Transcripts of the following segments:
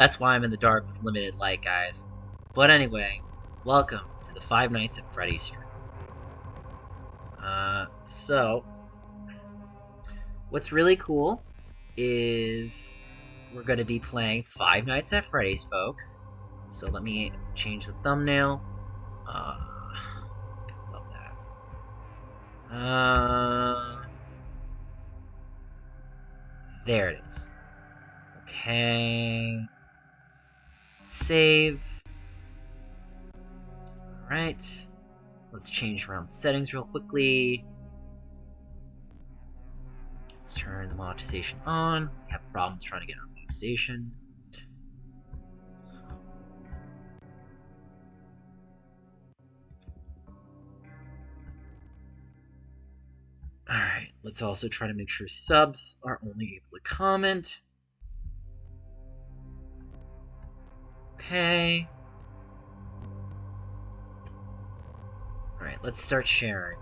That's why I'm in the dark with limited light, guys. But anyway, welcome to the Five Nights at Freddy's stream. So, what's really cool is we're going to be playing Five Nights at Freddy's, folks. So let me change the thumbnail. Love that. There it is. Okay. Save. Alright. Let's change around the settings real quickly. Let's turn the monetization on. We have problems trying to get our monetization. Alright, let's also try to make sure subs are only able to comment. Okay. Alright, let's start sharing.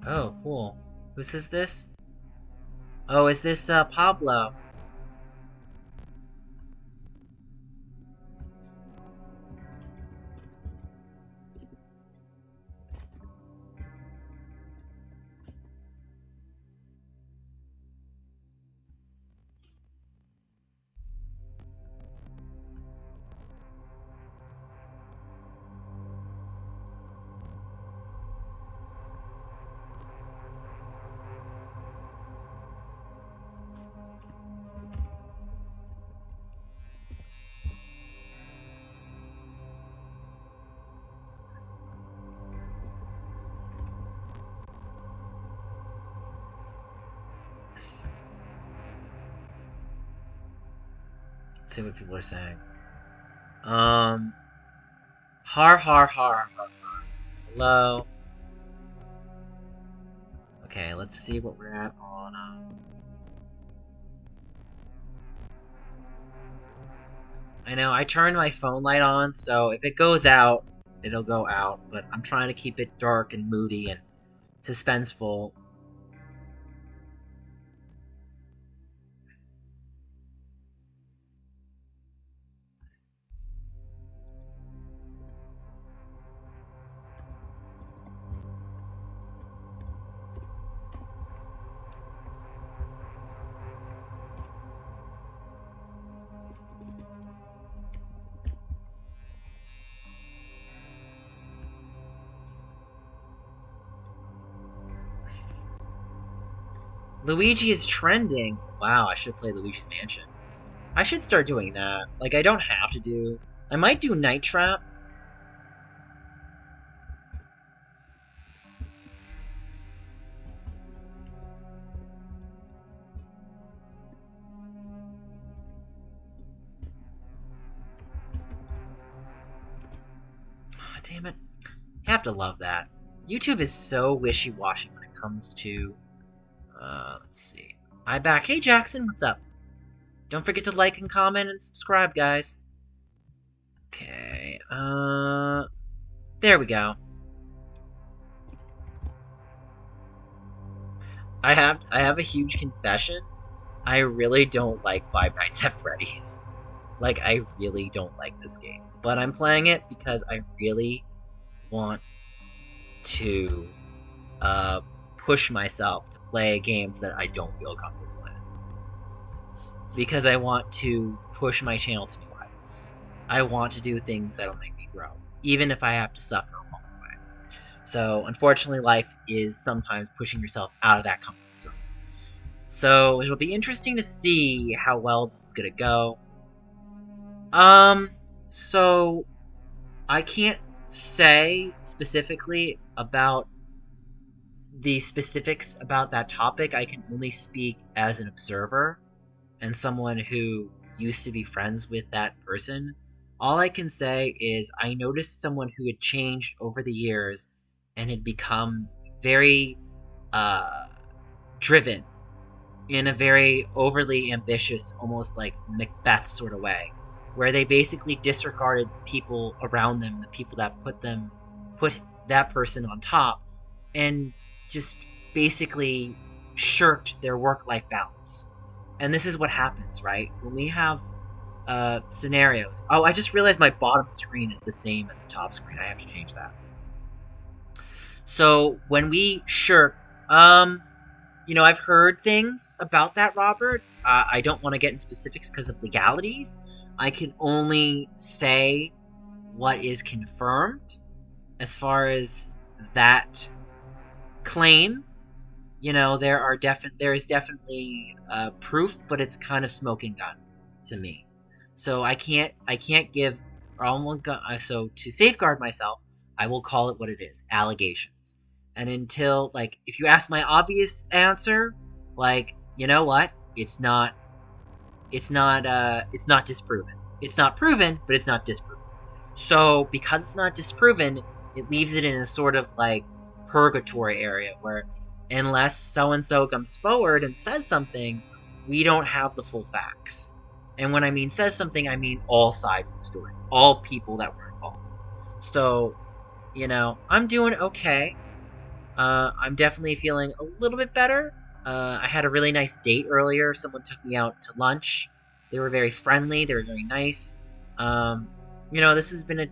Oh, cool. Whose is this? Oh, is this Pablo? Let's see what people are saying. Har har har har har. Hello. Okay, let's see what we're at on I know, I turned my phone light on, so if it goes out, it'll go out, but I'm trying to keep it dark and moody and suspenseful. Luigi is trending. Wow, I should play Luigi's Mansion. I should start doing that. Like, I don't have to do... I might do Night Trap. Oh, damn it. You have to love that. YouTube is so wishy-washy when it comes to... let's see. I back. Hey, Jackson, what's up? Don't forget to like and comment and subscribe, guys. Okay, there we go. I have a huge confession. I really don't like Five Nights at Freddy's. Like, I really don't like this game. But I'm playing it because I really want to push myself to play games that I don't feel comfortable in. Because I want to push my channel to new heights. I want to do things that'll make me grow, even if I have to suffer along the way. So, unfortunately, life is sometimes pushing yourself out of that comfort zone. So, it'll be interesting to see how well this is gonna go. So, I can't say specifically about the specifics about that topic. I can only speak as an observer. and someone who used to be friends with that person, all I can say is I noticed someone who had changed over the years and had become very uh, driven in a very overly ambitious, almost like Macbeth sort of way, where they basically disregarded the people around them, the people that put that person on top, and just basically shirked their work-life balance. And this is what happens, right? When we have scenarios. Oh, I just realized my bottom screen is the same as the top screen. I have to change that. So when we shirk, I've heard things about that, Robert. I don't want to get in specifics because of legalities. I can only say what is confirmed as far as that claim. There is definitely proof, but it's kind of smoking gun to me. So I can't give. So to safeguard myself, I will call it what it is: allegations. And until, like, if you ask my obvious answer, like, you know what, it's not disproven. It's not proven, but it's not disproven. So because it's not disproven, it leaves it in a sort of like purgatory area where unless so and so comes forward and says something, we don't have the full facts. And when I mean says something, I mean all sides of the story, all people that were involved. So, I'm doing okay. I'm definitely feeling a little bit better. I had a really nice date earlier. Someone took me out to lunch. They were very friendly. They were very nice. This has been a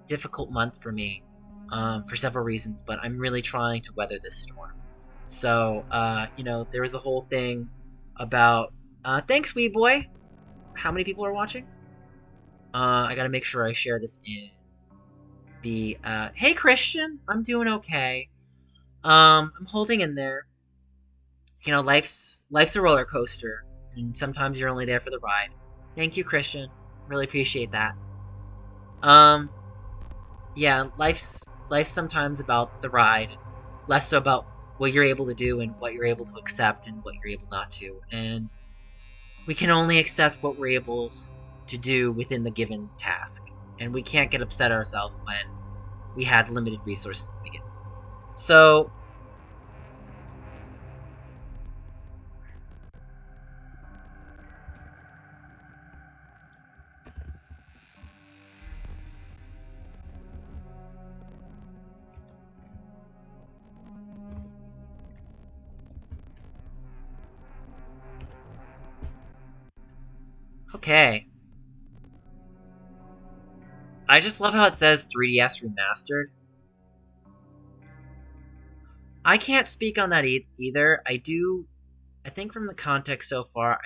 difficult month for me, for several reasons, but I'm really trying to weather this storm. So, there was a whole thing about, thanks, wee boy. How many people are watching? I gotta make sure I share this in the, hey, Christian, I'm doing okay. I'm holding in there. Life's a roller coaster, and sometimes you're only there for the ride. Thank you, Christian. Really appreciate that. Um, yeah, life's sometimes about the ride, and less so about what you're able to do and what you're able to accept and what you're able not to. And we can only accept what we're able to do within the given task, and we can't get upset at ourselves when we had limited resources to begin with. So, okay. I just love how it says 3DS Remastered. I can't speak on that either. I think from the context so far,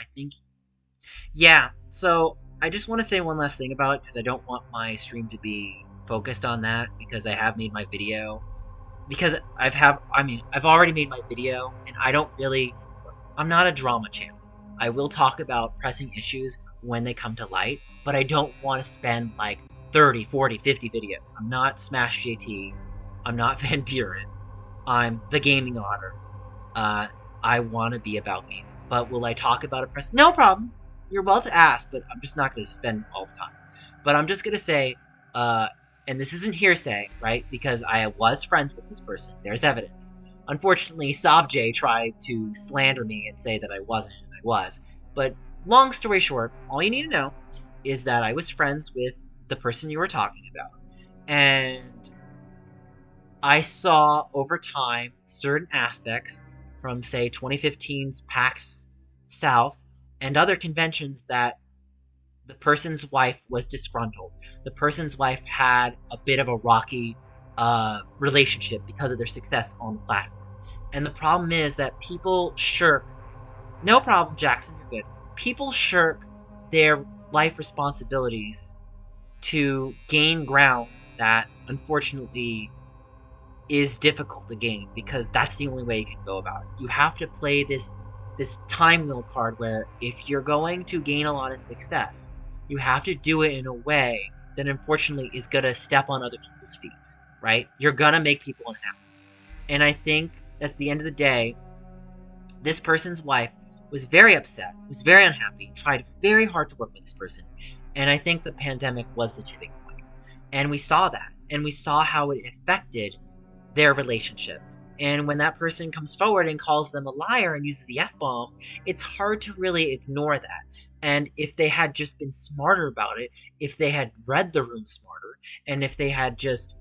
yeah. So I just want to say one last thing about it because I don't want my stream to be focused on that because I have made my video. Because I've already made my video, and I'm not a drama channel. I will talk about pressing issues when they come to light, but I don't want to spend like 30, 40, 50 videos. I'm not Smash JT. I'm not Van Buren. I'm the gaming otter. I want to be about gaming. But will I talk about it press? No problem. You're well to ask, but I'm just not going to spend all the time. But I'm just going to say, and this isn't hearsay, right? Because I was friends with this person. There's evidence. Unfortunately, Sabj tried to slander me and say that I wasn't, and I was. But long story short, all you need to know is that I was friends with the person you were talking about. And I saw over time certain aspects from, say, 2015's PAX South and other conventions that the person's wife was disgruntled. The person's wife had a bit of a rocky relationship because of their success on the platform. And the problem is that people shirk. No problem, Jackson, you're good. People shirk their life responsibilities to gain ground that, unfortunately, is difficult to gain because that's the only way you can go about it. You have to play this time wheel card where if you're going to gain a lot of success, you have to do it in a way that unfortunately is going to step on other people's feet, right? You're going to make people unhappy. And I think at the end of the day, this person's wife was very upset, was very unhappy, tried very hard to work with this person. And I think the pandemic was the tipping point. And we saw that. And we saw how it affected their relationship. And when that person comes forward and calls them a liar and uses the F-bomb, it's hard to really ignore that. And if they had just been smarter about it, if they had read the room smarter, and if they had just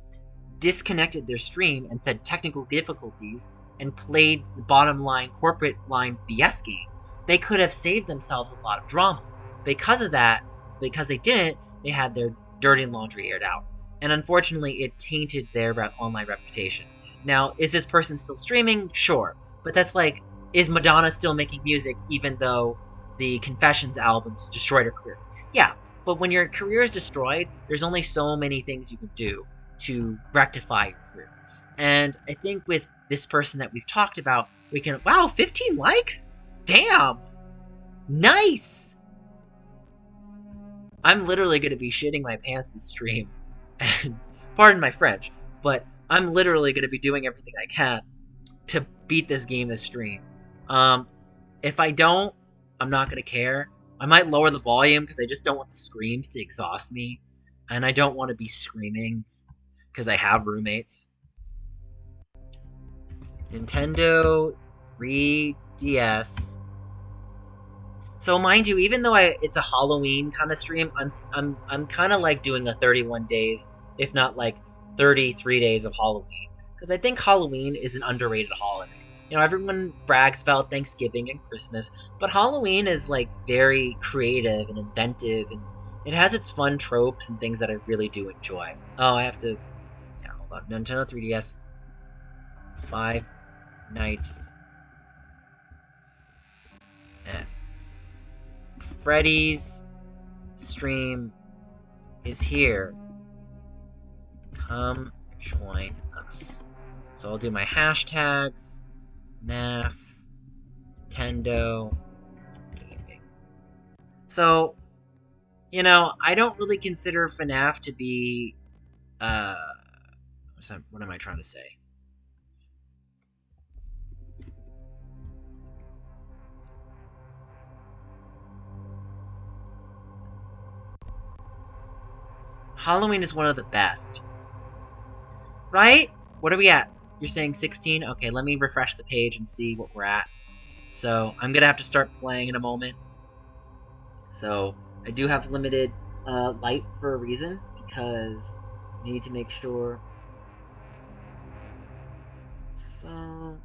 disconnected their stream and said technical difficulties and played the bottom line corporate line BS game, they could have saved themselves a lot of drama. Because of that, because they didn't, they had their dirty laundry aired out. And unfortunately, it tainted their online reputation. Now, is this person still streaming? Sure. But that's like, is Madonna still making music even though the Confessions albums destroyed her career? Yeah, but when your career is destroyed, there's only so many things you can do to rectify your career. And I think with this person that we've talked about, we can, wow, 15 likes? Damn! Nice! I'm literally going to be shitting my pants this stream. And pardon my French, but I'm literally going to be doing everything I can to beat this game this stream. If I don't, I'm not going to care. I might lower the volume because I just don't want the screams to exhaust me. And I don't want to be screaming because I have roommates. Nintendo 3DS. So mind you, even though it's a Halloween kind of stream, I'm kind of like doing a 31 days, if not like 33 days of Halloween, because I think Halloween is an underrated holiday. You know, everyone brags about Thanksgiving and Christmas, but Halloween is like very creative and inventive, and it has its fun tropes and things that I really do enjoy. Oh, I have to, yeah, hold on. Nintendo 3DS, Five Nights at Freddy's stream is here. Come join us. So I'll do my hashtags. NAF. Nintendo. Gaming. So, you know, I don't really consider FNAF to be, what am I trying to say? Halloween is one of the best. Right? What are we at? You're saying 16? Okay, let me refresh the page and see what we're at. So, I'm gonna have to start playing in a moment. So, I do have limited light for a reason, because I need to make sure. So,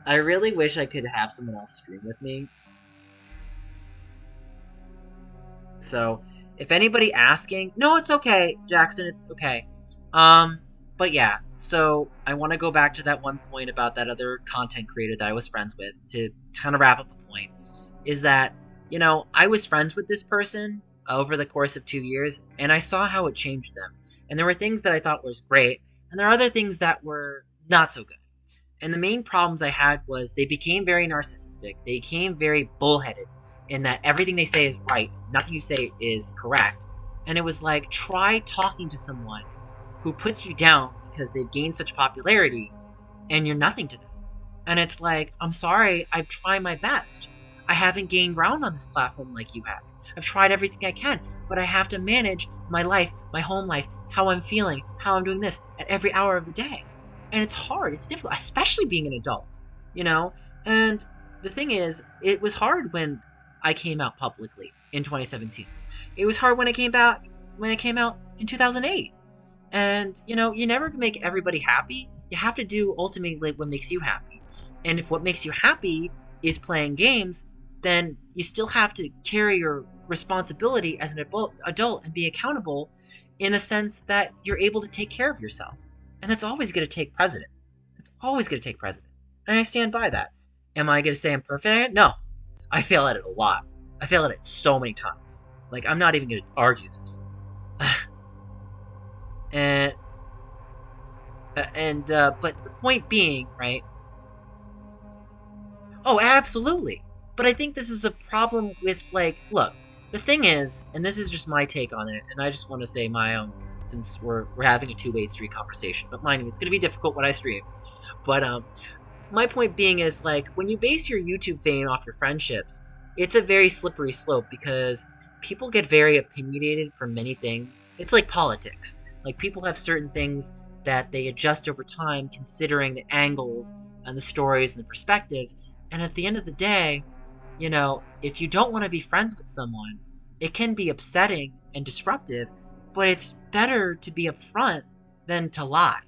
I really wish I could have someone else stream with me. So, if anybody asking, no, it's okay, Jackson, it's okay. But yeah, so I want to go back to that one point about that other content creator that I was friends with to kind of wrap up the point, is that, you know, I was friends with this person over the course of 2 years, and I saw how it changed them. And there were things that I thought was great, and there are other things that were not so good. And the main problems I had was they became very narcissistic, they became very bullheaded, in that everything they say is right, nothing you say is correct. And it was like, try talking to someone who puts you down because they've gained such popularity, and you're nothing to them. And it's like, I'm sorry, I've tried my best. I haven't gained ground on this platform like you have. I've tried everything I can, but I have to manage my life, my home life, how I'm feeling, how I'm doing this, at every hour of the day. And it's hard, it's difficult, especially being an adult, you know? And the thing is, it was hard when I came out publicly in 2017. It was hard when it came out in 2008. And, you know, you never make everybody happy. You have to do ultimately what makes you happy. And if what makes you happy is playing games, then you still have to carry your responsibility as an adult and be accountable in a sense that you're able to take care of yourself. And that's always going to take precedent. It's always going to take precedent. And I stand by that. Am I going to say I'm perfect at it? No. I fail at it a lot. I fail at it so many times. Like, I'm not even going to argue this. But the point being, right? Oh, absolutely. But I think this is a problem with, like, look, the thing is, and this is just my take on it, and I just want to say my own, since we're having a two-way street conversation. But mind you, it's going to be difficult when I stream. But my point being is, like, when you base your YouTube fame off your friendships, it's a very slippery slope because people get very opinionated from many things. It's like politics. Like, people have certain things that they adjust over time considering the angles and the stories and the perspectives. And at the end of the day, if you don't want to be friends with someone, it can be upsetting and disruptive, but it's better to be upfront than to lie.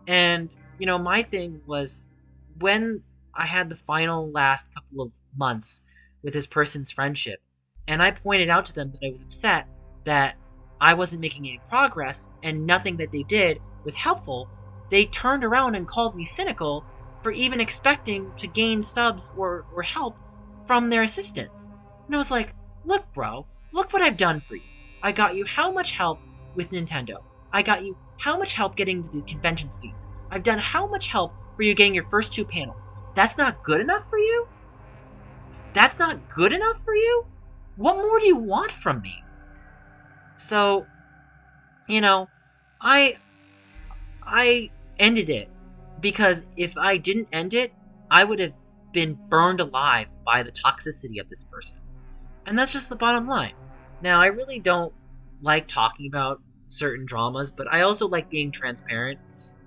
And, my thing was when I had the final last couple of months with this person's friendship, and I pointed out to them that I was upset that I wasn't making any progress and nothing that they did was helpful, they turned around and called me cynical for even expecting to gain subs or help from their assistants. And I was like, look, bro, look what I've done for you. I got you how much help with Nintendo. I got you how much help getting to these convention seats. I've done how much help for you getting your first 2 panels. That's not good enough for you? That's not good enough for you? What more do you want from me? So, you know, I I ended it because if I didn't end it, I would have been burned alive by the toxicity of this person. And that's just the bottom line. Now, I really don't like talking about certain dramas, but I also like being transparent,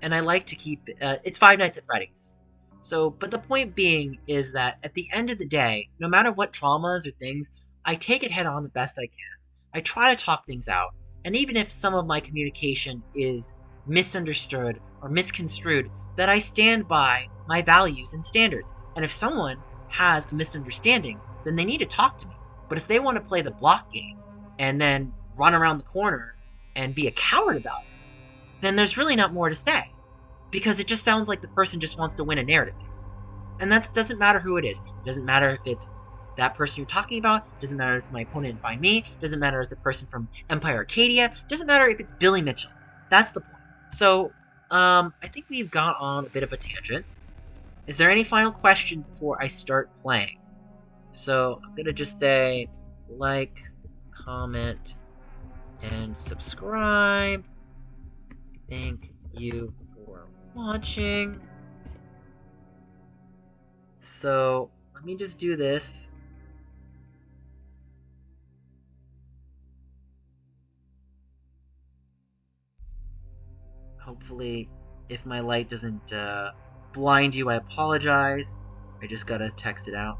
and I like to keep it's Five Nights at Freddy's. So, but the point being is that at the end of the day, no matter what traumas or things, I take it head on the best I can. I try to talk things out, and even if some of my communication is misunderstood or misconstrued, that I stand by my values and standards. And if someone has a misunderstanding, then they need to talk to me. But if they want to play the block game and then run around the corner and be a coward about it, then there's really not more to say. Because it just sounds like the person just wants to win a narrative. And that doesn't matter who it is. It doesn't matter if it's that person you're talking about. It doesn't matter if it's my opponent by me. It doesn't matter if it's a person from Empire Arcadia. It doesn't matter if it's Billy Mitchell. That's the point. So, I think we've got on a bit of a tangent. Is there any final questions before I start playing? So, I'm gonna just say, like, comment, and subscribe. Thank you for watching. So, let me just do this. Hopefully, if my light doesn't blind you, I apologize. I just gotta text it out.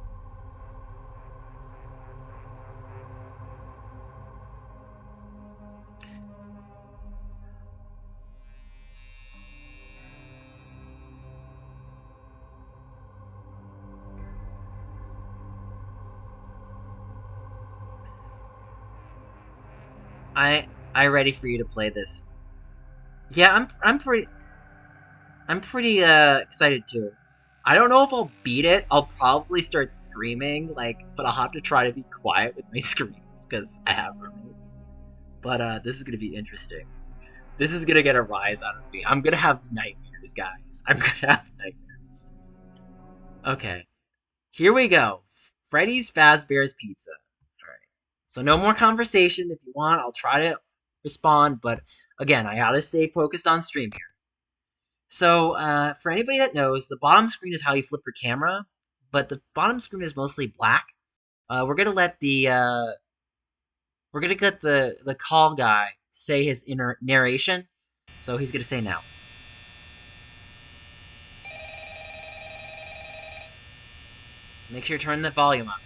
I ready for you to play this. Yeah, I'm pretty excited too. I don't know if I'll beat it. I'll probably start screaming, but I'll have to try to be quiet with my screams because I have roommates. But this is gonna be interesting. This is gonna get a rise out of me. I'm gonna have nightmares, guys. I'm gonna have nightmares. Okay, here we go. Freddy's Fazbear's Pizza. Alright. So no more conversation. If you want, I'll try to respond, but again, I gotta stay focused on stream here. So, for anybody that knows, the bottom screen is how you flip your camera, but the bottom screen is mostly black. We're gonna let the call guy say his inner narration. So he's gonna say now. Make sure you turn the volume up.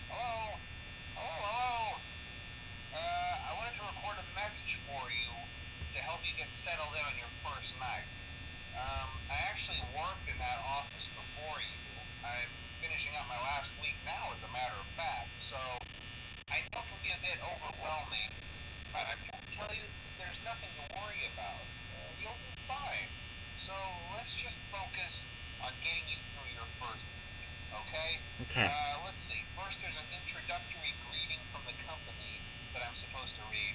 Hello? Hello? I wanted to record a message for you to help you get settled in on your first night. I actually worked in that office before you. I'm finishing up my last week now, as a matter of fact, so I know it can be a bit overwhelming, but I can tell you there's nothing to worry about. You'll be fine. So let's just focus on getting you through your first week, okay? Okay. Let's see. First, there's an introductory greeting from the company that I'm supposed to read.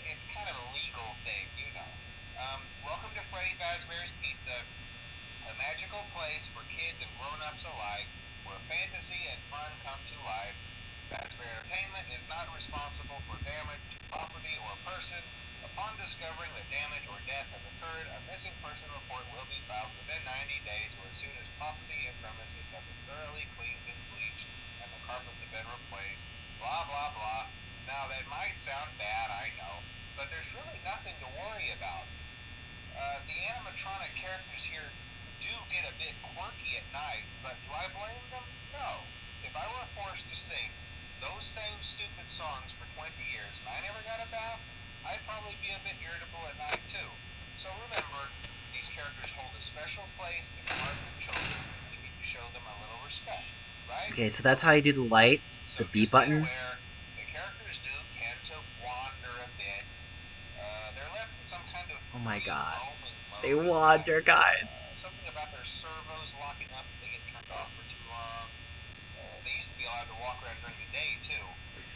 It's kind of a legal thing, you know. Welcome to Freddy Fazbear's Pizza, a magical place for kids and grown-ups alike, where fantasy and fun come to life. Fazbear Entertainment is not responsible for damage to property or person. Upon discovering that damage or death has occurred, a missing person report will be filed within 90 days or as soon as property and premises have been thoroughly cleaned and bleached and the carpets have been replaced. Blah, blah, blah. Now, that might sound bad, I know, but there's really nothing to worry about. The animatronic characters here do get a bit quirky at night, but do I blame them? No. If I were forced to sing those same stupid songs for 20 years and I never got a bath, I'd probably be a bit irritable at night too. So remember, these characters hold a special place in the hearts of children, and we need to show them a little respect, right? Okay, so that's how you do the light. It's So the B just be button. aware, the characters do tend to wander a bit. They're left in some kind of Oh my free god. roaming They mode. wander, guys. Something about their servos locking up if they get turned off for too long. They used to be allowed to walk around during the day too.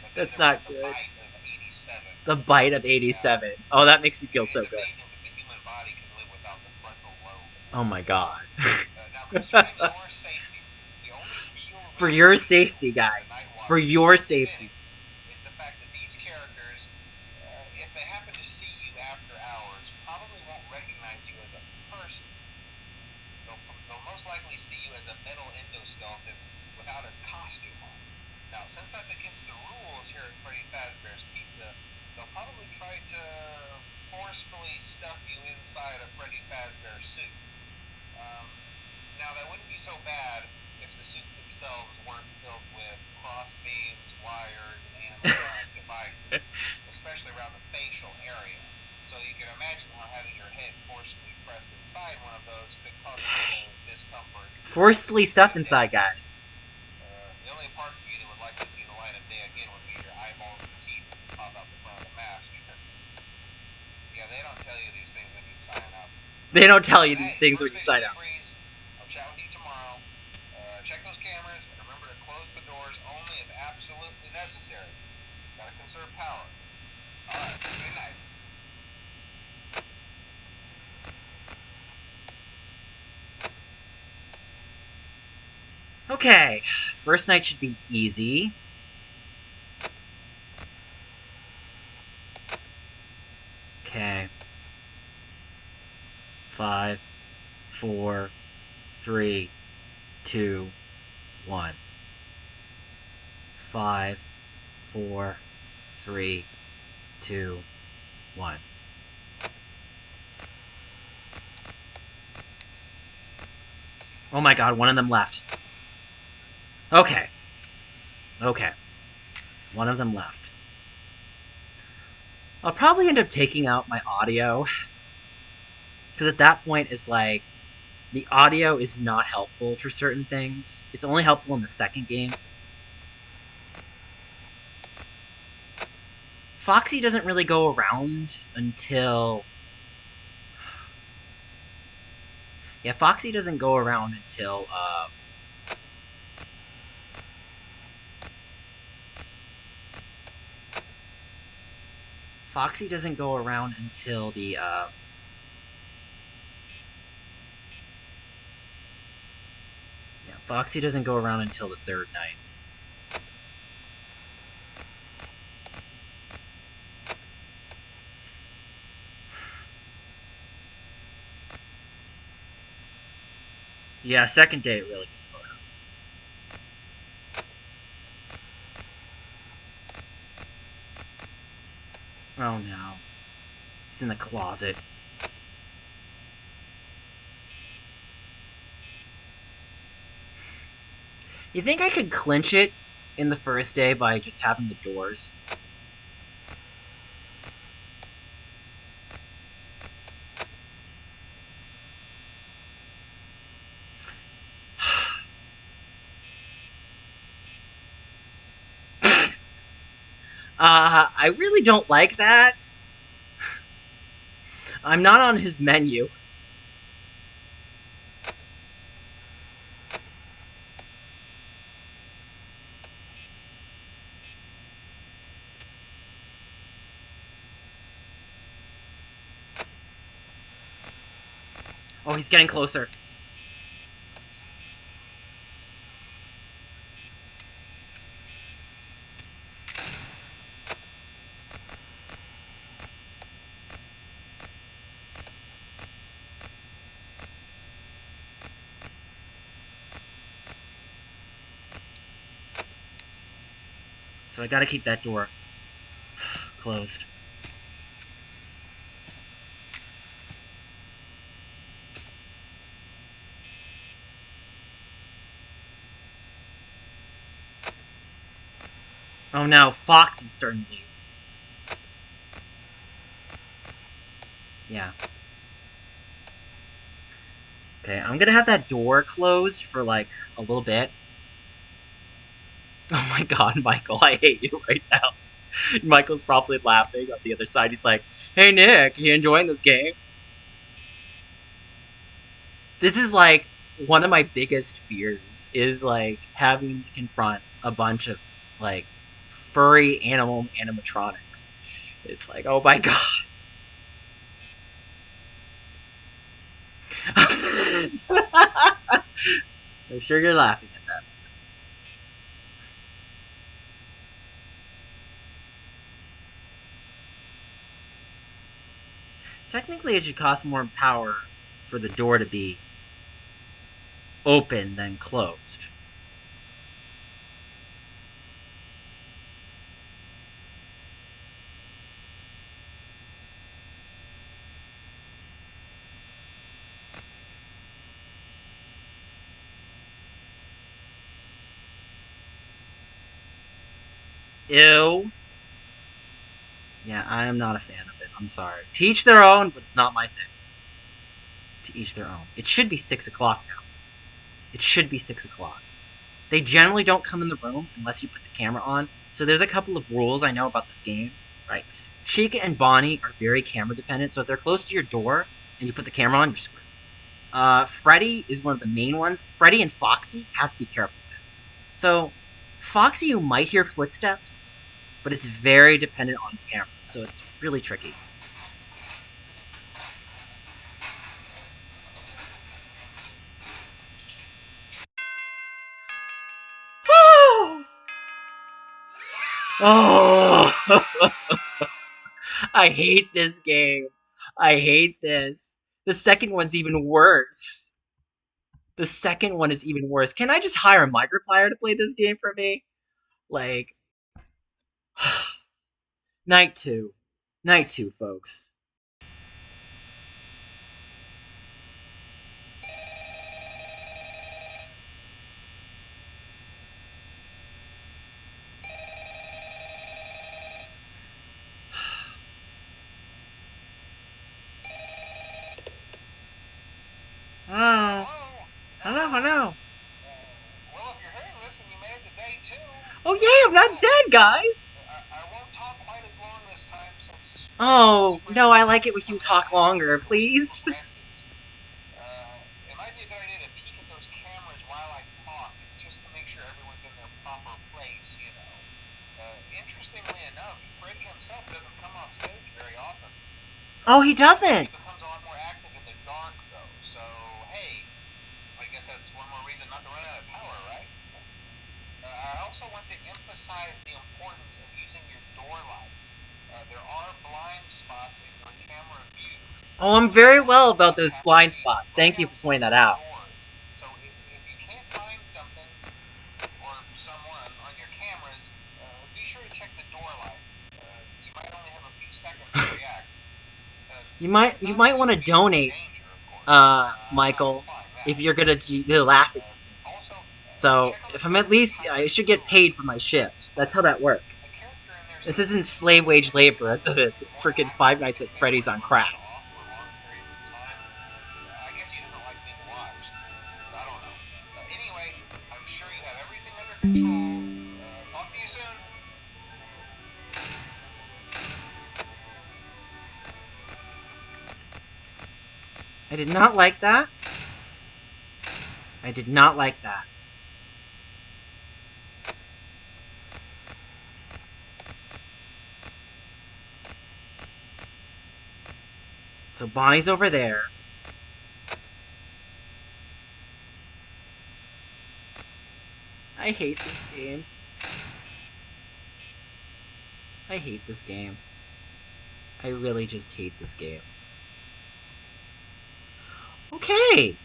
But then That's there was not the good. bite of 87. The bite of 87. Oh, that makes you feel so It's good. amazing that the human body can live without the frontal lobe. Oh my god. Now, concerning your safety, the only real For risk your to you safety, as a guys. night For watcher your while safety. spinning is the fact that these characters, if they happen to see you after hours, probably won't recognize you as a person. They'll most likely see you as a metal endoskeleton without its costume on. Now, since that's against the rules here at Freddy Fazbear's Pizza, they'll probably try to forcefully stuff you inside a Freddy Fazbear suit. Now, that wouldn't be so bad if the suits themselves weren't filled with cross beams, wires, and animatronic devices, especially around the facial area. So you can imagine how having your head forcefully pressed inside one of those could cause a bit of discomfort. Forcefully stuffed inside, guys. The only parts of you that would like to see the light of day again would be your eyeballs and teeth that pop out the front of the mask. Yeah, they don't tell you these things when you sign up. They don't tell you But these hey, things when first you day sign up. deliveries. I'll chat with you tomorrow. Check those cameras and remember to close the doors only if absolutely necessary. Gotta conserve power. Alright, good night. Okay, first night should be easy. Okay. 5, 4, 3, 2, 1. 5, 4, 3, 2, 1. Oh my god, one of them left. Okay. Okay. One of them left. I'll probably end up taking out my audio. Because at that point, it's like, the audio is not helpful for certain things. It's only helpful in the second game. Foxy doesn't really go around until... Yeah, Foxy doesn't go around until, Foxy doesn't go around until the, Yeah, Foxy doesn't go around until the third night. Yeah, second day it really gets going on. Oh no. He's in the closet. You think I could clinch it in the first day by just having the doors? I really don't like that. I'm not on his menu. Oh, he's getting closer. So I gotta keep that door closed. Oh no, Foxy's starting to leave. Yeah. Okay, I'm gonna have that door closed for like a little bit. Oh my god, Michael, I hate you right now. Michael's probably laughing on the other side. He's like, "Hey Nick, you enjoying this game?" This is like one of my biggest fears is like having to confront a bunch of like furry animal animatronics. It's like, oh my god. I'm sure you're laughing at that. Technically, it should cost more power for the door to be open than closed. Ew. Yeah, I am not a fan of it. I'm sorry. Teach their own, but it's not my thing. To each their own. It should be 6 o'clock now. It should be 6 o'clock. They generally don't come in the room unless you put the camera on. So there's a couple of rules I know about this game, right? Chica and Bonnie are very camera dependent, so if they're close to your door and you put the camera on, you're screwed. Freddy is one of the main ones. Freddy and Foxy have to be careful with. So Foxy, you might hear footsteps, but it's very dependent on camera, so it's really tricky. Oh, I hate this game. I hate this. The second one's even worse. The second one is even worse. Can I just hire a Microplier to play this game for me? Like, night two. Night two, folks. Oh. Hello? Hello, Hello? hello. Well, if you're hearing this and you made it to day two, Oh, yay, I'm not dead, guys! I won't talk quite as long this time since Freddy and his Oh, no, friends I are like it working when you from talk home longer, to be please. progressive. It might be a good idea to peek at those cameras while I talk, just to make sure everyone's in their proper place, you know. Interestingly enough, Freddy himself doesn't come off stage very often. Oh, he He doesn't. becomes a lot more active in the dark, though, so hey, I guess that's one more reason not to run out of power, right? I also want to emphasize the importance of using your door lights. There are blind spots in your camera view. Oh, I'm These very blind well about spots those happen to blind be spots. right Thank you for pointing outside that your out. doors. So if you can't find something or someone on your cameras, be sure to check the door light. You might only have a few seconds to react. You Not might that want you'll to be in donate, danger, of course. I'm not Michael, implying if that. you're gonna be laughing at me. Also, So, check on the if I'm at veteran least, I pilot's should get room. paid for my shift. That's how that The works. character in there This seems to isn't be slave wage labor at the more freaking active Five than Nights at maybe Freddy's when he on was crack. off for long periods of time. I guess he doesn't like being watched. I don't know. Anyway, I'm sure you have everything under control. Talk to you soon. I did not like that. I did not like that. So Bonnie's over there. I hate this game. I hate this game. I really just hate this game. Okay.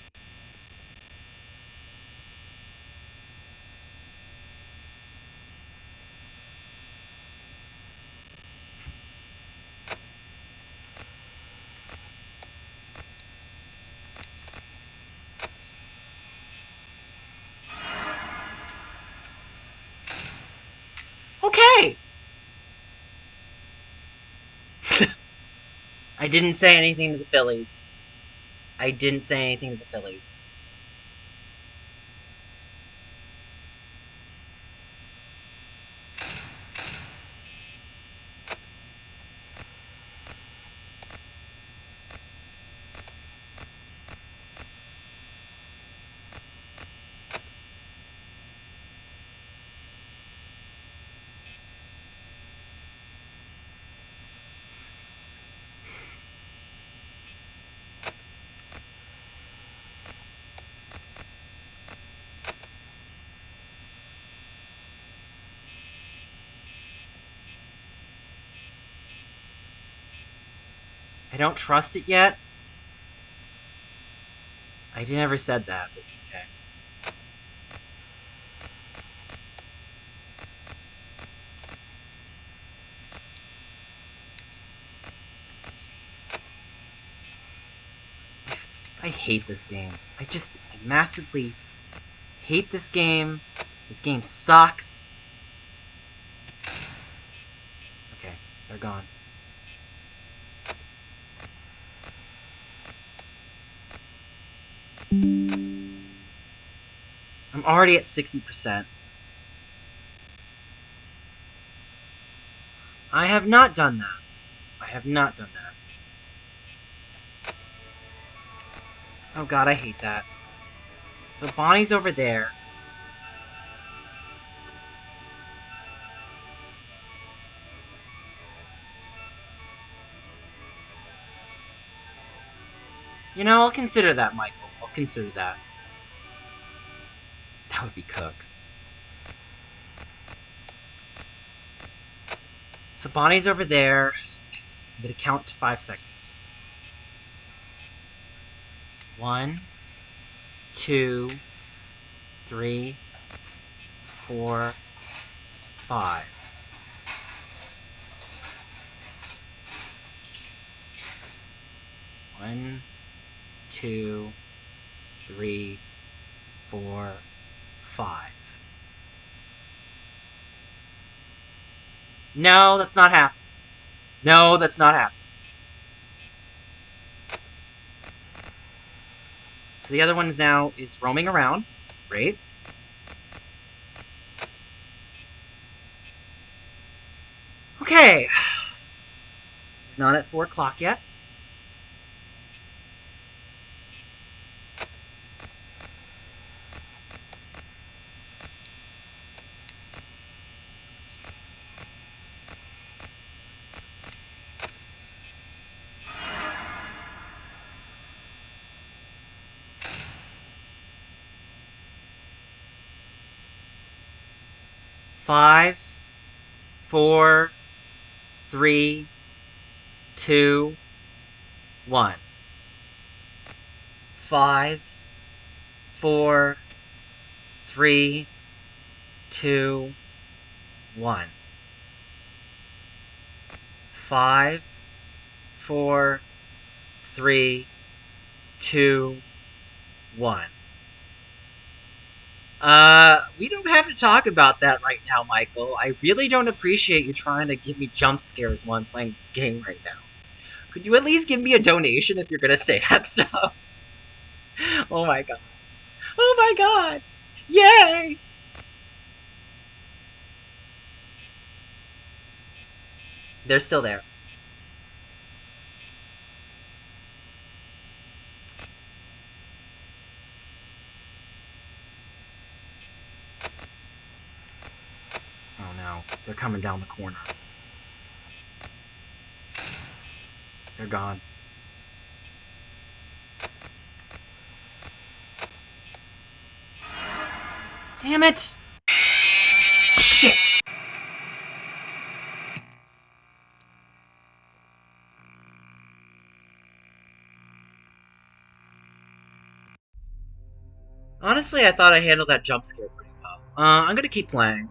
I didn't say anything to the Phillies. I didn't say anything to the Phillies. I don't trust it yet. I never said that, but okay. I hate this game. I massively hate this game. This game sucks. Okay, they're gone. I'm already at 60%. I have not done that. I have not done that. Oh god, I hate that. So Bonnie's over there. You know, I'll consider that, Michael. I'll consider that. That would be Cook. So Bonnie's over there. I'm gonna count to 5 seconds. 1, 2, 3, 4, 5. 1, 2, 3, 4, 5. No, that's not happening. No, that's not happening. So the other one now is roaming around. Great. Okay. We're not at 4 o'clock yet. Five, 4, 3, 2, 1. 5, 4, 3, 2, 1. 5, 4, 3, 2, 1. We don't have to talk about that right now, Michael. I really don't appreciate you trying to give me jump scares while I'm playing this game right now. Could you at least give me a donation if you're gonna say that stuff? Oh my god. Oh my god! Yay! They're still there. Oh no, they're coming down the corner. They're gone. Damn it! Shit! Honestly, I thought I handled that jump scare pretty well. I'm gonna keep playing.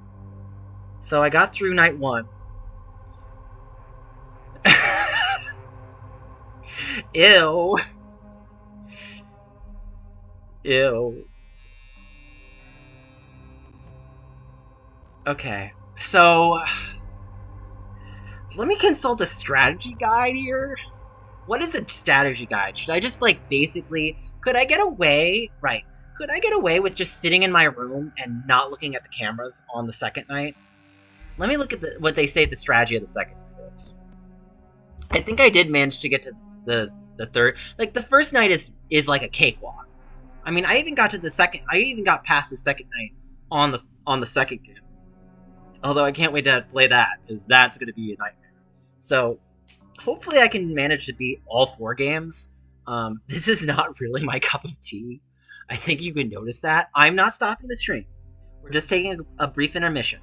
So I got through night 1. Ew. Ew. Okay, so let me consult a strategy guide here. What is the strategy guide? Should I just, like, basically... Could I get away... Right. Could I get away with just sitting in my room and not looking at the cameras on the second night? Let me look at what they say the strategy of the second night is. I think I did manage to get to the third... Like, the first night is like a cakewalk. I mean, I even got to the second... I even got past the second night on the second game. Although I can't wait to play that, because that's going to be a nightmare. So, hopefully I can manage to beat all 4 games. This is not really my cup of tea. I think you can notice that. I'm not stopping the stream. We're just taking a brief intermission,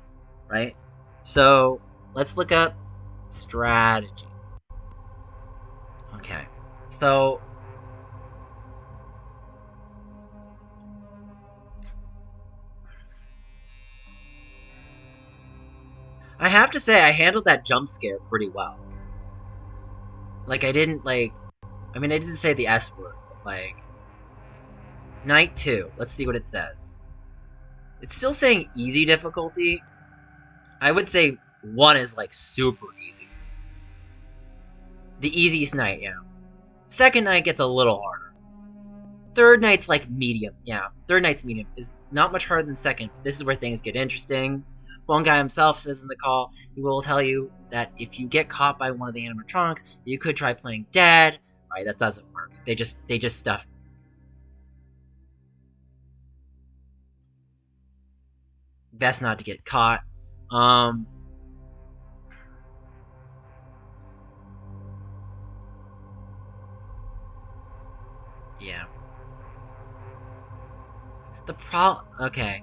right? So, let's look up strategy. Okay. So, I have to say I handled that jump scare pretty well. Like, I didn't, like... I mean, I didn't say the S word, but, like... Night 2. Let's see what it says. It's still saying easy difficulty. I would say 1 is, like, super easy. The easiest night, yeah. Second night gets a little harder. Third night's, like, medium. Yeah, third night's medium. Is not much harder than second. This is where things get interesting. One guy himself says in the call, he will tell you that if you get caught by one of the animatronics, you could try playing dead. Right, that doesn't work. They just stuff. Best not to get caught. Yeah. Okay.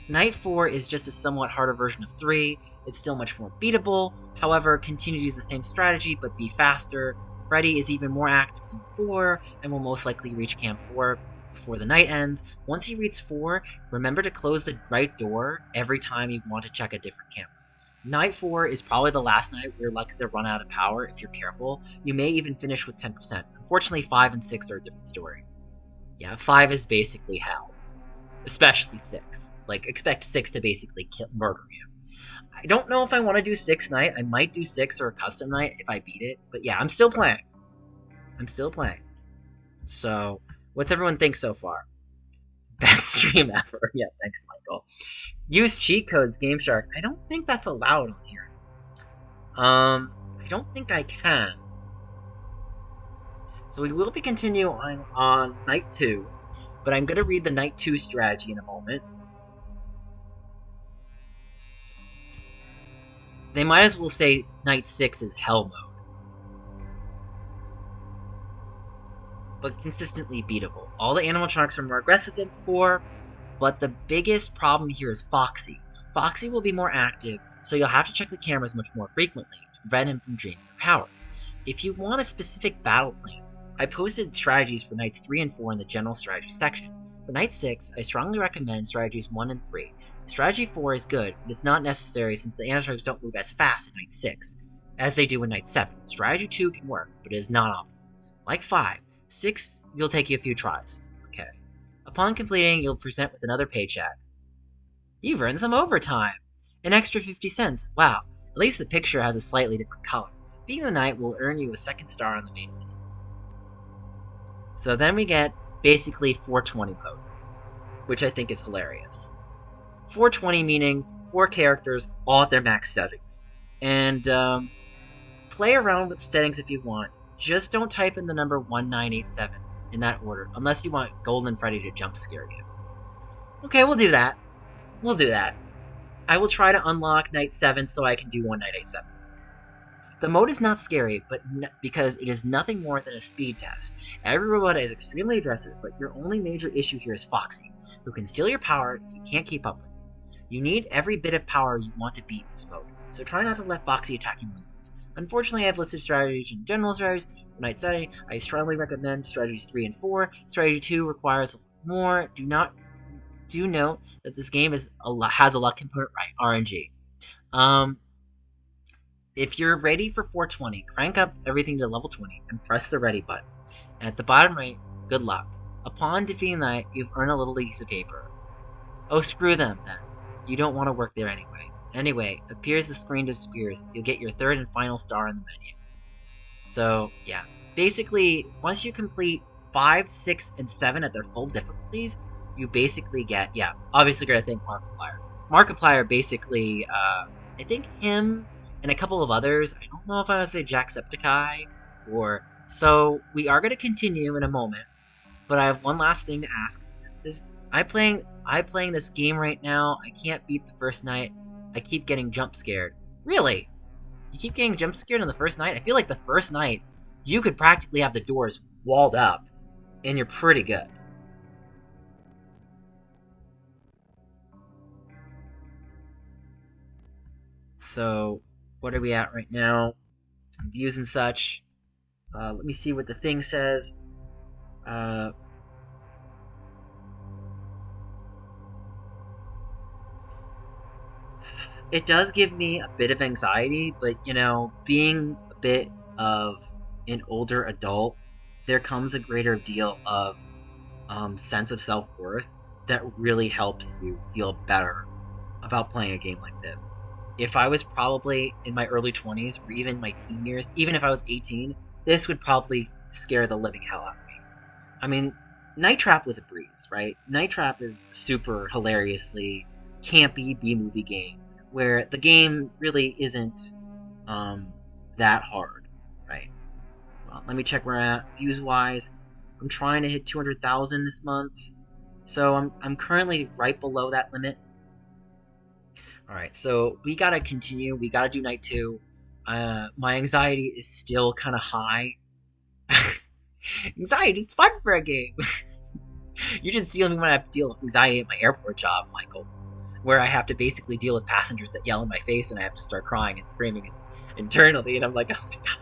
Night 4 is just a somewhat harder version of 3. It's still much more beatable. However, continue to use the same strategy, but be faster. Freddy is even more active in 4, and will most likely reach Camp 4 before the night ends. Once he reaches 4, remember to close the right door every time you want to check a different camera. Night 4 is probably the last night where you're likely to run out of power if you're careful. You may even finish with 10%. Unfortunately, 5 and 6 are a different story. Yeah, 5 is basically hell. Especially 6. Like, expect 6 to basically murder you. I don't know if I want to do 6 night. I might do 6 or a custom night if I beat it. But yeah, I'm still playing. So, what's everyone think so far? Best stream ever. Yeah, thanks, Michael. Use cheat codes, Game Shark. I don't think that's allowed on here. I don't think I can. So we will be continuing on night 2. But I'm going to read the night 2 strategy in a moment. They might as well say night 6 is hell mode. But consistently beatable. All the animatronics are more aggressive than 4, but the biggest problem here is Foxy. Foxy will be more active, so you'll have to check the cameras much more frequently to prevent him from draining your power. If you want a specific battle plan, I posted strategies for nights 3 and 4 in the general strategy section. For night 6, I strongly recommend strategies 1 and 3. Strategy 4 is good, but it's not necessary since the animatronics don't move as fast in night 6 as they do in night 7. Strategy 2 can work, but it is not optimal. Like 5, 6 will take you a few tries. Okay. Upon completing, you'll present with another paycheck. You've earned some overtime! An extra 50 cents. Wow, at least the picture has a slightly different color. Beating the night will earn you a 2nd star on the main menu. So then we get basically 420 mode, which I think is hilarious. 420 meaning 4 characters all at their max settings. And play around with settings if you want. Just don't type in the number 1987 in that order, unless you want Golden Freddy to jump scare you. Okay, we'll do that. I will try to unlock Night 7 so I can do 1987. The mode is not scary, but because it is nothing more than a speed test. Every robot is extremely aggressive, but your only major issue here is Foxy, who can steal your power if you can't keep up with him. You need every bit of power you want to beat this mode, so try not to let Foxy attack you more than once. Unfortunately, I have listed strategies and general strategies. For Night 7, I strongly recommend strategies 3 and 4. Strategy 2 requires more. Do note that this game has a luck component, right? RNG. If you're ready for 420, crank up everything to level 20 and press the ready button. And at the bottom right, good luck. Upon defeating that, you've earned a little piece of paper. Oh, screw them then. You don't want to work there anyway. Anyway, appears the screen disappears. You'll get your third and final star in the menu. So, yeah. Basically, once you complete 5, 6, and 7 at their full difficulties, you basically get, yeah, obviously you're gonna thank Markiplier. Markiplier basically, I think him and a couple of others, I don't know if I want to say Jacksepticeye, or, so we are gonna continue in a moment, but I have one last thing to ask. This, I playing this game right now, I can't beat the first night, I keep getting jump scared. Really? You keep getting jump scared on the first night? I feel like the first night, you could practically have the doors walled up, and you're pretty good. So, what are we at right now? Views and such. Let me see what the thing says. Uh, it does give me a bit of anxiety, but being a bit of an older adult, there comes a greater deal of sense of self worth that really helps you feel better about playing a game like this. If I was probably in my early 20s or even my teen years, even if I was 18, this would probably scare the living hell out of me. I mean, Night Trap was a breeze, right? Night Trap is super hilariously campy B movie game where the game really isn't um, that hard, right? Let me check where I'm at views wise. I'm trying to hit 200,000 this month, so I'm currently right below that limit. All right, so we gotta continue. We gotta do night two. My anxiety is still kind of high. Anxiety is fun for a game. You should see me when I have to deal with anxiety at my airport job, Michael, where I have to basically deal with passengers that yell in my face, and I have to start crying and screaming internally, and I'm like, oh my god.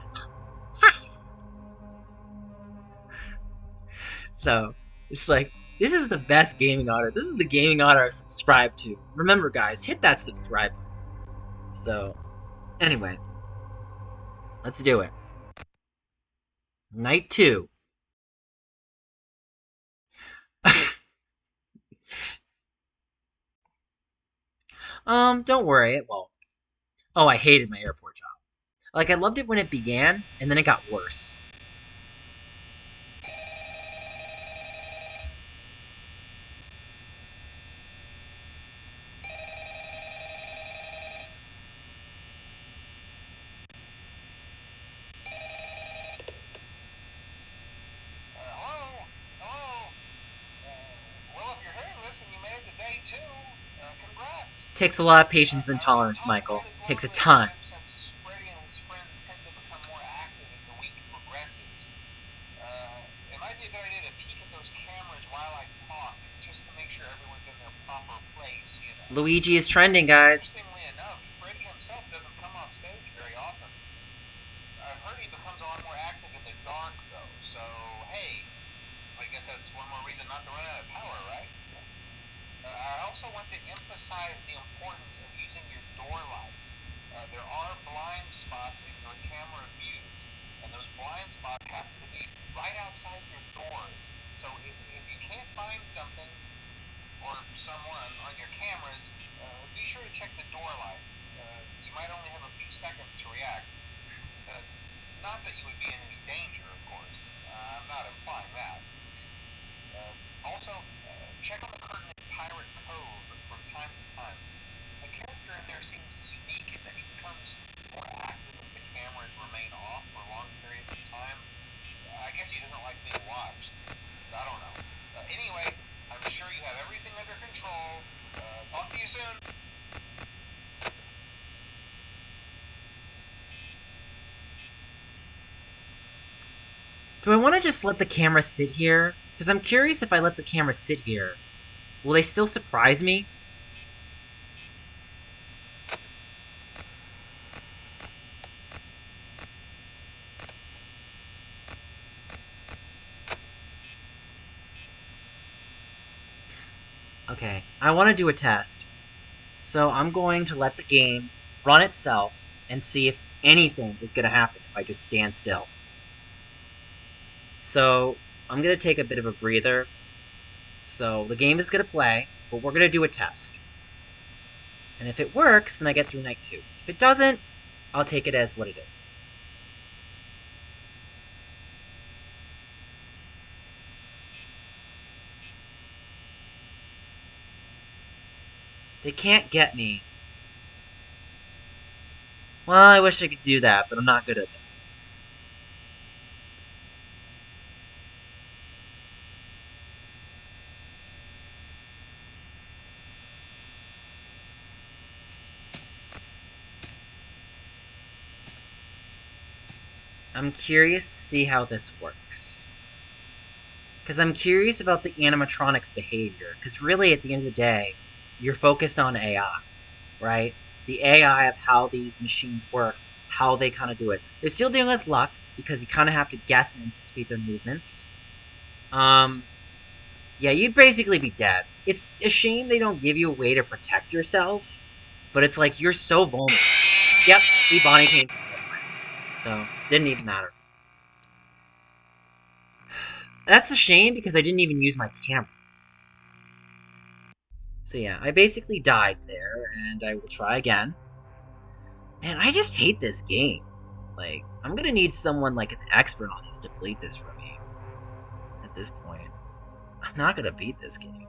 So it's like this is the best gaming honor. This is the gaming honor I subscribe to. Remember, guys, hit that subscribe button. So anyway, let's do it. Night two. Don't worry, it won't. Oh, I hated my airport job. Like, I loved it when it began, and then it got worse. Hello? Hello? Well, if you're hearing this and you made it to day two, congrats. Takes a lot of patience and Now, tolerance, time Michael. flies Takes a slowly this ton. time since Freddy and his friends tend to become more active as the week progresses. It might be a good idea to peek at those cameras while I talk, just to make sure everyone's in their proper place, you know. Luigi is trending, guys. Interestingly enough, Freddy himself doesn't come off stage very often. I've heard he becomes a lot more active in the dark, though, so hey, I guess that's one more reason not to run out of power, right? I also want to emphasize the importance of using your door lights. There are blind spots in your camera views, and those blind spots have to be right outside your doors. So if you can't find something or someone on your cameras, be sure to check the door light. You might only have a few seconds to react. Uh, Not that you would be in any danger, of course. I'm not implying that. Also, check on the curtain in Pirate Cove from time to time. The character in there seems unique in that he becomes more active if the cameras remain off for long periods of time. I guess he doesn't like being watched. I don't know. Anyway, I'm sure you have everything under control. Talk to you soon. Do I want to just let the camera sit here? Because I'm curious if I let the camera sit here, will they still surprise me? Okay, I want to do a test. So I'm going to let the game run itself and see if anything is going to happen if I just stand still. So I'm going to take a bit of a breather. So the game is going to play, but we're going to do a test. And if it works, then I get through night 2. If it doesn't, I'll take it as what it is. They can't get me. Well, I wish I could do that, but I'm not good at that. I'm curious to see how this works. Because I'm curious about the animatronics behavior. Because really, at the end of the day, you're focused on AI, right? The AI of how these machines work, how they kind of do it. They're still dealing with luck, because you kind of have to guess and anticipate their movements. Yeah, you'd basically be dead. It's a shame they don't give you a way to protect yourself, but it's like, you're so vulnerable. Yep, we Bonnie came from anyway. So, didn't even matter. That's a shame, because I didn't even use my camera. So yeah, I basically died there, and I will try again. And I just hate this game. Like, I'm gonna need someone like an expert on this to delete this for me. At this point. I'm not gonna beat this game.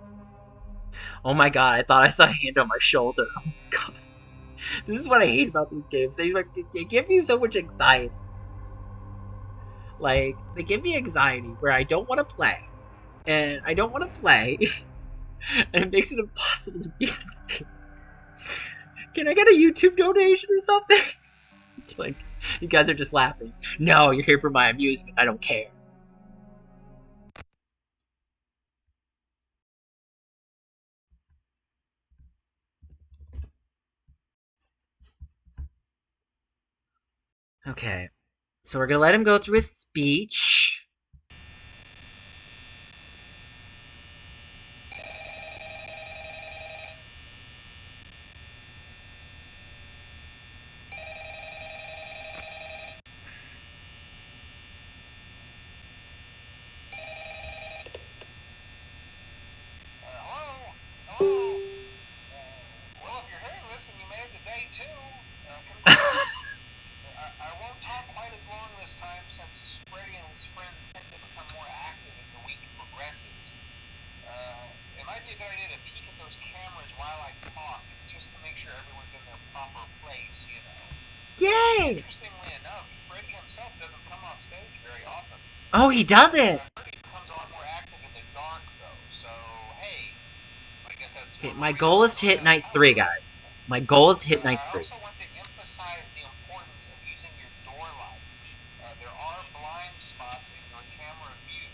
Oh my god, I thought I saw a hand on my shoulder. Oh my god. This is what I hate about these games. They give me so much anxiety. Like, they give me anxiety where I don't want to play. And I don't want to play. And it makes it impossible to beat this game. Can I get a YouTube donation or something? Like, you guys are just laughing. No, you're here for my amusement. I don't care. Okay. So we're gonna let him go through his speech. Hello? Hello? Well, if you're hearing this and you made it to day 2, congrats. I won't talk quite as long this time since Freddy and his friends tend to become more active as the week progresses. It might be a good idea to peek at those cameras while I talk, just to make sure everyone's in their proper place, you know. Yay! Interestingly enough, Freddy himself doesn't come off stage very often. Oh, he doesn't! Freddy becomes a lot more active in the dark, though, so hey, I guess that's Okay, one my more reason goal to is to run hit out of night 3, power. guys. My goal is to hit night I 3. also want to emphasize the importance of using your door lights. There are blind spots in your camera view,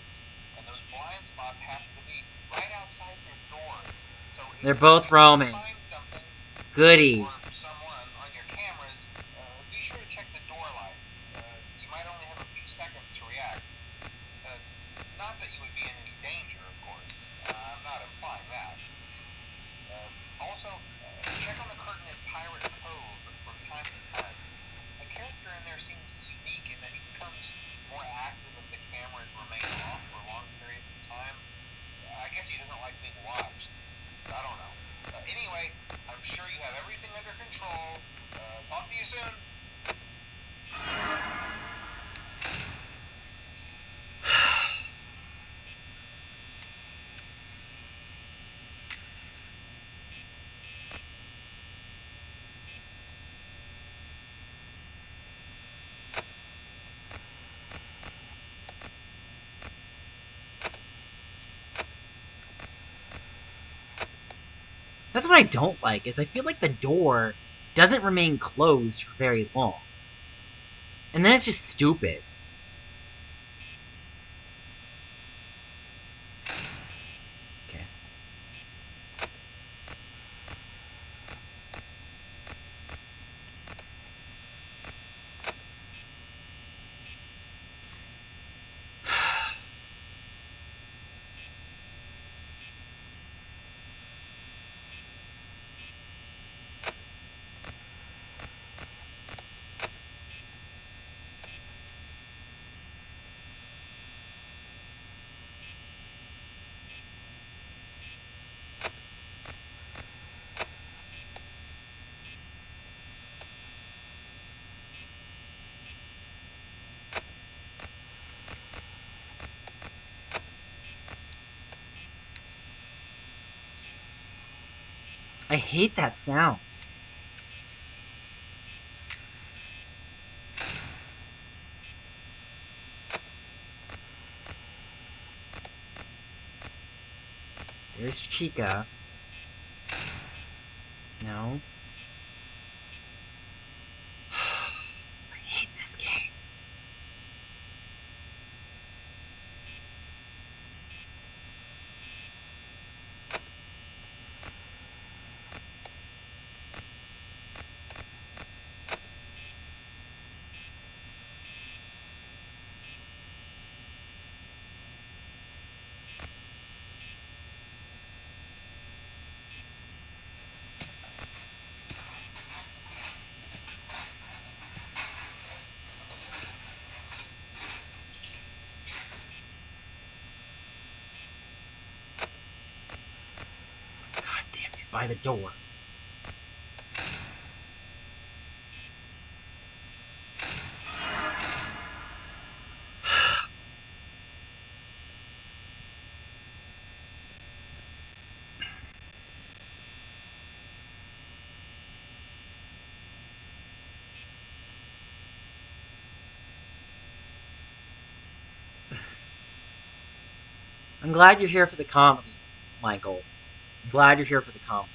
and those blind spots happen to be right outside your doors. So They're if both you do roaming. find something Goody. or someone on your cameras, be sure to check the door light. You might only have a few seconds to react. Not that you would be in any danger, of course. I'm not implying that. Also, check on the curtain in Pirate Cove from time to time. The character in there seems unique in that he becomes more active if the cameras remain off for long periods of time. I guess he doesn't like being watched. I don't know. Anyway, I'm sure you have everything under control. Talk to you soon. That's what I don't like, is I feel like the door doesn't remain closed for very long. And then it's just stupid. Okay. I hate that sound. There's Chica. No. I hate this game. God damn, he's by the door. I'm glad you're here for the comedy, Michael. I'm glad you're here for the comedy.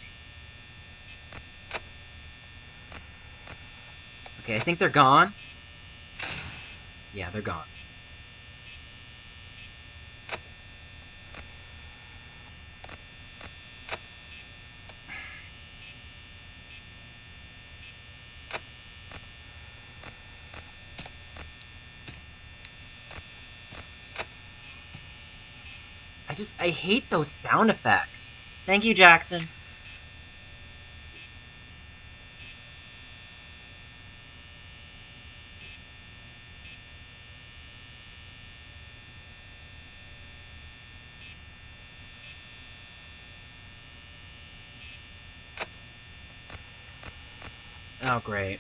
Okay, I think they're gone. Yeah, they're gone. I hate those sound effects. Thank you, Jackson. Oh, great.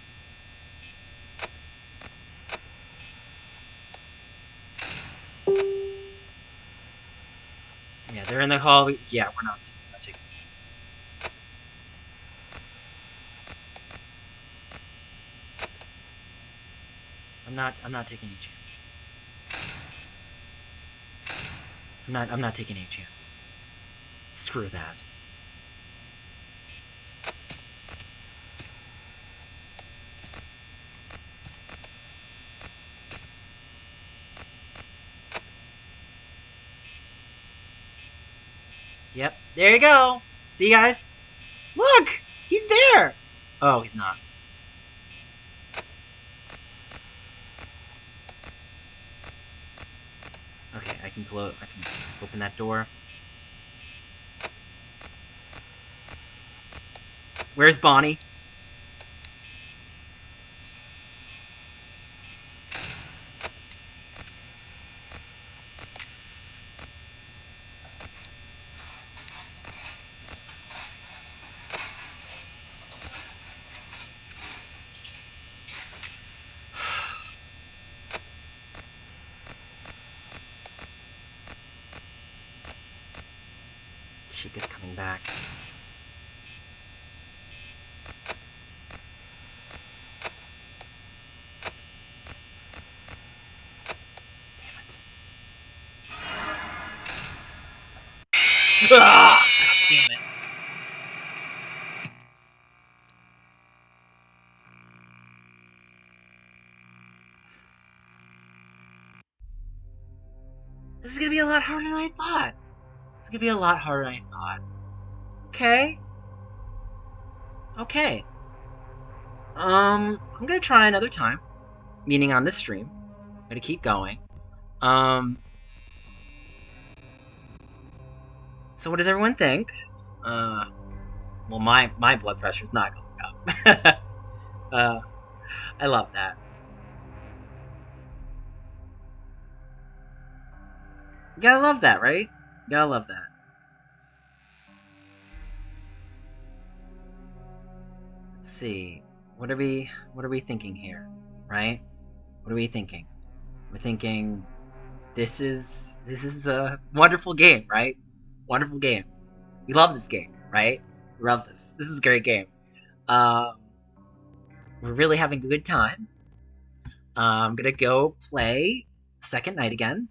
Yeah, they're in the hall. Yeah, we're not taking. I'm not taking any chances. I'm not taking any chances. Screw that. Yep, there you go. See, guys? Look! He's there! Oh, he's not. Okay, I can open that door. Where's Bonnie? Chica's coming back. Damn it. Ah! God damn it. This is gonna be a lot harder than I thought. This is gonna be a lot harder than I thought. Okay. Okay. I'm gonna try another time. Meaning on this stream. I'm gonna keep going. Um, so what does everyone think? Well, my blood pressure's not going up. I love that. You gotta love that, right? You gotta love that. Let's see. What are we thinking here? Right? What are we thinking? We're thinking this is a wonderful game, right? Wonderful game. We love this game, right? Love this. This is a great game. Um, we're really having a good time. I'm gonna go play Second Night again.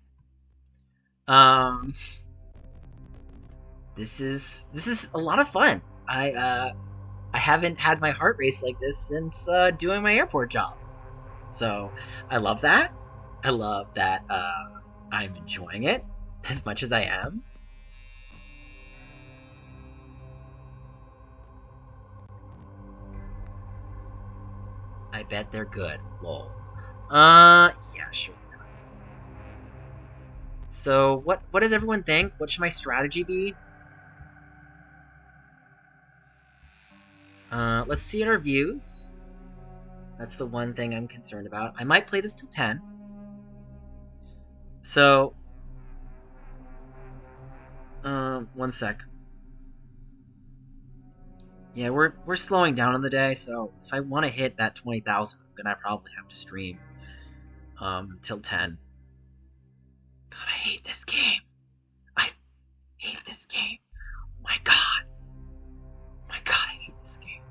Um, this is a lot of fun. I haven't had my heart race like this since doing my airport job. So I love that. I love that I'm enjoying it as much as I am. I bet they're good. Lol. Yeah, sure. So what does everyone think? What should my strategy be? Let's see at our views. That's the one thing I'm concerned about. I might play this till 10. So, one sec. Yeah, we're slowing down on the day, so if I want to hit that 20,000, I'm gonna probably have to stream till 10. God, I hate this game. I hate this game. My God. My God, I hate this game.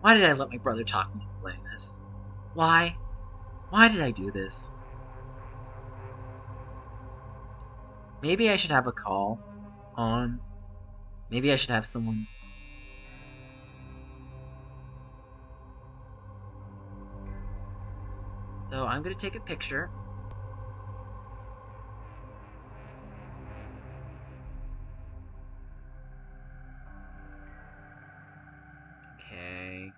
Why did I let my brother talk me into playing this? Why? Why did I do this? Maybe I should have a call on. Maybe I should have someone. So I'm gonna take a picture. Okay.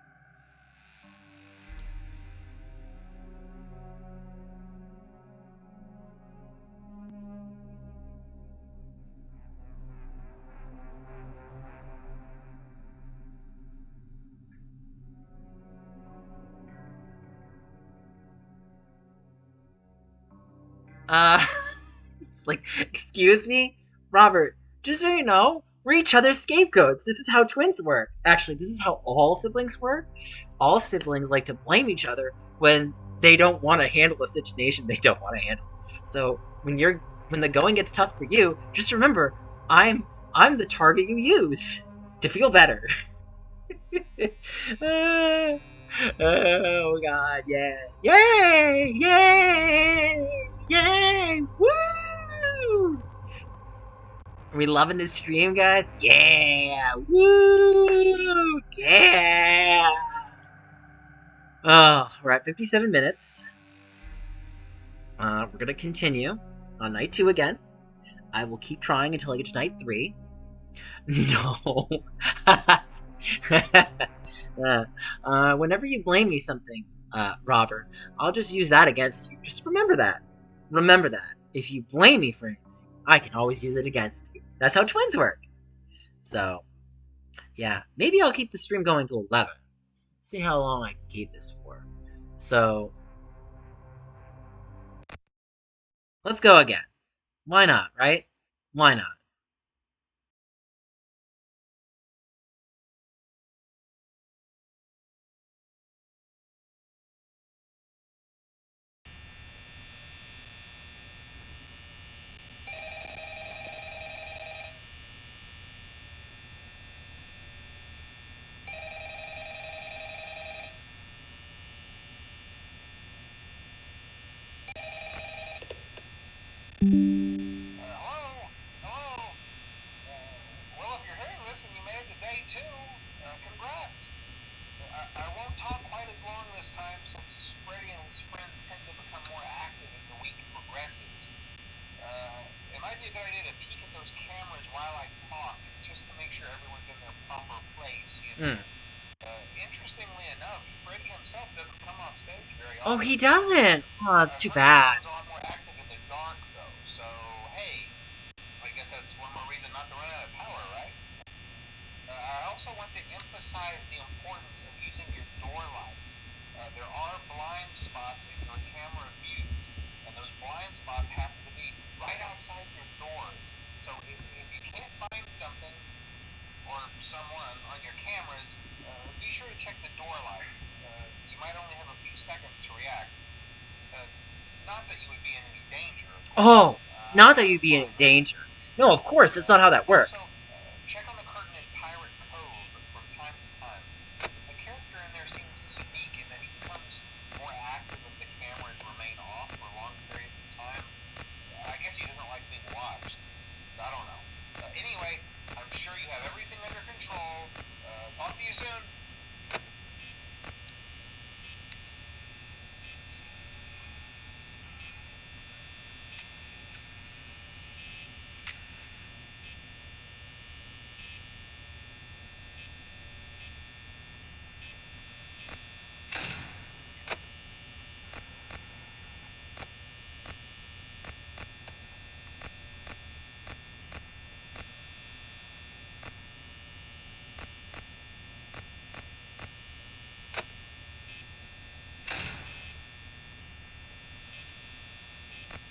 Uh, it's like, excuse me? Robert, just so you know, we're each other's scapegoats. This is how twins work. Actually, this is how all siblings work. All siblings like to blame each other when they don't want to handle a situation they don't want to handle. So when the going gets tough for you, just remember, I'm the target you use to feel better. uh, Oh God, yeah. Yay! Yay! Yay! Woo! Are we loving this stream, guys? Yeah! Woo! Yeah! Oh, we're at 57 minutes. We're gonna continue on night 2 again. I will keep trying until I get to night 3. No. Whenever you blame me something, Robert, I'll just use that against you. Just remember that. Remember that. If you blame me for anything, I can always use it against you. That's how twins work. So, yeah, maybe I'll keep the stream going to 11. See how long I can keep this for. So, let's go again. Why not, right? Why not? Hello? Hello? Well, if you're hearing this and you made it to day 2, congrats. I won't talk quite as long this time since Freddy and his friends tend to become more active as the week progresses. It might be a good idea to peek at those cameras while I talk, just to make sure everyone's in their proper place. Interestingly enough, Freddy himself doesn't come off stage very often. Oh, he doesn't! Oh, that's too bad. He's a lot more active in the dark, though, so hey, I guess that's one more reason not to run out of power, right? I also want to emphasize the importance of using your door lights. There are blind spots in your camera view, and those blind spots happen to be right outside your doors. So if you can't find something or someone on your cameras, be sure to check the door light. You might only have a few seconds to react. Not that you would be in any danger. Oh, not that you'd be in danger. No, of course, that's not how that works. Also, check on the curtain in Pirate Cove.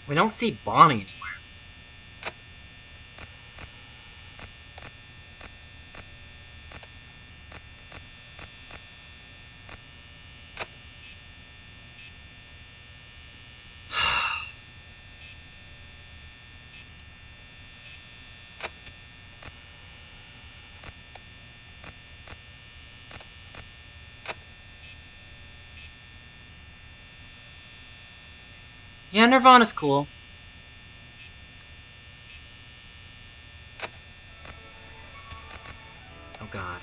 We don't see Bonnie anywhere. Yeah, Nirvana's cool. Oh god.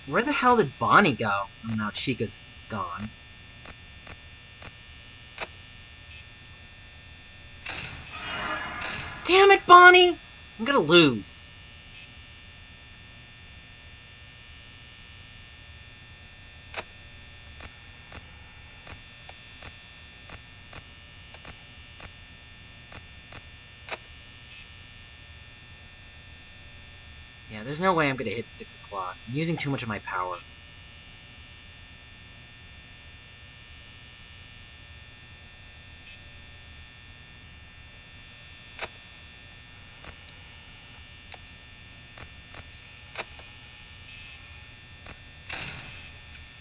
Where the hell did Bonnie go? Oh, now Chica's gone. Damn it, Bonnie! I'm gonna lose. Yeah, there's no way I'm gonna hit 6 o'clock. I'm using too much of my power.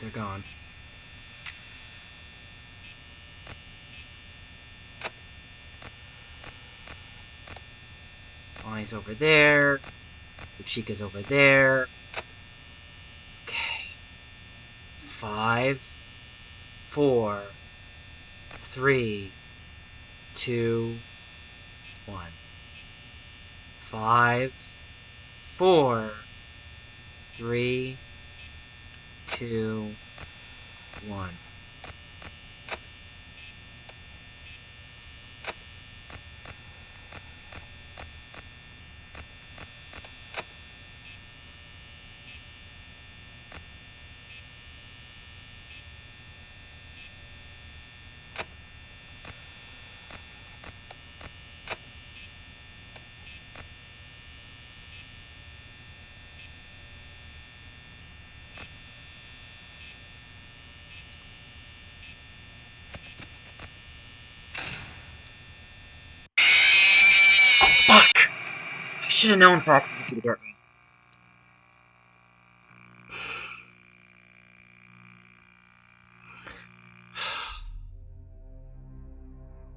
They're gone. Bonnie's over there. The Chica's over there. Okay. 5, 4, 3, 2, 1. 5, 4, 3, 2, 1. Fuck! I should have known Fox was gonna get me.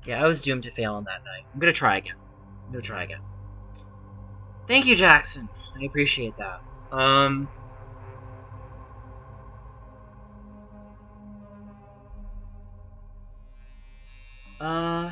Yeah, I was doomed to fail on that night. I'm gonna try again. Thank you, Jackson. I appreciate that. Uh...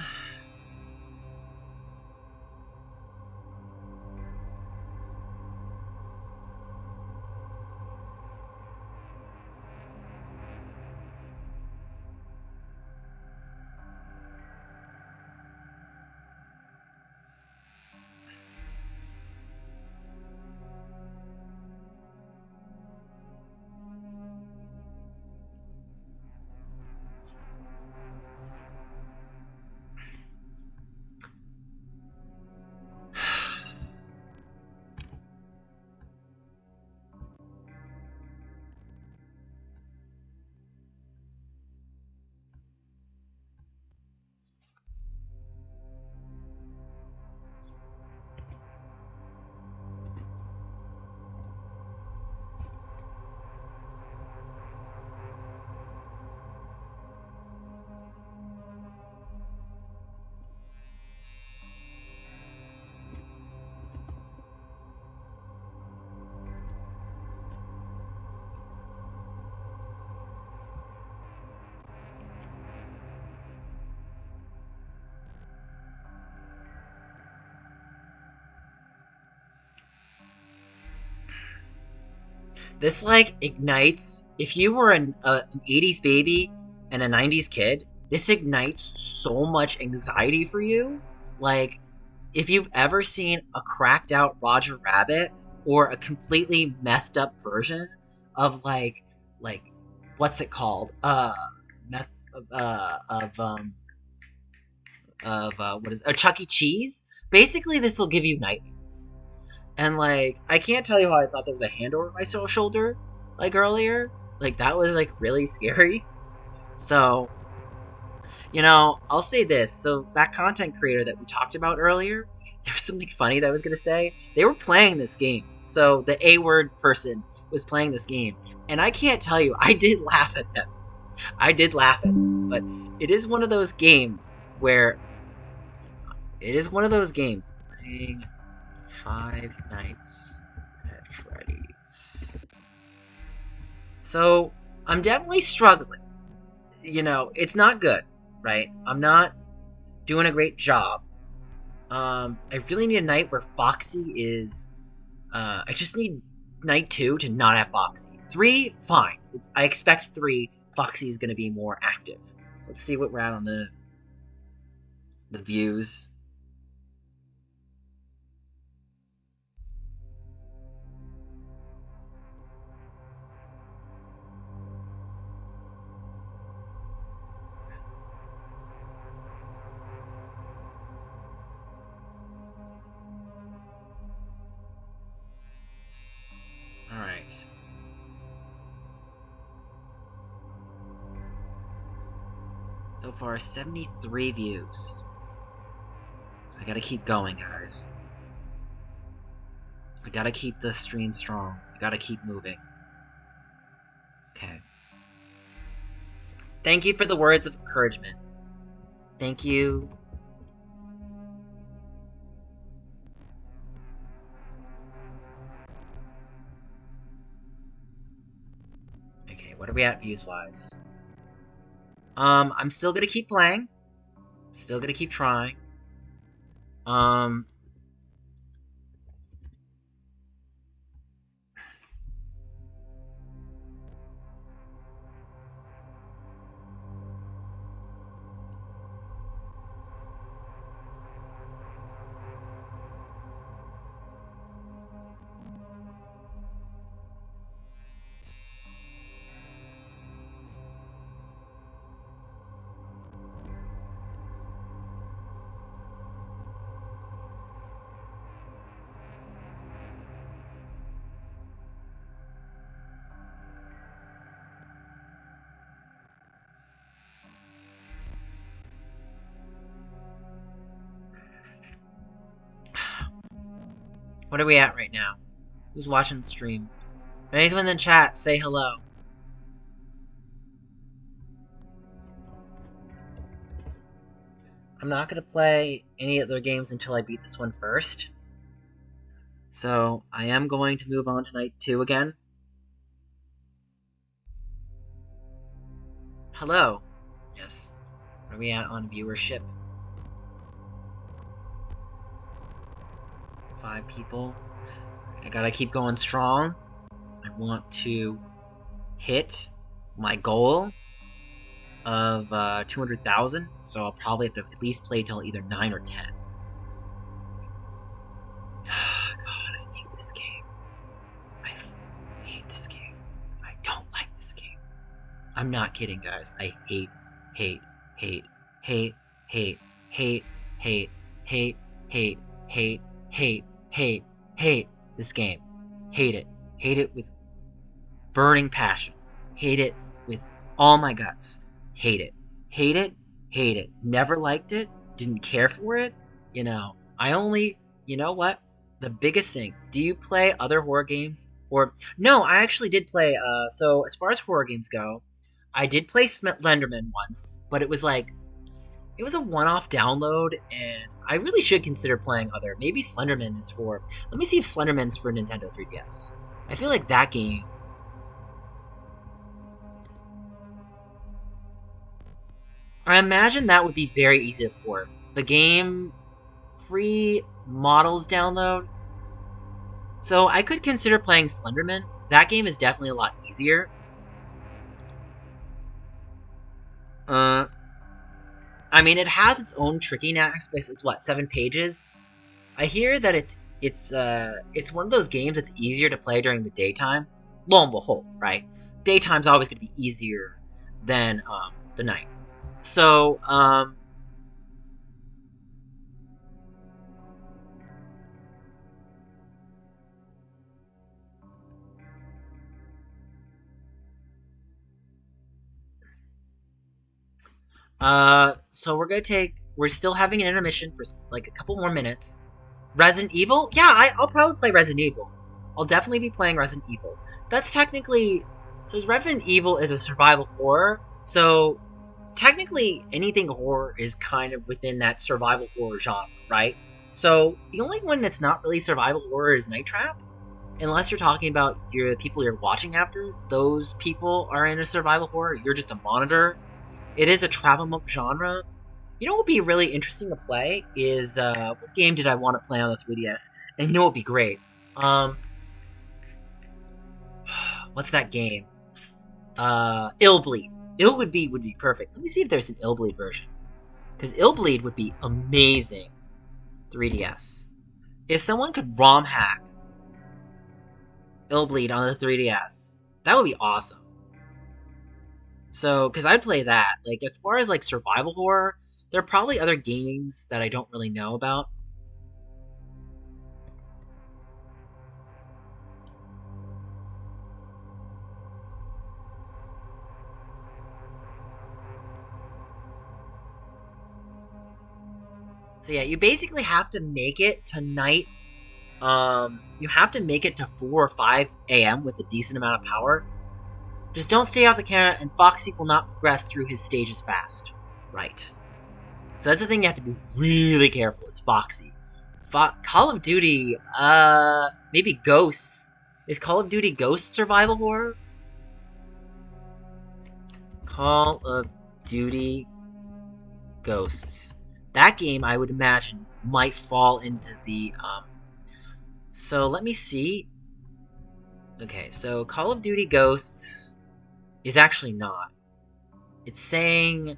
This, like, ignites... If you were an 80s baby and a 90s kid, this ignites so much anxiety for you. Like, if you've ever seen a cracked out Roger Rabbit or a completely methed up version of, like, what's it called? Meth, what is... A Chuck E. Cheese? Basically, this will give you nightmares. And, like, I can't tell you how I thought there was a hand over my shoulder, like, earlier. Like, that was, like, really scary. So, you know, I'll say this. So, that content creator that we talked about earlier, there was something funny that I was going to say. They were playing this game. So, the A-word person was playing this game. And I can't tell you, I did laugh at them. I did laugh at them. But it is one of those games where... It is one of those games. Playing Five Nights at Freddy's. So, I'm definitely struggling. You know, it's not good, right? I'm not doing a great job. I really need a night where Foxy is... I just need night 2 to not have Foxy. 3, fine. I expect 3, Foxy is going to be more active. Let's see what we're at on the views. Alright. So far, 73 views. I gotta keep going, guys. I gotta keep the stream strong. I gotta keep moving. Okay. Thank you for the words of encouragement. Thank you. Okay, what are we at views-wise? I'm still gonna keep playing. Still gonna keep trying. What are we at right now? Who's watching the stream? If anyone in the chat, say hello. I'm not gonna play any other games until I beat this one first. So, I am going to move on to night 2 again. Hello. Yes. What are we at on viewership? 5 people. I gotta keep going strong. I want to hit my goal of 200,000, so I'll probably have to at least play till either 9 or 10. God, I hate this game. I hate this game. I don't like this game. I'm not kidding, guys. I hate this game. Hate it. Hate it with burning passion. Hate it with all my guts. Hate it. Hate it. Hate it. Never liked it. Didn't care for it. You know, you know what? The biggest thing, do you play other horror games? Or, no, I actually did play, so as far as horror games go, I did play Slenderman once, but it was like, it was a one-off download, and I really should consider playing other. Maybe Slenderman is for... Let me see if Slenderman's for Nintendo 3DS. I feel like that game... I imagine that would be very easy to port. The game... Free models download. So I could consider playing Slenderman, That game is definitely a lot easier. I mean, it has its own tricky aspects. It's what, 7 pages? I hear that it's one of those games that's easier to play during the daytime. Lo and behold, right? Daytime's always going to be easier than the night. So so we're still having an intermission for like a couple more minutes. Resident Evil? Yeah, I'll probably play Resident Evil. I'll definitely be playing Resident Evil. That's technically, so Resident Evil is a survival horror, so technically anything horror is kind of within that survival horror genre, right? So the only one that's not really survival horror is Night Trap. Unless you're talking about the people you're watching after, those people are in a survival horror. You're just a monitor. It is a travel up genre. You know what would be really interesting to play is what game did I want to play on the 3DS? And you know what would be great? What's that game? Illbleed. Illbleed would be perfect. Let me see if there's an Illbleed version. Because Illbleed would be amazing. 3DS. If someone could ROM hack Illbleed on the 3DS, that would be awesome. So, because I'd play that. Like, as far as, like, survival horror, there are probably other games that I don't really know about. So yeah, you basically have to make it tonight. You have to make it to 4 or 5 a.m. with a decent amount of power. Just don't stay off the camera, and Foxy will not progress through his stages fast. Right. So that's the thing you have to be really careful, is Foxy. Call of Duty, maybe Ghosts. Is Call of Duty Ghosts survival horror? Call of Duty Ghosts. That game, I would imagine, might fall into the, So let me see. Okay, so Call of Duty Ghosts is actually not. It's saying...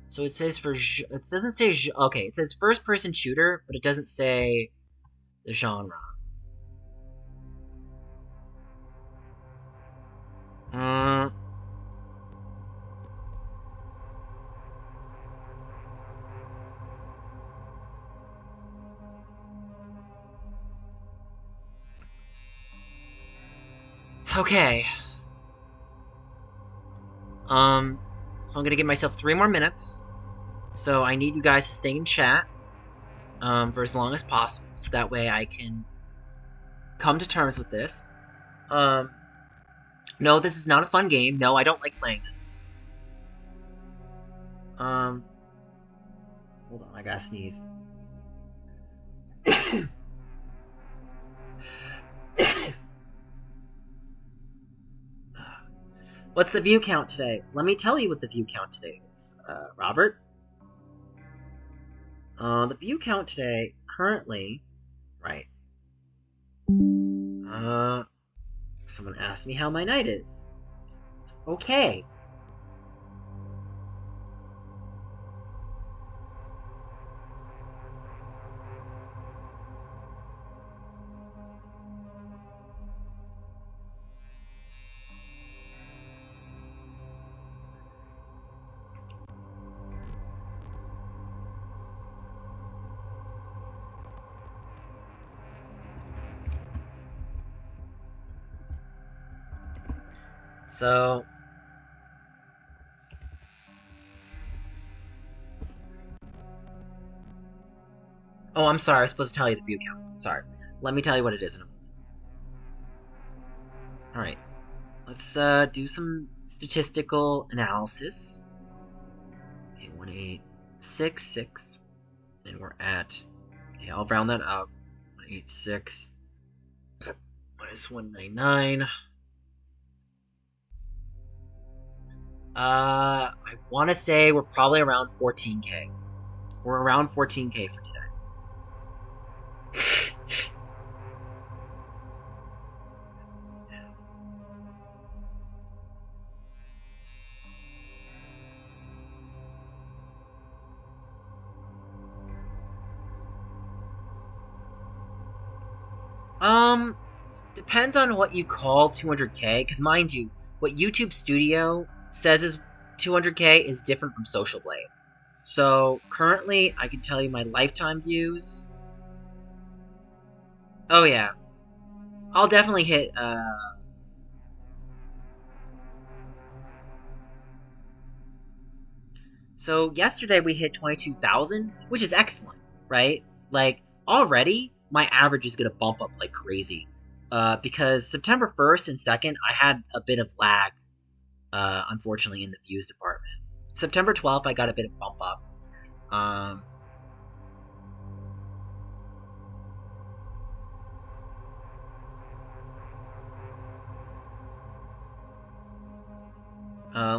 So it says for... It doesn't say... Okay, it says first-person shooter, but it doesn't say the genre. Okay. So I'm gonna give myself 3 more minutes. So I need you guys to stay in chat, for as long as possible, so that way I can come to terms with this. No, this is not a fun game. No, I don't like playing this. Hold on, I gotta sneeze. What's the view count today? Let me tell you what the view count today is, Robert. The view count today, currently, right. Someone asked me how my night is. Okay. So... Oh, I'm sorry, I was supposed to tell you the view count. Sorry. Let me tell you what it is in a moment. Alright. Let's, do some statistical analysis. Okay, 1866. And we're at... Okay, I'll round that up. 186 minus 199. I want to say we're probably around 14k. We're around 14k for today. Um, depends on what you call 200K, because mind you, what YouTube Studio says is 200K is different from Social Blade. So currently, I can tell you my lifetime views. Oh yeah, I'll definitely hit. So yesterday we hit 22,000, which is excellent, right? Like already, my average is gonna bump up like crazy. Because September 1st and 2nd, I had a bit of lag, unfortunately, in the views department. September 12th, I got a bit of bump up. Um,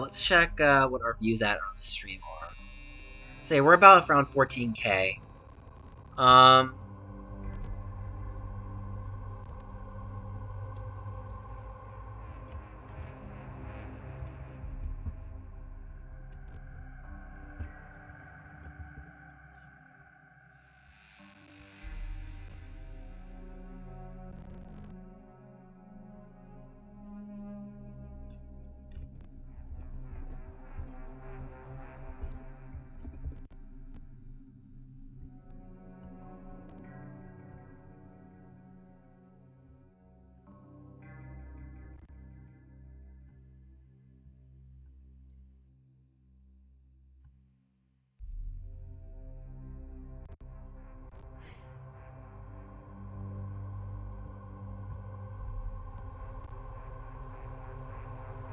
let's check what our views at on the stream are. Say we're about around 14K. Um,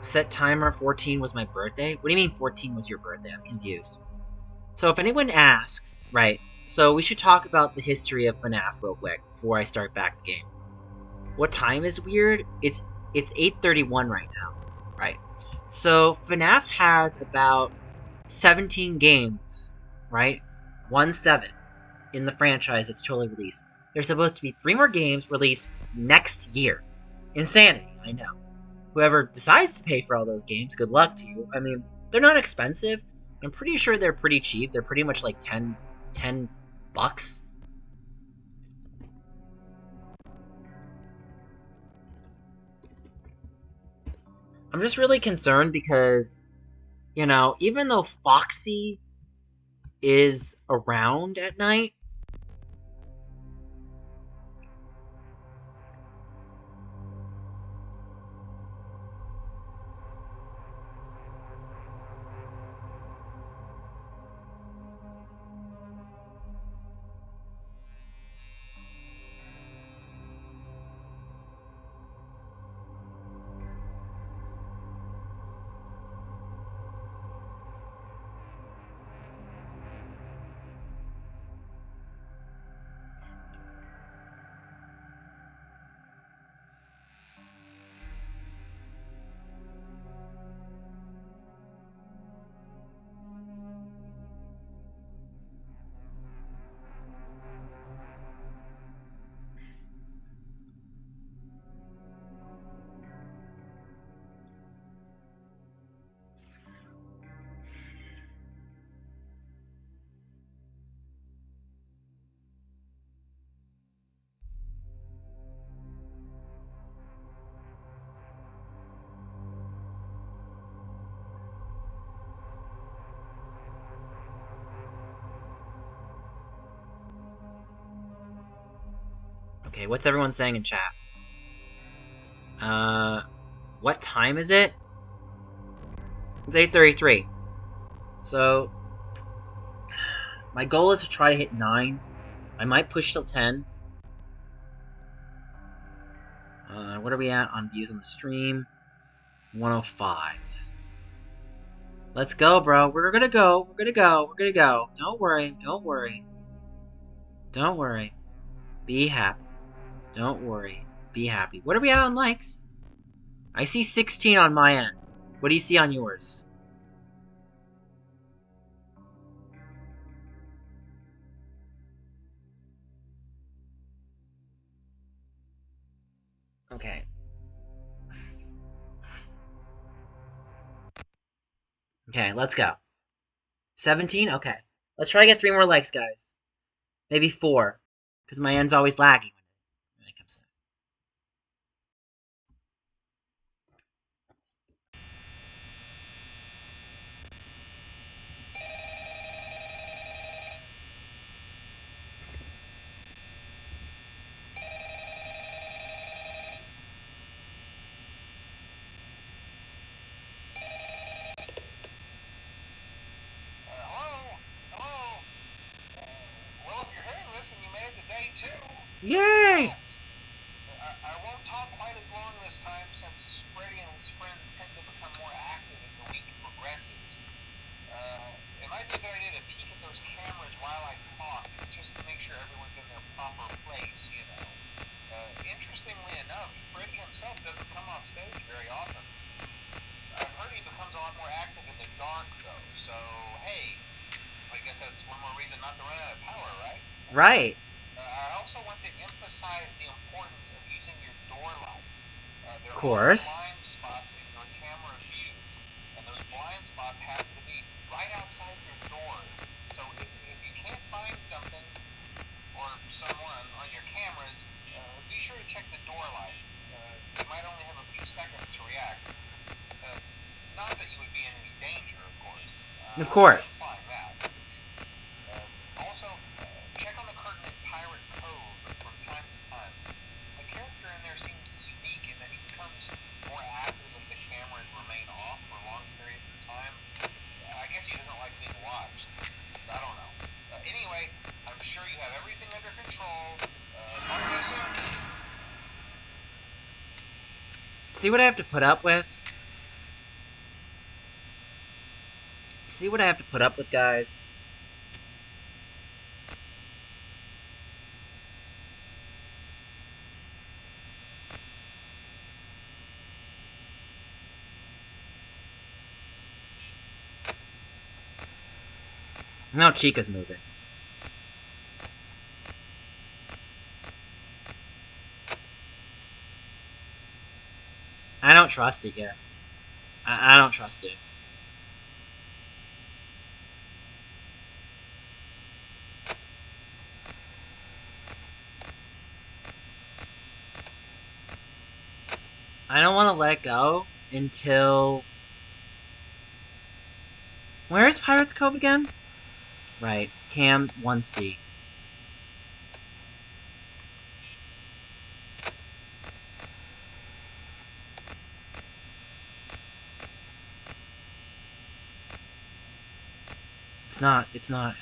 set timer 14 was my birthday. What do you mean 14 was your birthday? I'm confused. So if anyone asks, right, so we should talk about the history of FNAF real quick before I start back the game. What time is weird? It's 8:31 right now, right? So FNAF has about 17 games, right? 1-7 in the franchise that's totally released. There's supposed to be 3 more games released next year. Insanity, I know. Whoever decides to pay for all those games, good luck to you. I mean, they're not expensive. I'm pretty sure they're pretty cheap. They're pretty much like 10 bucks. I'm just really concerned because, even though Foxy is around at night, okay, what's everyone saying in chat? Uh, what time is it? It's 8:33. So, my goal is to try to hit 9. I might push till 10. What are we at on views on the stream? 105. Let's go, bro. We're gonna go. We're gonna go. We're gonna go. Don't worry. Don't worry. Don't worry. Be happy. Don't worry. Be happy. What are we at on likes? I see 16 on my end. What do you see on yours? Okay. Okay, let's go. 17? Okay. Let's try to get 3 more likes, guys. Maybe 4. Because my end's always lagging when it comes in. Yay! Yes. I won't talk quite as long this time since Freddy and his friends tend to become more active as the week progresses. It might be a good idea to peek at those cameras while I talk, just to make sure everyone's in their proper place, you know. Interestingly enough, Freddy himself doesn't come off stage very often. I've heard he becomes a lot more active in the dark, though, so hey, I guess that's one more reason not to run out of power, right? Right. I also want to emphasize the importance of using your door lights. Of There are course. blind spots in your camera views, and those blind spots happen to be right outside your doors. So if you can't find something or someone on your cameras, be sure to check the door light. You might only have a few seconds to react. Uh, Not that you would be in any danger, of course. Of I'm just course. implying that. Also, check on the curtain in Pirate Cove from time to time. The character in there seems unique in that he becomes more active if the cameras remain off for long periods of time. I guess he doesn't like being watched. I don't know. Anyway, I'm sure you have everything under control. Talk to you soon. See what I have to put up with? See what I have to put up with, guys? Now Chica's moving. I don't trust it yet. I don't trust it. I don't want to let go until... Where is Pirates Cove again? Right. Cam 1C. It's not. It's not.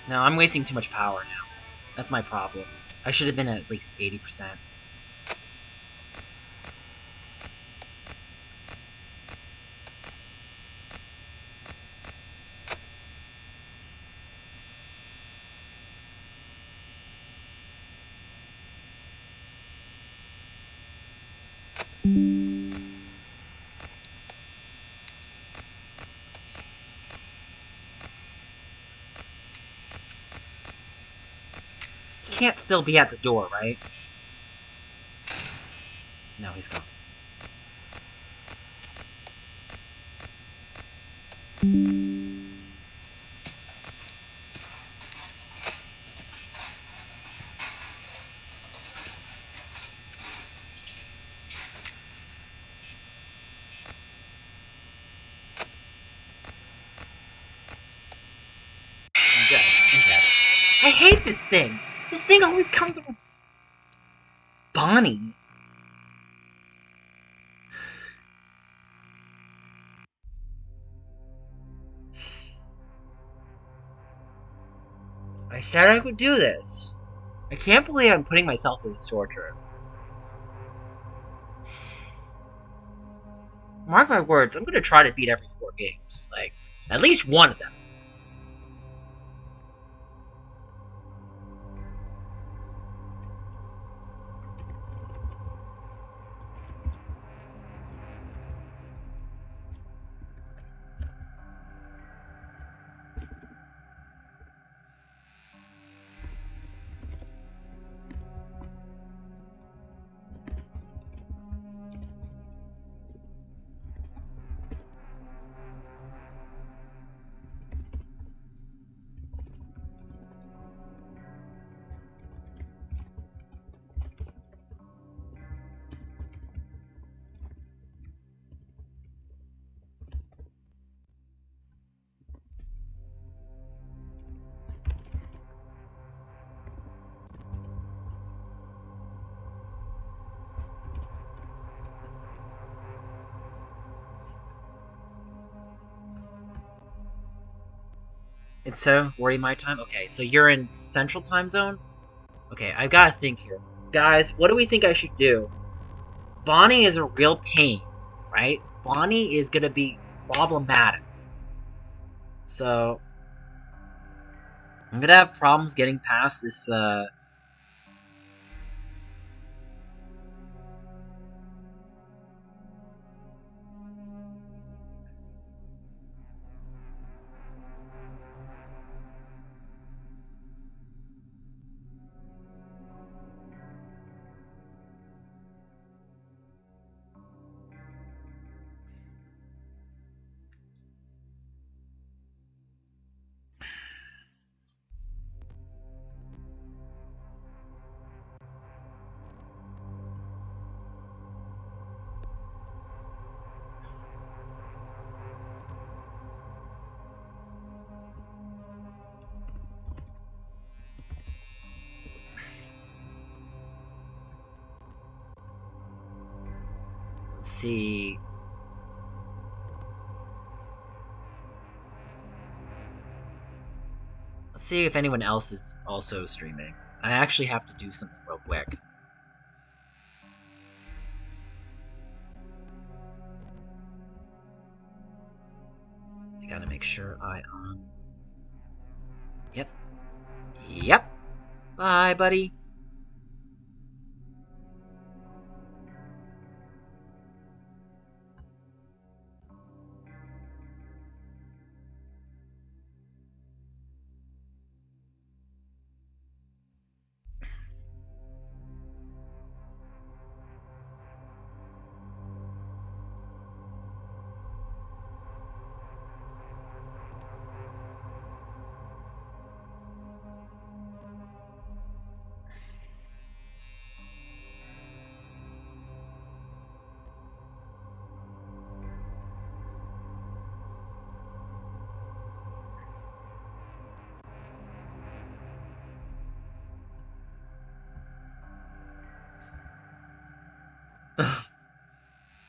No, I'm wasting too much power now. That's my problem. I should have been at least 80%. He can't still be at the door, right? No, he's gone. I'm dead. I'm dead. I hate this thing! This thing always comes with Bonnie. I said I could do this. I can't believe I'm putting myself through this torture. Mark my words, I'm gonna try to beat every 4 games. Like, at least one of them. It's 7:40 my time? Okay, so you're in Central Time Zone? Okay, I've got to think here. Guys, what do we think I should do? Bonnie is a real pain, right? Bonnie is gonna be problematic. So, I'm gonna have problems getting past this, let's see. Let's see if anyone else is also streaming. I actually have to do something real quick. I gotta make sure I Yep. Yep. Bye, buddy.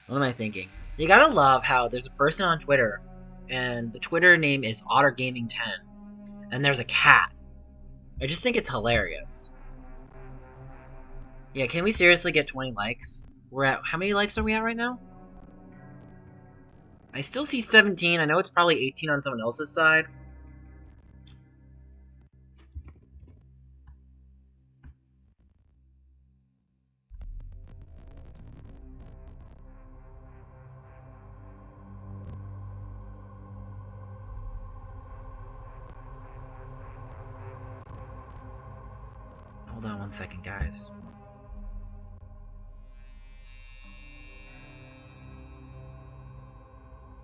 What am I thinking? You gotta love how there's a person on Twitter, and the Twitter name is OtterGaming10, and there's a cat. I just think it's hilarious. Yeah, can we seriously get 20 likes? We're at, how many likes are we at right now? I still see 17. I know it's probably 18 on someone else's side. Hold on one second, guys.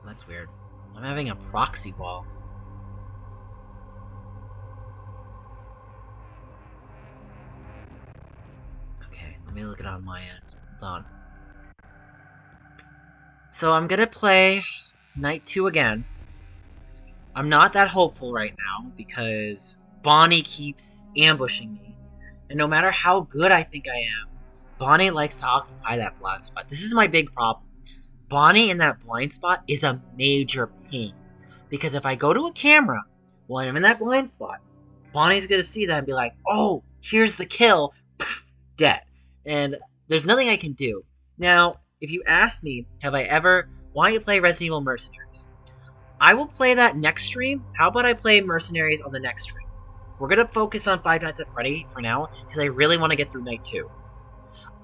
That's weird. I'm having a proxy wall. Okay, let me look it on my end. Hold on. So I'm gonna play Night 2 again. I'm not that hopeful right now because Bonnie keeps ambushing me. And no matter how good I think I am, Bonnie likes to occupy that blind spot. This is my big problem. Bonnie in that blind spot is a major pain. Because if I go to a camera while I'm in that blind spot, Bonnie's gonna see that and be like, oh, here's the kill, pff, dead. And there's nothing I can do. Now, if you ask me, have I ever, why don't you play Resident Evil Mercenaries? I will play that next stream. How about I play Mercenaries on the next stream? We're gonna focus on Five Nights at Freddy for now, because I really want to get through Night 2.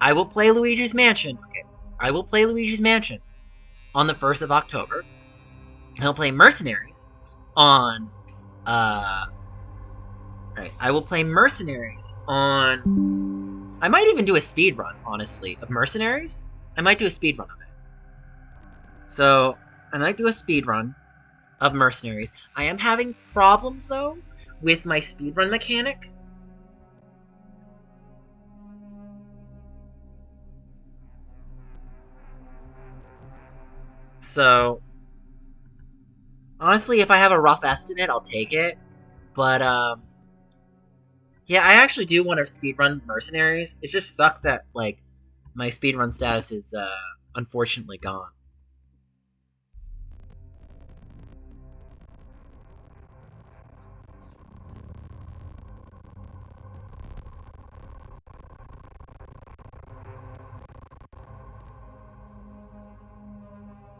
I will play Luigi's Mansion. Okay, I will play Luigi's Mansion on the 1st of October. I'll play Mercenaries on, right, I will play Mercenaries on, I might even do a speed run, honestly, of Mercenaries. I might do a speed run of it. So, I might do a speed run of Mercenaries. I am having problems, though, with my speedrun mechanic. So, honestly, if I have a rough estimate, I'll take it. But, yeah, I actually do want to speedrun Mercenaries. It just sucks that, like, my speedrun status is, unfortunately gone.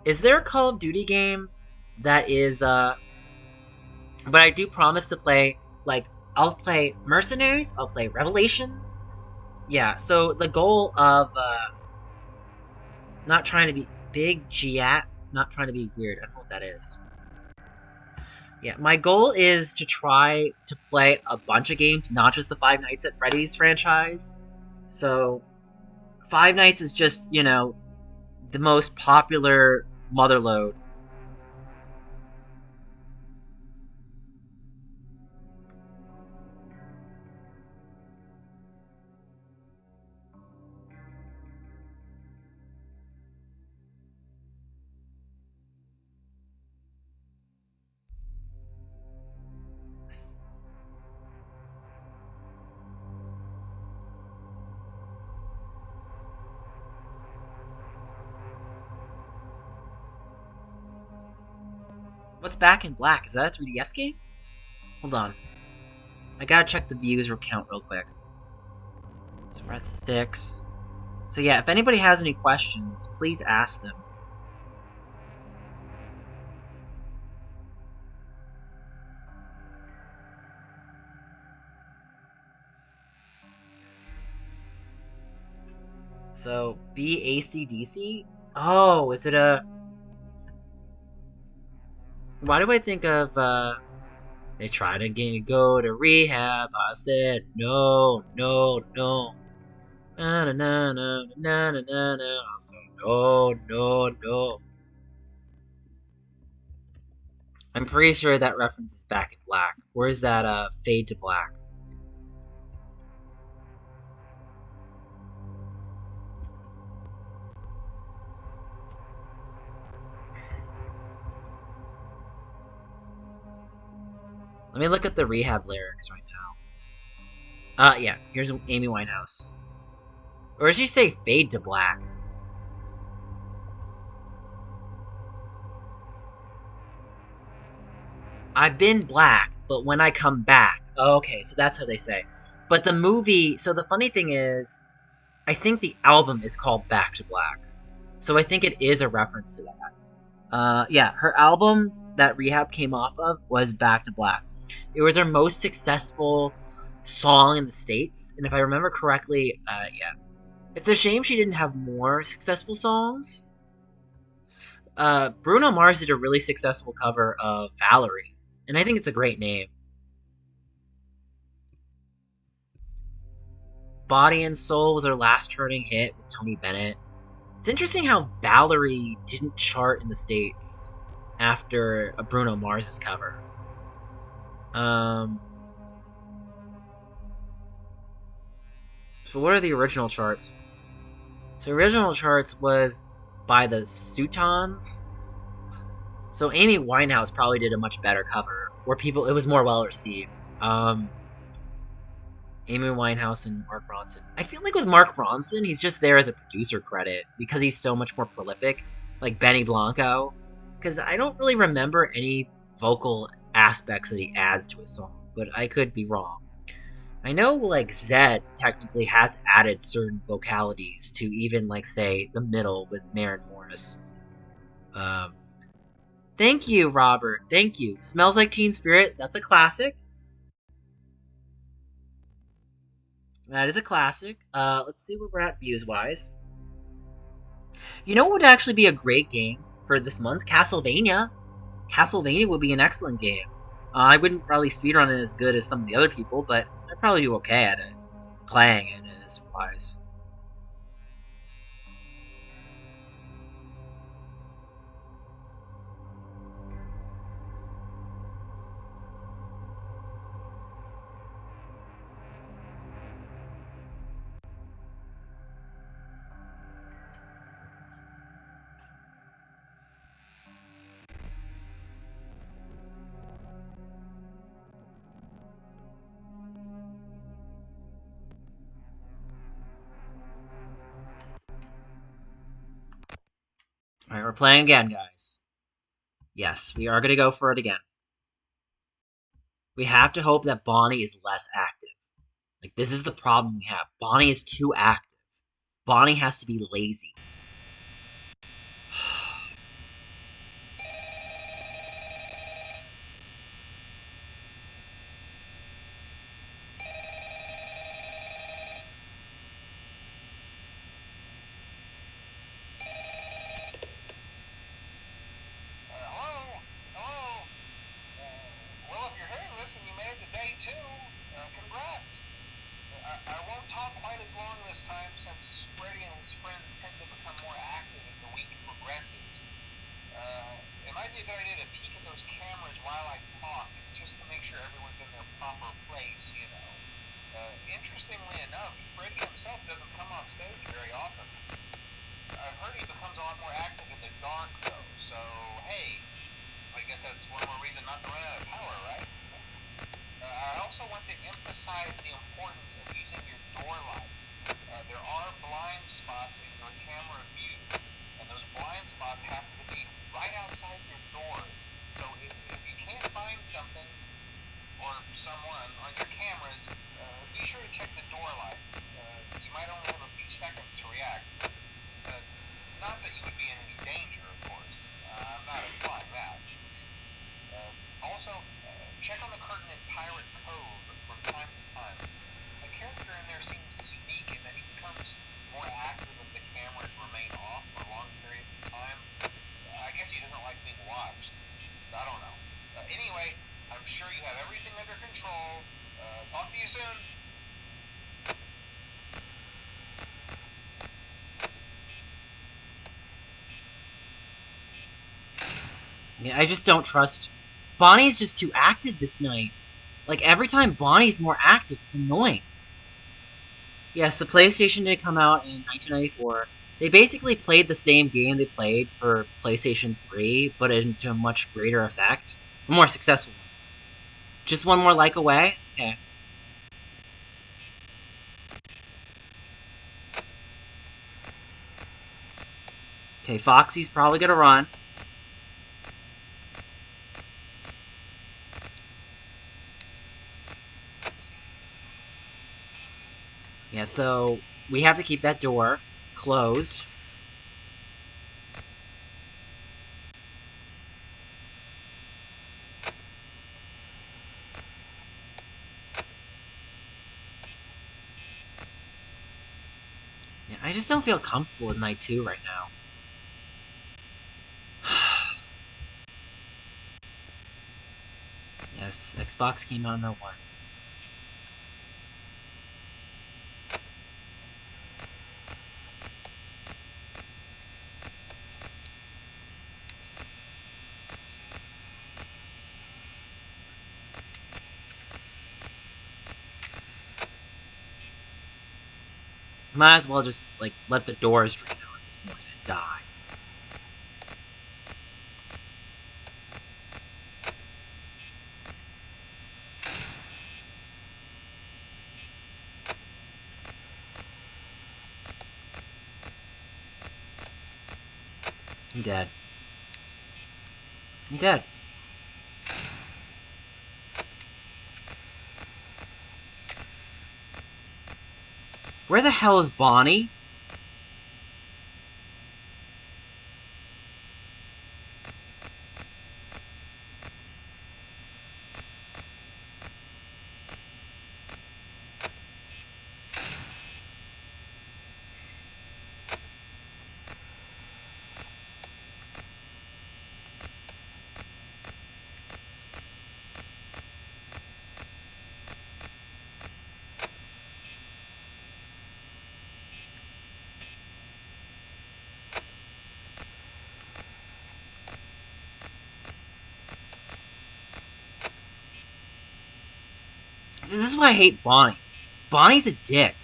Is there a Call of Duty game that is but I do promise to play, like, I'll play Mercenaries, I'll play Revelations. Yeah, so the goal of not trying to be big Giat, not trying to be weird. I don't know what that is. Yeah, my goal is to try to play a bunch of games, not just the Five Nights at Freddy's franchise. So, Five Nights is just, the most popular motherlode. What's Back in Black? Is that a 3DS game? Hold on. I gotta check the views count real quick. So Red Sticks. So yeah, if anybody has any questions, please ask them. So, BACDC? Oh, is it a... Why do I think of, they tried to go to rehab. I said, no, no, no. Na na na na na na na na. I said, no, no, no. I'm pretty sure that reference is Back in Black. Or is that, Fade to Black? Let me look at the rehab lyrics right now. Yeah, here's Amy Winehouse. Or did she say Fade to Black? I've been black, but when I come back. Oh, okay, so that's how they say. But the movie, so the funny thing is, I think the album is called Back to Black. So I think it is a reference to that. Yeah, her album that Rehab came off of was Back to Black. It was her most successful song in the States, and if I remember correctly, yeah. It's a shame she didn't have more successful songs. Bruno Mars did a really successful cover of Valerie, and I think it's a great name. Body and Soul was her last charting hit with Tony Bennett. It's interesting how Valerie didn't chart in the States after a Bruno Mars's cover. So what are the original charts? So original charts was by the Sutons. So Amy Winehouse probably did a much better cover, where it was more well received. Amy Winehouse and Mark Ronson. I feel like with Mark Ronson, he's just there as a producer credit because he's so much more prolific, like Benny Blanco. Because I don't really remember any vocal aspects that he adds to a song, but I could be wrong. I know, like, Zed technically has added certain vocalities to even, like, say, the middle with Maren Morris. Um, Thank you, Robert. Thank you. Smells Like Teen Spirit. That's a classic. That is a classic. Let's see where we're at views-wise. You know what would actually be a great game for this month? Castlevania. Castlevania would be an excellent game. I wouldn't probably speedrun it as good as some of the other people, but I'd probably do okay at it. Playing it is wise. Alright, we're playing again, guys. Yes, we are going to go for it again. We have to hope that Bonnie is less active. Like, this is the problem we have. Bonnie is too active. Bonnie has to be lazy. be a good idea to peek at those cameras while I talk, just to make sure everyone's in their proper place, you know. Interestingly enough, Freddy himself doesn't come off stage very often. I've heard he becomes a lot more active in the dark, though, so hey, I guess that's one more reason not to run out of power, right? I also want to emphasize the importance of using your door lights. There are blind spots in your camera view, and those blind spots happen to be right outside your doors. So if you can't find something or someone on your cameras, be sure to check the door light. You might only have a few seconds to react. Not that you would be in any danger, of course. I'm not implying that. Also, check on the curtain in Pirate Cove from time to time. The character in there seems unique in that he becomes more active if the cameras remain off for long periods of time. I guess he doesn't like being watched. I don't know. Anyway, I'm sure you have everything under control. Talk to you soon. Yeah, I just don't trust... Bonnie's just too active this night. Like, every time Bonnie's more active, it's annoying. Yes, the PlayStation did come out in 1994. They basically played the same game they played for PlayStation 3, but into a much greater effect. A more successful one. Just one more like away? Okay. Okay, Foxy's probably gonna run. Yeah, so we have to keep that door closed. Yeah, I just don't feel comfortable with night 2 right now. Yes, Xbox came out no one. Might as well just, like, let the doors drain out at this point and die. I'm dead. I'm dead. Where the hell is Bonnie? This is why I hate Bonnie. Bonnie's a dick.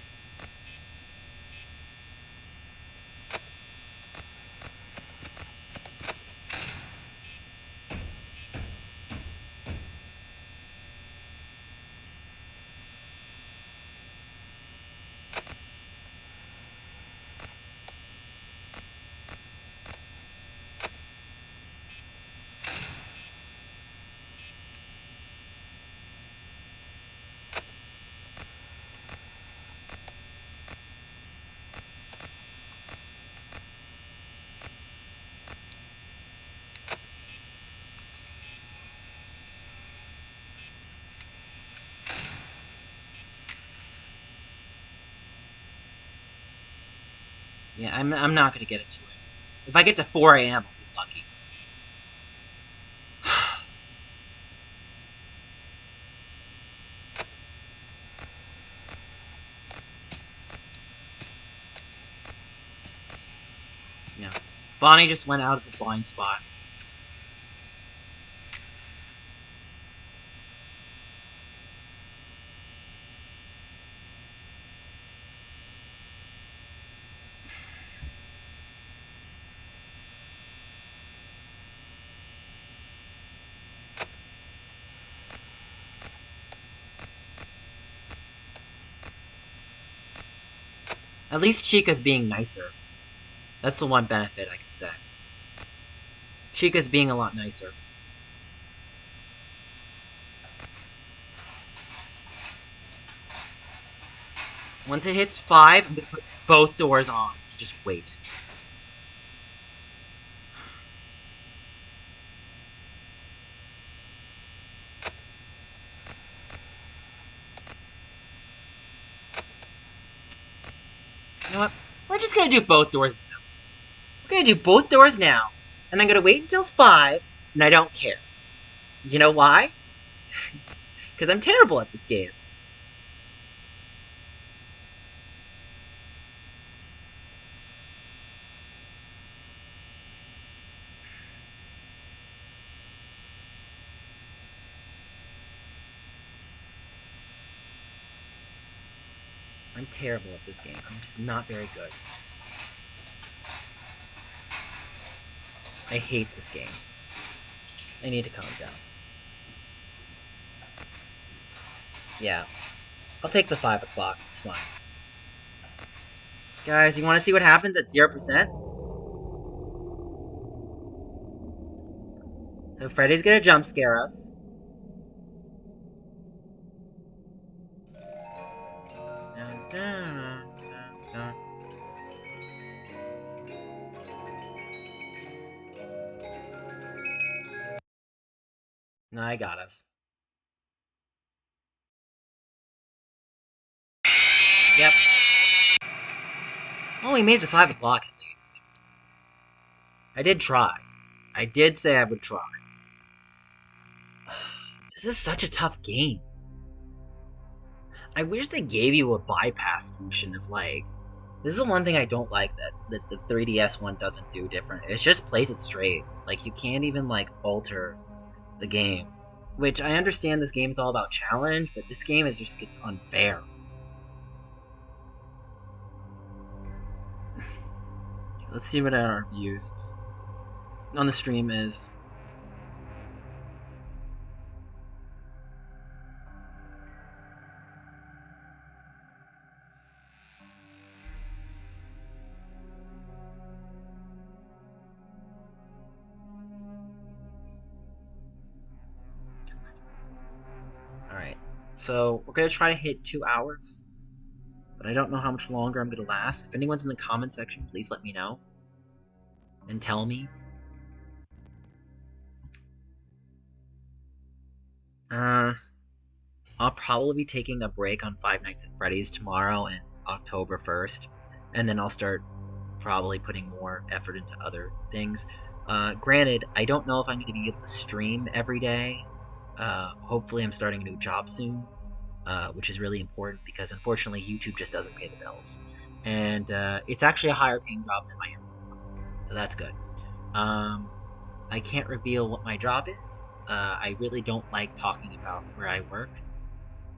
Yeah, I'm not gonna get into it. If I get to 4 a.m., I'll be lucky. Yeah. Bonnie just went out of the blind spot. At least Chica's being nicer. That's the one benefit I can say. Chica's being a lot nicer. Once it hits 5, I'm gonna put both doors on. Just wait. You know what? We're just gonna do both doors now. We're gonna do both doors now. And I'm gonna wait until 5, and I don't care. You know why? Because I'm terrible at this game. I'm terrible at this game. I'm just not very good. I hate this game. I need to calm down. Yeah. I'll take the 5 o'clock. It's fine. Guys, you want to see what happens at 0%? So Freddy's gonna jump scare us. Dun, dun, dun, dun. No, I got us. Yep. Well, we made it to 5 o'clock at least. I did try. I did say I would try. This is such a tough game. I wish they gave you a bypass function of like. This is the one thing I don't like that the 3DS one doesn't do different. It just plays it straight. Like you can't even like alter the game. Which I understand this game is all about challenge, but this game is just gets unfair. Let's see what our views on the stream is. Alright. So we're gonna try to hit 2 hours. But I don't know how much longer I'm gonna last. If anyone's in the comment section, please let me know. And tell me. I'll probably be taking a break on Five Nights at Freddy's tomorrow and October 1st. And then I'll start probably putting more effort into other things. Granted, I don't know if I'm going to be able to stream every day. Hopefully I'm starting a new job soon, which is really important because unfortunately YouTube just doesn't pay the bills. And it's actually a higher paying job than my own. So that's good. I can't reveal what my job is. I really don't like talking about where I work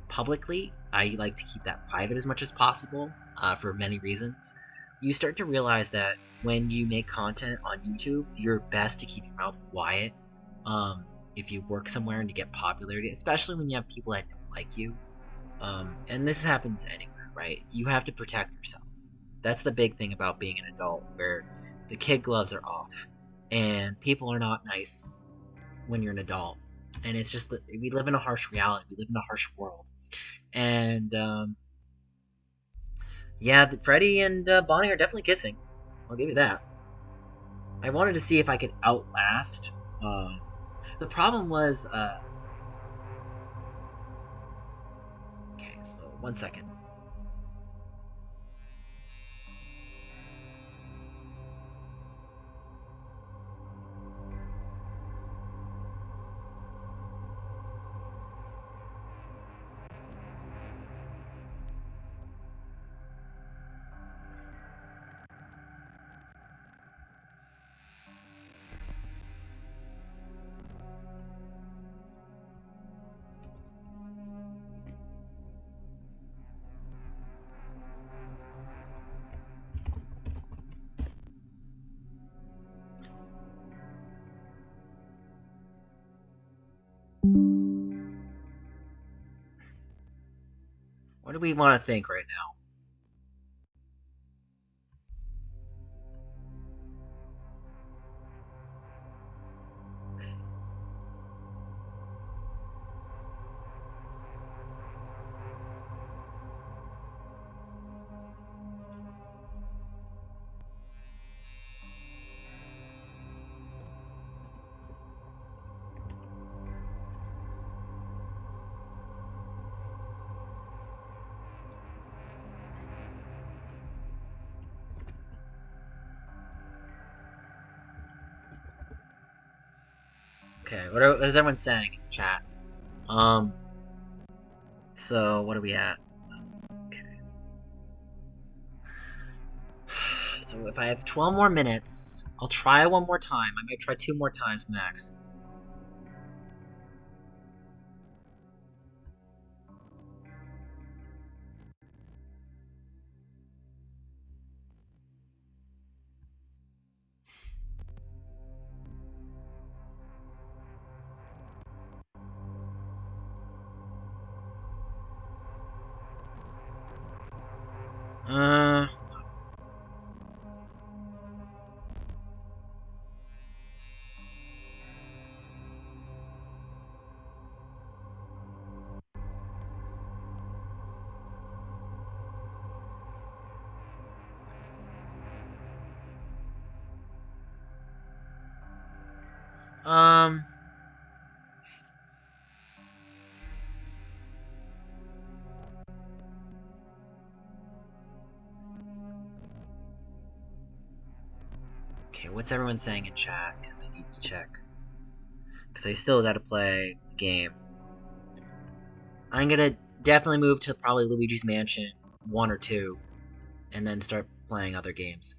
publicly. I like to keep that private as much as possible for many reasons. You start to realize that when you make content on YouTube, you're best to keep your mouth quiet. If you work somewhere and you get popularity, especially when you have people that don't like you, and this happens anywhere, right? You have to protect yourself. That's the big thing about being an adult, where the kid gloves are off, and people are not nice when you're an adult. And it's just that we live in a harsh reality. We live in a harsh world. And yeah, Freddy and Bonnie are definitely kissing. I'll give you that. I wanted to see if I could outlast. Um, the problem was, okay, so 1 second. What do we want to think right now? Okay, what is everyone saying in the chat? So what are we at? Okay. So if I have 12 more minutes, I'll try one more time. I might try 2 more times max. Uh, um, okay, what's everyone saying in chat? Because I need to check. Because I still gotta play the game. I'm gonna definitely move to probably Luigi's Mansion 1 or 2, and then start playing other games.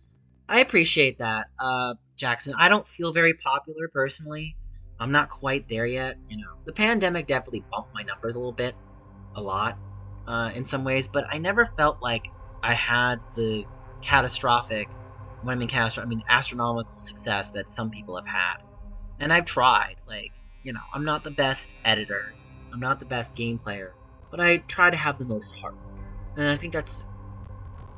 I appreciate that, Jackson. I don't feel very popular personally. I'm not quite there yet. You know, the pandemic definitely bumped my numbers a little bit, a lot, in some ways. But I never felt like I had the catastrophic, when I mean catastrophic, I mean astronomical success that some people have had. And I've tried. Like, you know, I'm not the best editor. I'm not the best game player, but I try to have the most heart. And I think that's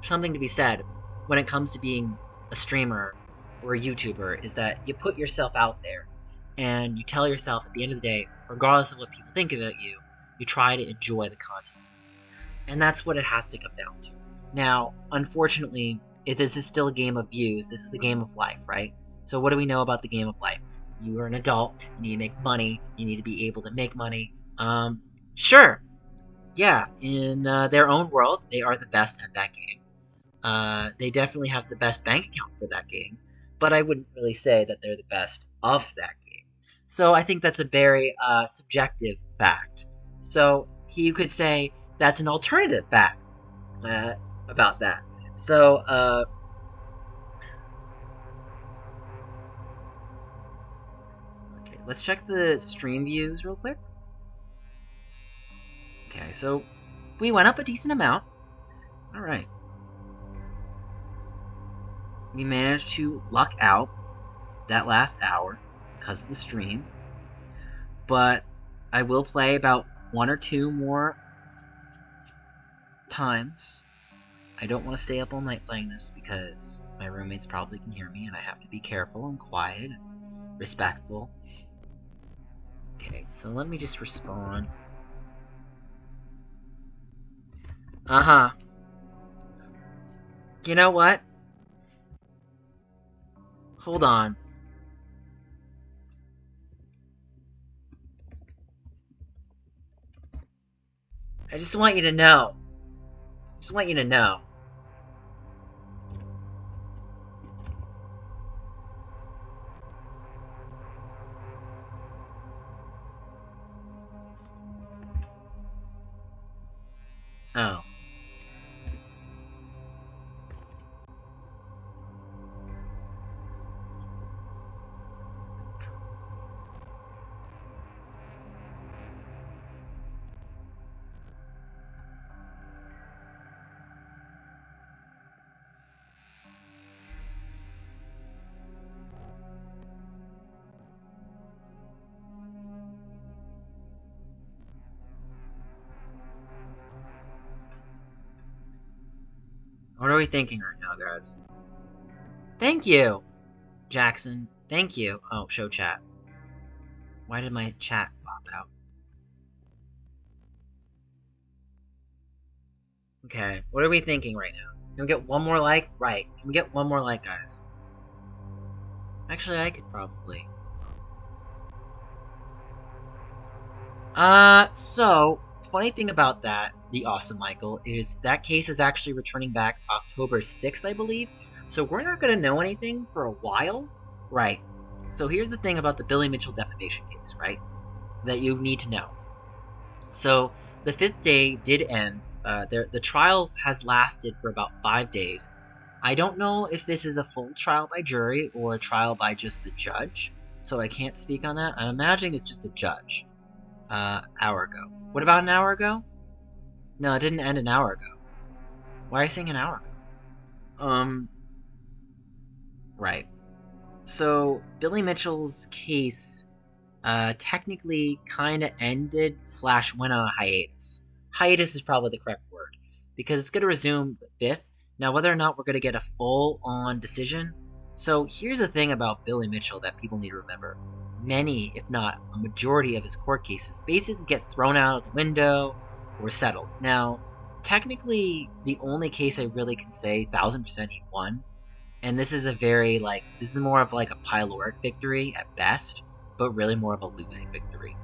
something to be said when it comes to being a streamer or a YouTuber, is that you put yourself out there and you tell yourself at the end of the day, regardless of what people think about you, you try to enjoy the content. And that's what it has to come down to. Now, unfortunately, if this is still a game of views, this is the game of life, right? So what do we know about the game of life? You are an adult, you need to make money, you need to be able to make money. Sure, yeah, in their own world, they are the best at that game. They definitely have the best bank account for that game, but I wouldn't really say that they're the best of that game. So I think that's a very subjective fact. So you could say that's an alternative fact uh, about that. So, okay, let's check the stream views real quick. Okay, so we went up a decent amount. All right. We managed to luck out that last hour because of the stream. But I will play about 1 or 2 more times. I don't want to stay up all night playing this because my roommates probably can hear me and I have to be careful and quiet and respectful. Okay, so let me just respond. Uh-huh. You know what? Hold on. I just want you to know. Just want you to know. Oh. What are we thinking right now, guys? Thank you, Jackson. Thank you. Oh, show chat. Why did my chat pop out? Okay, what are we thinking right now? Can we get one more like? Right. Can we get one more like, guys? Actually, I could probably. So, funny thing about that, the Awesome Michael, is that case is actually returning back October 6th, I believe. So we're not gonna know anything for a while. Right. So here's the thing about the Billy Mitchell defamation case, right? That you need to know. So the fifth day did end. The trial has lasted for about 5 days. I don't know if this is a full trial by jury or a trial by just the judge, so I can't speak on that. I'm imagining it's just a judge. Hour ago. What about an hour ago? No, it didn't end an hour ago. Why are you saying an hour ago? Right. So Billy Mitchell's case technically kind of ended slash went on a hiatus. Hiatus is probably the correct word because it's going to resume the 5th. Now, whether or not we're going to get a full-on decision. So here's the thing about Billy Mitchell that people need to remember. Many, if not a majority of his court cases basically get thrown out of the window or settled. Now, technically, the only case I really can say 1000% he won, and this is this is more of like a pyloric victory at best, but really more of a losing victory,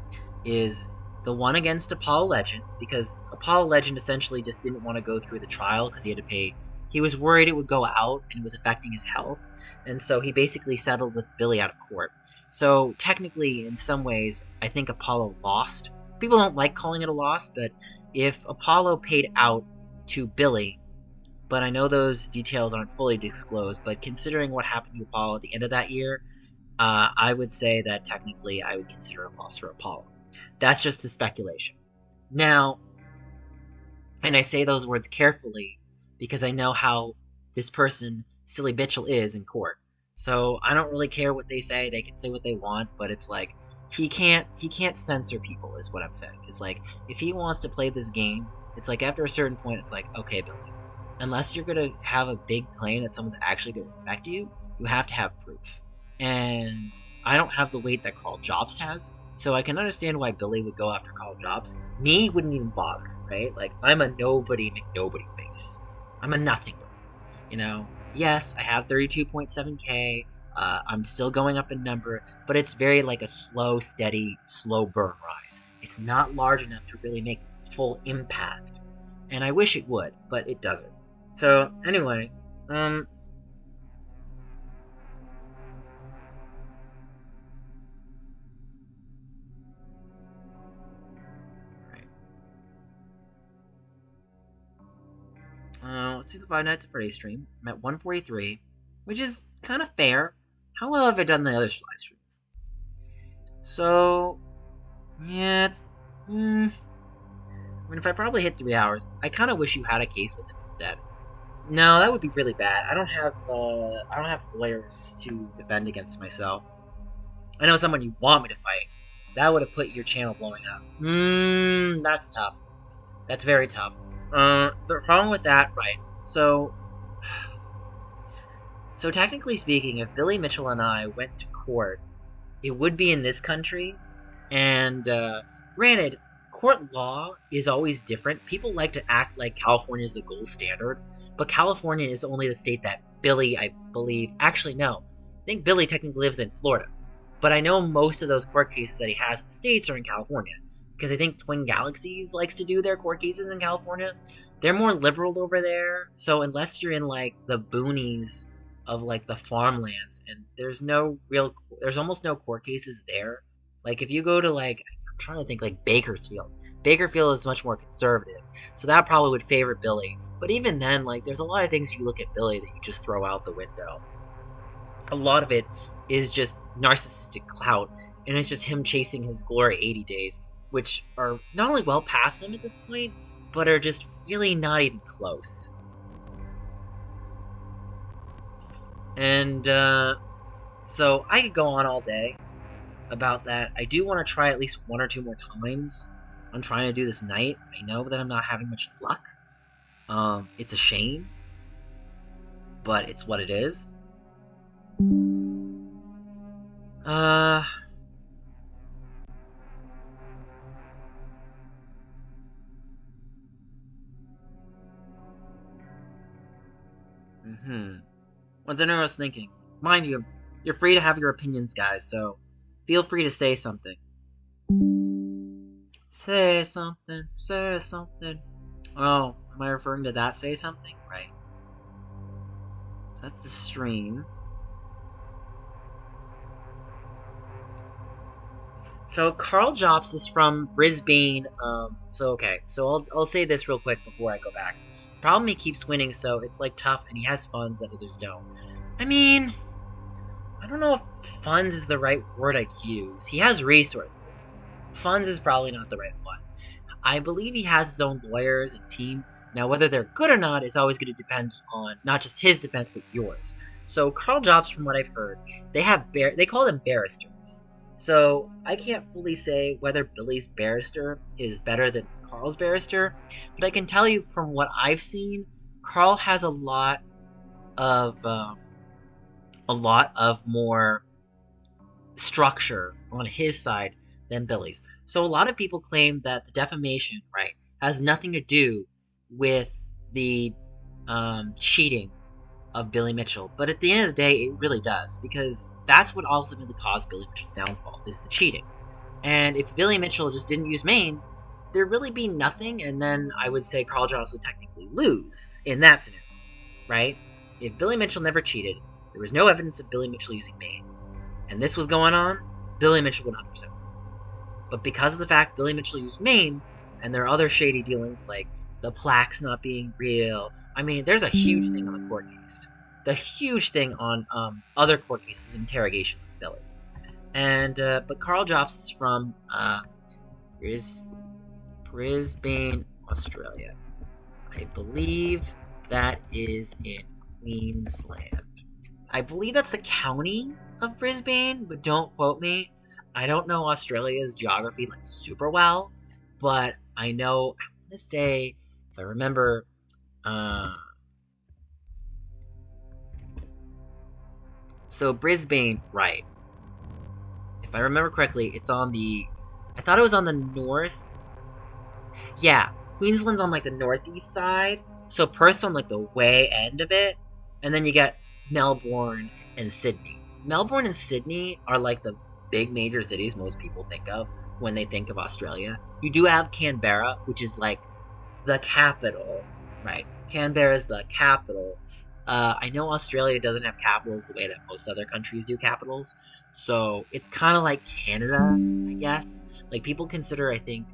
is the one against Apollo Legend, because Apollo Legend essentially just didn't want to go through the trial because he had to pay. He was worried it would go out and it was affecting his health, and so he basically settled with Billy out of court. So technically, in some ways, I think Apollo lost. People don't like calling it a loss, but if Apollo paid out to Billy, but I know those details aren't fully disclosed. But considering what happened to Apollo at the end of that year, I would say that technically I would consider a loss for Apollo. That's just a speculation. Now, and I say those words carefully because I know how this person, Silly Mitchell, is in court. So I don't really care what they say. They can say what they want, but it's like he can't censor people is what I'm saying. It's like if he wants to play this game, it's like after a certain point it's like, okay, Billy, unless you're gonna have a big claim that someone's actually gonna affect you, you have to have proof. And I don't have the weight that Carl Jobs has, so I can understand why Billy would go after Carl Jobs. Me wouldn't even bother, right? Like, I'm a nobody McNobody face. I'm a nothing. You know? Yes, I have 32.7k. I'm still going up in number, but it's very like a slow, steady, slow burn rise. It's not large enough to really make full impact. And I wish it would, but it doesn't. So, anyway, um, let's see the Five Nights at Freddy's stream. I'm at 143, which is kind of fair. How well have I done the other live streams? So, yeah, it's. I mean, if I probably hit 3 hours, I kind of wish you had a case with him instead. No, that would be really bad. I don't have lawyers to defend against myself. I know someone you want me to fight. That would have put your channel blowing up. That's tough. That's very tough. The problem with that, right? So technically speaking, if Billy Mitchell and I went to court, it would be in this country. And granted, court law is always different. People like to act like California is the gold standard, but California is only the state that Billy, I believe, actually no, I think Billy technically lives in Florida. But I know most of those court cases that he has in the states are in California, because I think Twin Galaxies likes to do their court cases in California. They're more liberal over there, so unless you're in like the boonies of like the farmlands, and there's almost no court cases there. Like if you go to like, I'm trying to think, like Bakersfield. Bakersfield is much more conservative, so that probably would favor Billy. But even then, like there's a lot of things you look at Billy that you just throw out the window. A lot of it is just narcissistic clout, and it's just him chasing his glory 80 days, which are not only well past him at this point, but are just really not even close. And so I could go on all day about that. I do want to try at least one or two more times on trying to do this night. I know that I'm not having much luck. It's a shame, but it's what it is. Uh, What's anyone else thinking? Mind you, you're free to have your opinions, guys, so feel free to say something. Say something, say something. Oh, am I referring to that say something? Right. So that's the stream. So Carl Jobs is from Brisbane. So I'll say this real quick before I go back. Problem, he keeps winning, so it's like tough, and he has funds that others don't. I mean, I don't know if funds is the right word I'd use. He has resources. Funds is probably not the right one. I believe he has his own lawyers and team. Now, whether they're good or not is always going to depend on not just his defense, but yours. So, Carl Jobs, from what I've heard, they call them barristers. So, I can't fully say whether Billy's barrister is better than Carl's barrister, but I can tell you from what I've seen, Carl has of a lot of more structure on his side than Billy's. So a lot of people claim that the defamation, right, has nothing to do with the cheating of Billy Mitchell. But at the end of the day, it really does, because that's what ultimately caused Billy Mitchell's downfall, is the cheating. And if Billy Mitchell just didn't use Maine, there'd really be nothing, and then I would say Carl Jones would technically lose in that scenario, right? If Billy Mitchell never cheated, there was no evidence of Billy Mitchell using Maine, and this was going on, Billy Mitchell would 100%. But because of the fact Billy Mitchell used Maine, and there are other shady dealings like the plaques not being real, I mean, there's a huge thing on the court case. The huge thing on other court cases, interrogations with Billy. And but Carl Jobs is from Brisbane, Australia. I believe that is in Queensland. I believe that's the county of Brisbane, but don't quote me. I don't know Australia's geography like super well, but I know, I want to say, if I remember, uh, so Brisbane, right. If I remember correctly, I thought it was on the north. Yeah, Queensland's on like the northeast side, so Perth's on like the way end of it, and then you get Melbourne and Sydney. Melbourne and Sydney are like the big major cities most people think of when they think of Australia. You do have Canberra, which is like the capital, right? Canberra is the capital. I know Australia doesn't have capitals the way that most other countries do capitals, so it's kind of like Canada, I guess. Like people consider, I think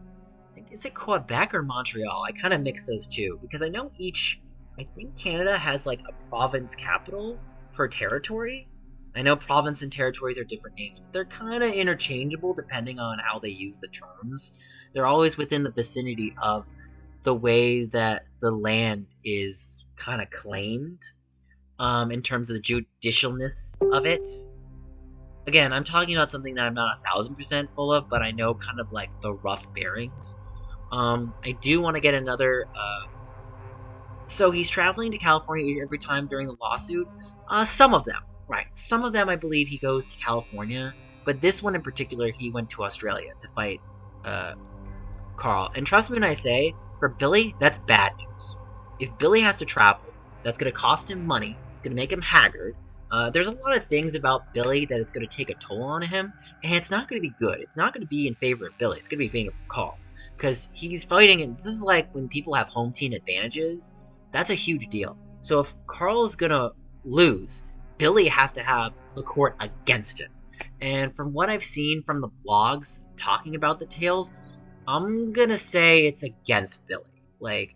is it Quebec or Montreal? I kind of mix those two because I know each. I think Canada has like a province capital per territory. I know province and territories are different names, but they're kind of interchangeable depending on how they use the terms. They're always within the vicinity of the way that the land is kind of claimed, in terms of the judicialness of it. Again, I'm talking about something that I'm not 1,000% full of, but I know kind of like the rough bearings. I do want to get another. So he's traveling to California every time during the lawsuit. Some of them, right? Some of them, I believe, he goes to California, but this one in particular, he went to Australia to fight uh, Carl. And trust me when I say, for Billy, that's bad news. If Billy has to travel, that's going to cost him money. It's going to make him haggard. There's a lot of things about Billy that it's going to take a toll on him, and it's not going to be good. It's not going to be in favor of Billy. It's going to be in favor of Carl. Because he's fighting, and this is like when people have home team advantages, that's a huge deal. So if Carl is going to lose, Billy has to have the court against him. And from what I've seen from the blogs talking about the tales, I'm gonna say it's against Billy. Like,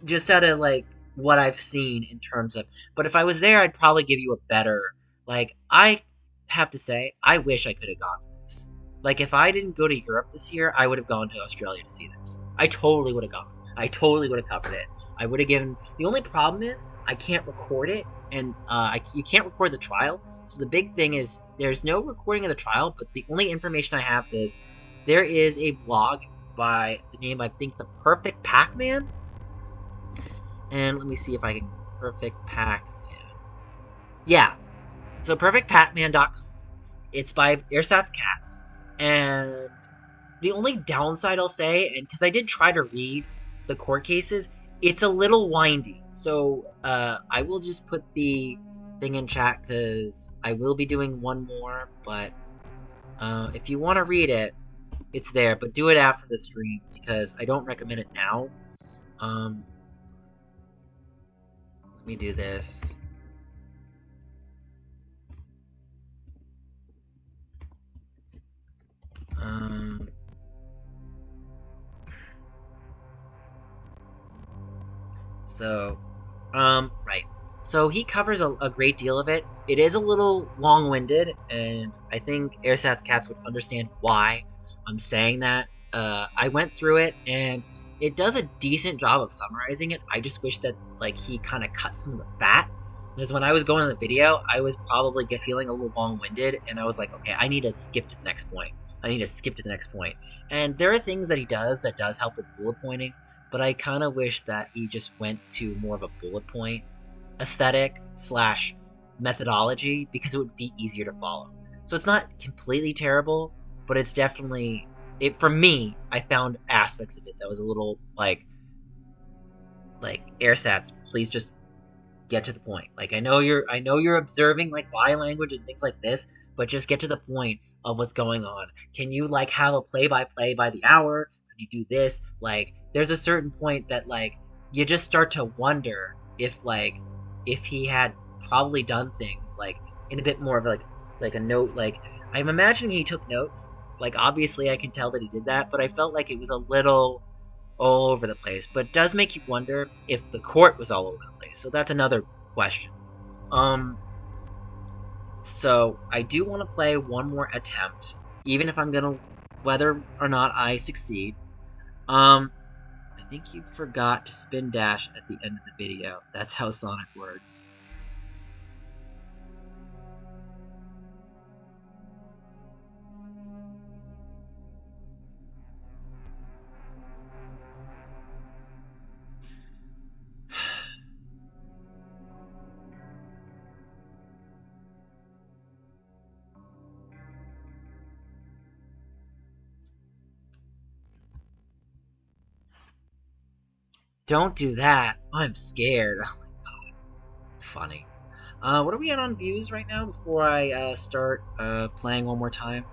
just out of like what I've seen in terms of. But if I was there, I'd probably give you a better. Like, I have to say, I wish I could have gone to this. Like, if I didn't go to Europe this year, I would have gone to Australia to see this. I totally would have gone. I totally would have covered it. I would have given. The only problem is I can't record it, and you can't record the trial. So the big thing is there's no recording of the trial, but the only information I have is there is a blog by the name, I think, the Perfect Pac-Man. And let me see if I can. Perfect Pac-Man. Yeah. So perfectpacman.com. It's by Airsats Cats. And the only downside I'll say, and because I did try to read the court cases, it's a little windy. So I will just put the thing in chat because I will be doing one more. But if you want to read it, it's there. But do it after the stream because I don't recommend it now. Let me do this. Um, so, right. So he covers a great deal of it. It is a little long-winded, and I think Airsats Cats would understand why I'm saying that. I went through it, and it does a decent job of summarizing it. I just wish that like he kind of cut some of the fat. Because when I was going on the video, I was probably feeling a little long-winded, and I was like, okay, I need to skip to the next point. I need to skip to the next point. And there are things that he does that does help with bullet pointing, but I kind of wish that he just went to more of a bullet point aesthetic slash methodology because it would be easier to follow. So it's not completely terrible, but it's definitely it for me. I found aspects of it that was a little like airsats. Please just get to the point. Like I know you're observing like body language and things like this, but just get to the point of what's going on. Can you like have a play by play by the hour? Could you do this? Like there's a certain point that like you just start to wonder if he had probably done things like in a bit more of like a note like I'm imagining he took notes. Like obviously I can tell that he did that, but I felt like it was a little all over the place, but it does make you wonder if the court was all over the place. So that's another question. Um, so I do want to play one more attempt, even if I'm gonna whether or not I succeed. I think you forgot to spin dash at the end of the video. That's how Sonic works. Don't do that. I'm scared. Funny. What are we at on views right now before I start playing one more time?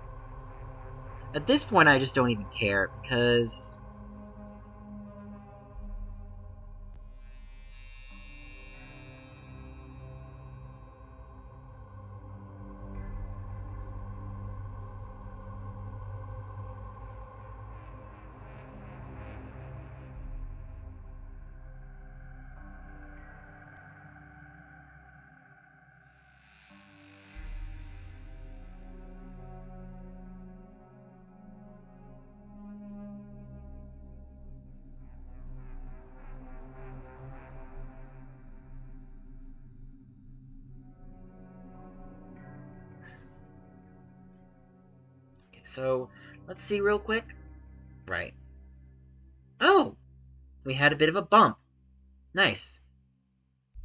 At this point, I just don't even care because okay, so let's see real quick. Right. Oh, we had a bit of a bump. Nice.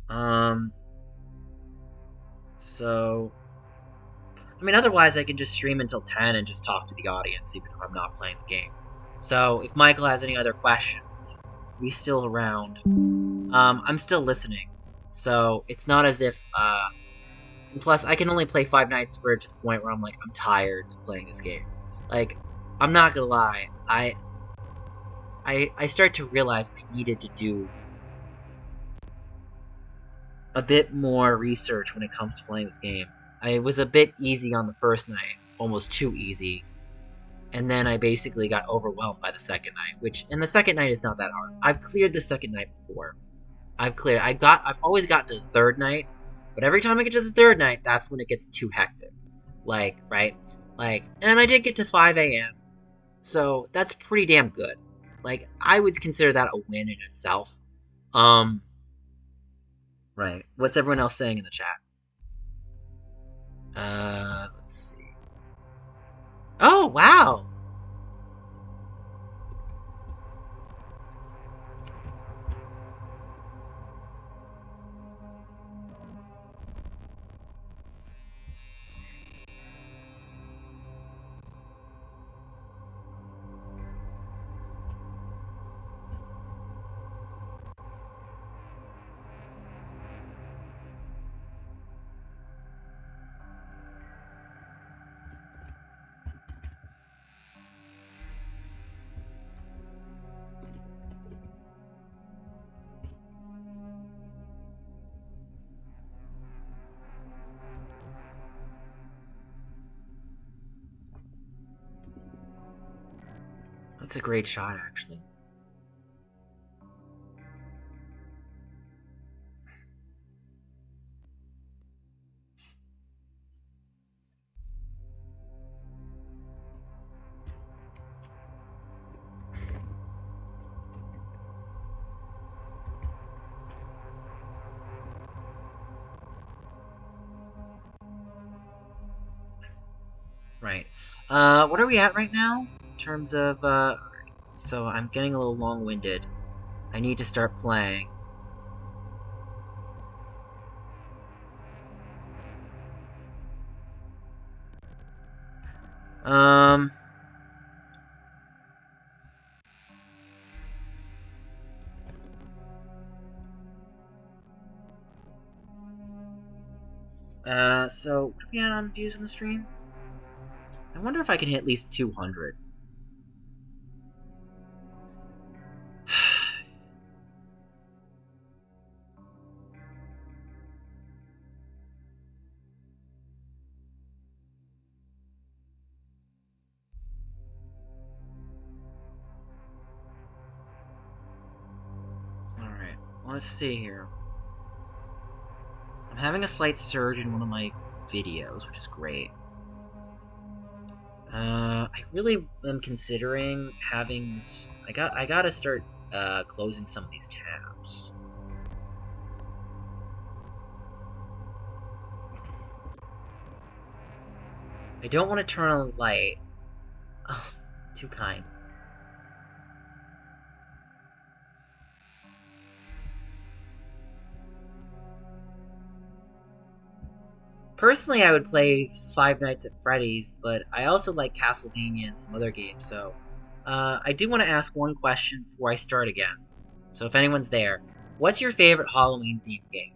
Um. So, I mean, otherwise I can just stream until 10 and just talk to the audience, even if I'm not playing the game. So, if Michael has any other questions, he's still around. I'm still listening. So it's not as if. And plus, I can only play Five Nights at Freddy's to the point where I'm like, I'm tired of playing this game. Like, I'm not gonna lie. I start to realize I needed to do a bit more research when it comes to playing this game. I was a bit easy on the first night, almost too easy, and then I basically got overwhelmed by the second night, which, and the second night is not that hard. I've cleared the second night before. I've always gotten to the third night, but every time I get to the third night, that's when it gets too hectic. Like, right? Like, and I did get to 5 a.m., so that's pretty damn good. Like, I would consider that a win in itself. Um, right. What's everyone else saying in the chat? Let's see. Oh, wow! That's a great shot, actually. Right. What are we at right now? In terms of, so I'm getting a little long-winded. I need to start playing. Um... so what are we at on views on the stream? I wonder if I can hit at least 200. Alright, let's see here. I'm having a slight surge in one of my videos, which is great. I really am considering having this. I gotta start closing some of these tabs. I don't want to turn on the light. Oh, too kind. Personally, I would play Five Nights at Freddy's, but I also like Castlevania and some other games, so I do want to ask one question before I start again. So if anyone's there, what's your favorite Halloween themed game?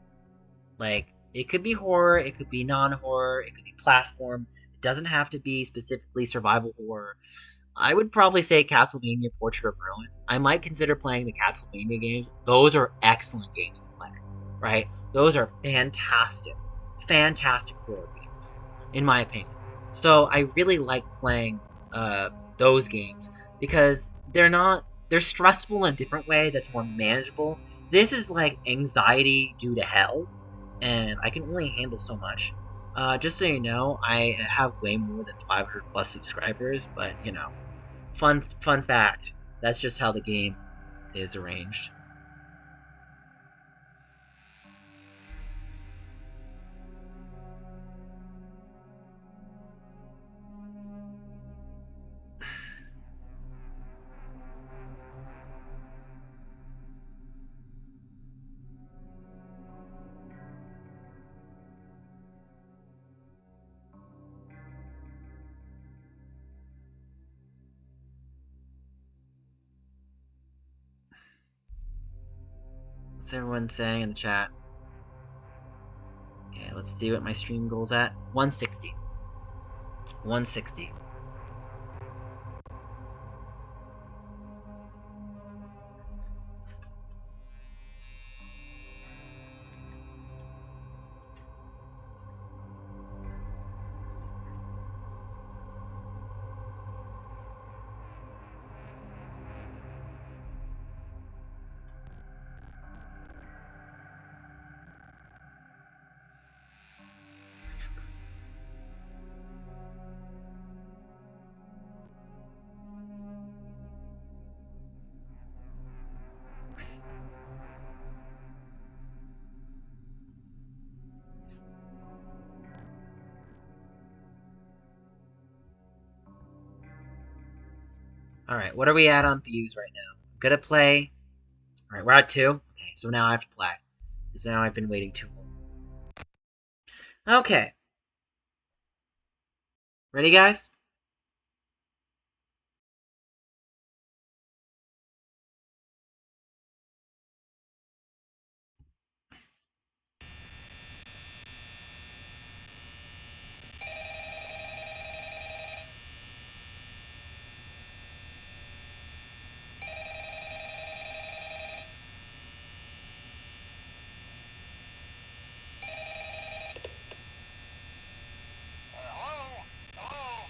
Like, it could be horror, it could be non-horror, it could be platform. It doesn't have to be specifically survival horror. I would probably say Castlevania Portrait of Ruin. I might consider playing the Castlevania games. Those are excellent games to play, right? Those are fantastic, fantastic horror games, in my opinion. So I really like playing those games because they're stressful in a different way that's more manageable. This is like anxiety due to hell, and I can only handle so much. Just so you know, I have way more than 500 plus subscribers, but you know, fun fact. That's just how the game is arranged. What's everyone saying in the chat? Okay, let's see what my stream goal's at. 160. 160. Alright, what are we at on views right now? I'm gonna play. Alright, we're at 2. Okay, so now I have to play. Because now I've been waiting too long. Okay. Ready, guys? Hello? Hello?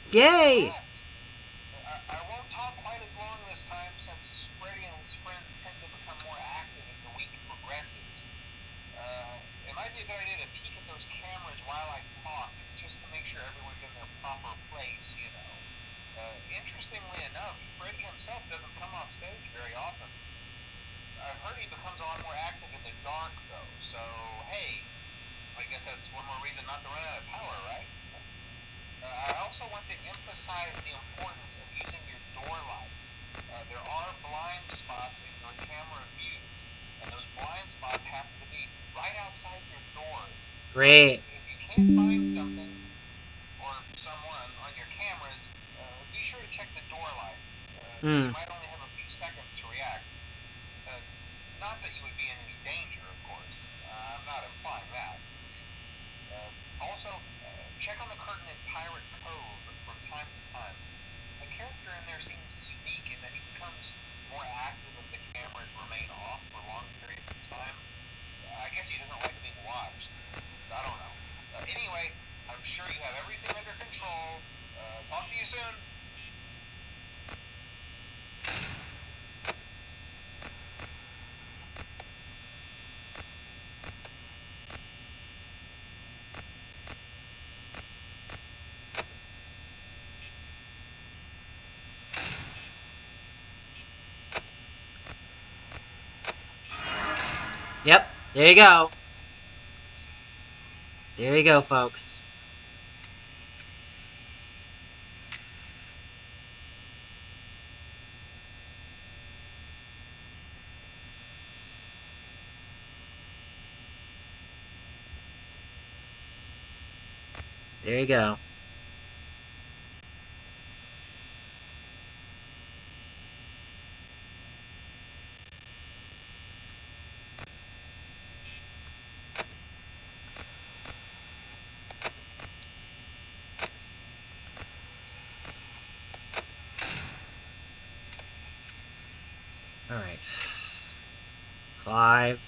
Yay! Congrats! I won't talk quite as long this time since Freddy and his friends tend to become more active as the week progresses. It might be a good idea to peek at those cameras while I talk, just to make sure everyone's in their proper place, you know. Interestingly enough, Freddy himself doesn't come off stage very often. I've heard he becomes a lot more active in the dark, though, so hey, I guess that's one more reason not to run out of power, right? I also want to emphasize the importance of using your door lights. There are blind spots in your camera view, and those blind spots happen to be right outside your doors. So Great. if you can't find something or someone on your cameras, be sure to check the door light. You might only have a few seconds to react. Not that you would be in any danger, of course. I'm not implying that. Also, check on the curtain in Pirate Cove from time to time. The character in there seems unique in that he becomes more active if the cameras remain off for long periods of time. I guess he doesn't like being watched. I don't know. Anyway, I'm sure you have everything under control. Talk to you soon. Yep, there you go. There you go, folks. There you go. Alright. 5.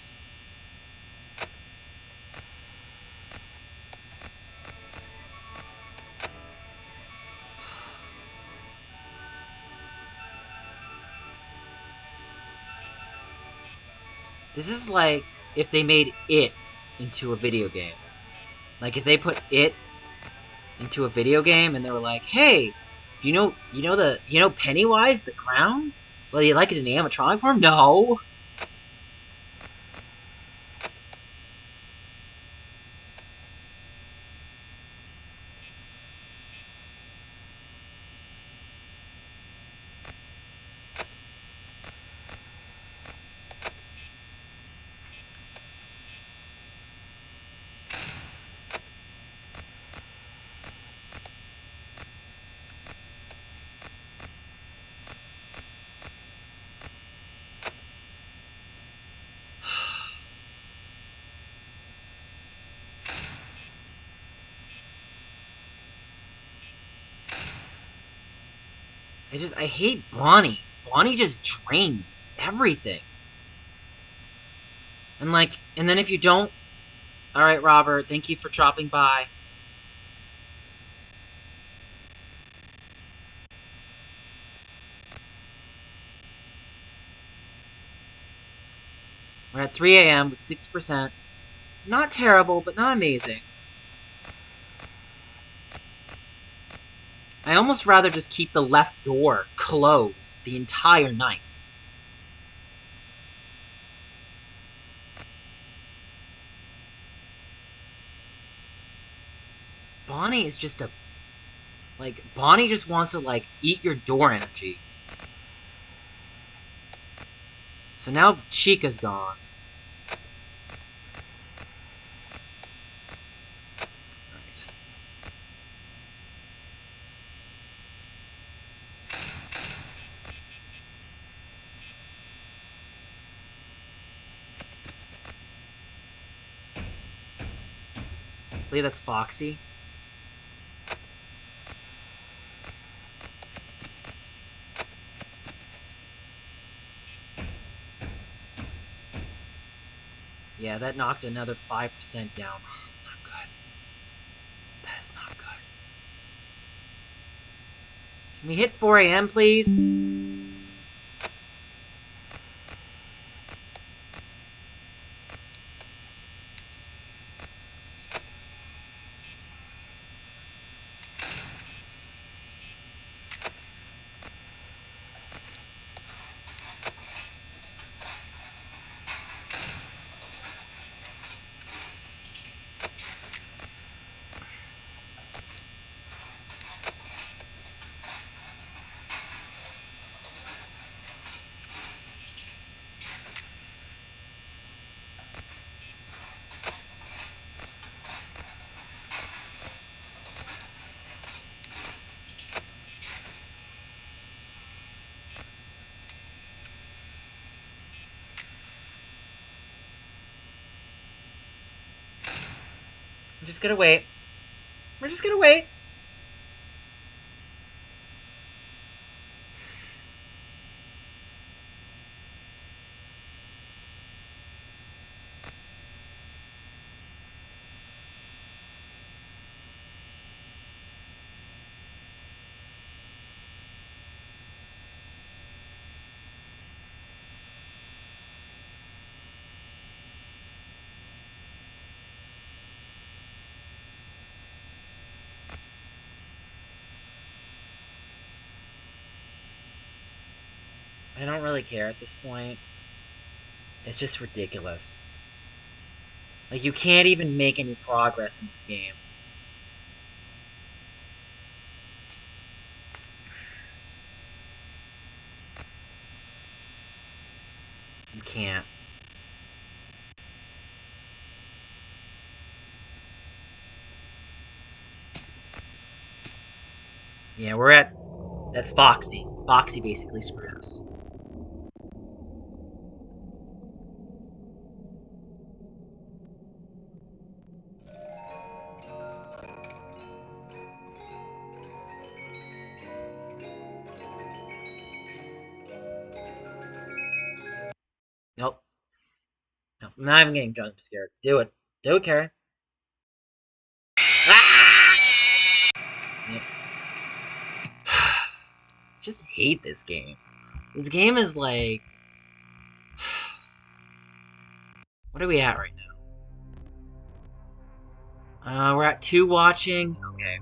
This is like if they made it into a video game. Like if they put it into a video game and they were like, "Hey, you know Pennywise the clown? Well, you like it in animatronic form?" No. I hate Bonnie. Bonnie just drains everything. And then if you don't, all right, Robert, thank you for dropping by. We're at 3 a.m. with 60%. Not terrible, but not amazing. I almost rather just keep the left door closed the entire night. Bonnie is just a... Like, Bonnie just wants to, like, eat your door energy. So now Chica's gone. Alright. I believe that's Foxy. Yeah, that knocked another 5% down. That's not good. That is not good. Can we hit 4 a.m., please? I'm just gonna wait. We're just gonna wait. I don't really care at this point. It's just ridiculous. Like, you can't even make any progress in this game. You can't. Yeah, we're at... That's Foxy. Foxy basically screwed us. Nope. Nope. I'm not even getting jump scared. Do it. Do it, Karen. Ah! Yep. Just hate this game. This game is like... What are we at right now? We're at 2 watching. Okay.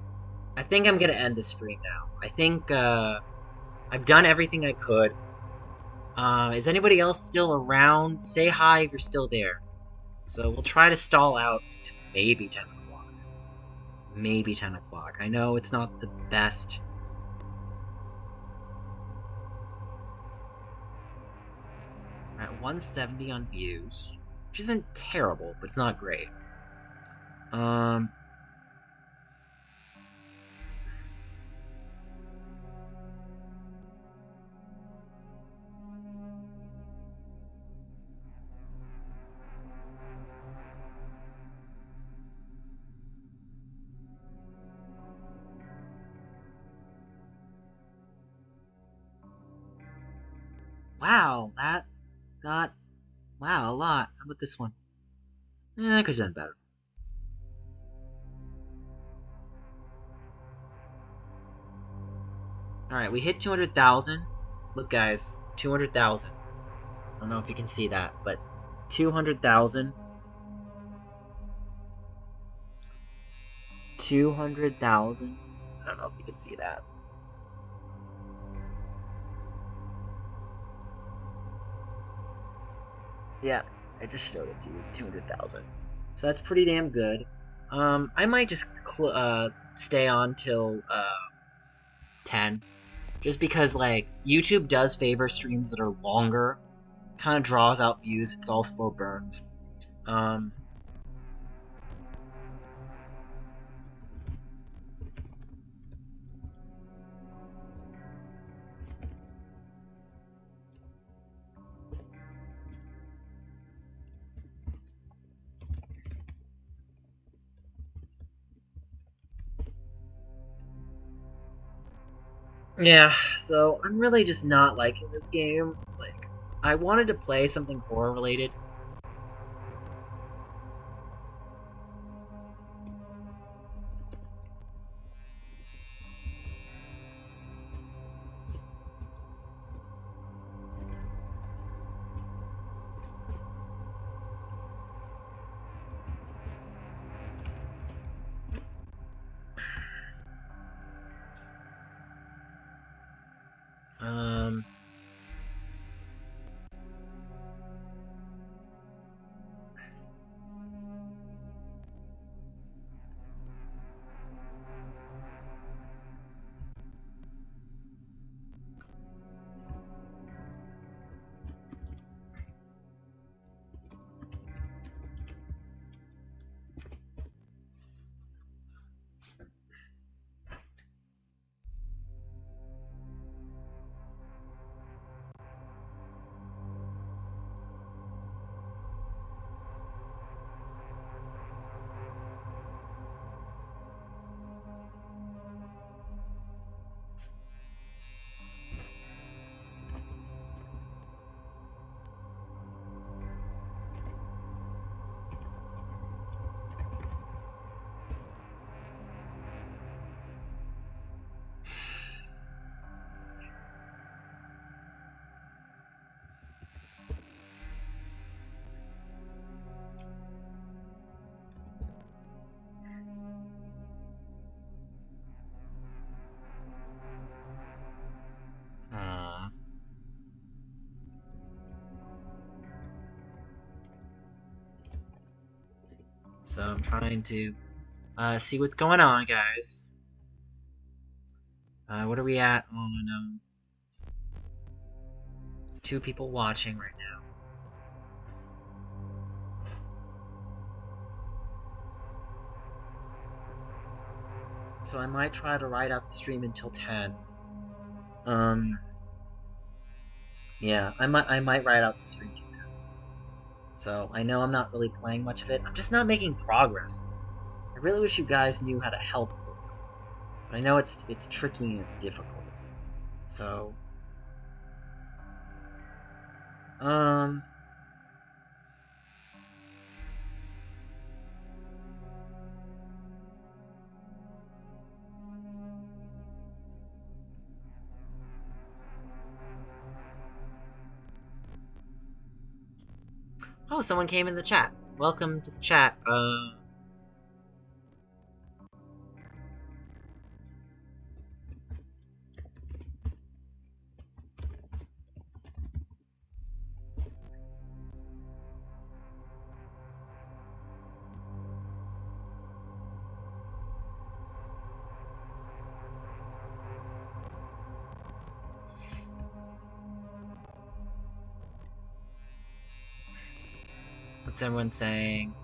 I think I'm gonna end the stream now. I think, I've done everything I could. Is anybody else still around? Say hi if you're still there. So we'll try to stall out to maybe 10 o'clock. Maybe 10 o'clock. I know it's not the best. We're at 170 on views, which isn't terrible, but it's not great. Wow, that got, wow, a lot. How about this one? I could've done better. Alright, we hit 200,000. Look, guys, 200,000. I don't know if you can see that, but 200,000. 200,000. I don't know if you can see that. Yeah, I just showed it to you. 200,000. So that's pretty damn good. I might just stay on till 10, just because like YouTube does favor streams that are longer, kind of draws out views. It's all slow burns. Um, yeah, so I'm really just not liking this game. Like, I wanted to play something horror related. Um. Uh, so I'm trying to see what's going on, guys. What are we at on 2 people watching right now? So I might try to ride out the stream until 10. Yeah, I might ride out the stream till 10. So I know I'm not really playing much of it. I'm just not making progress. I really wish you guys knew how to help me. But I know it's tricky and it's difficult. So um Oh, someone came in the chat. Welcome to the chat. What's everyone saying?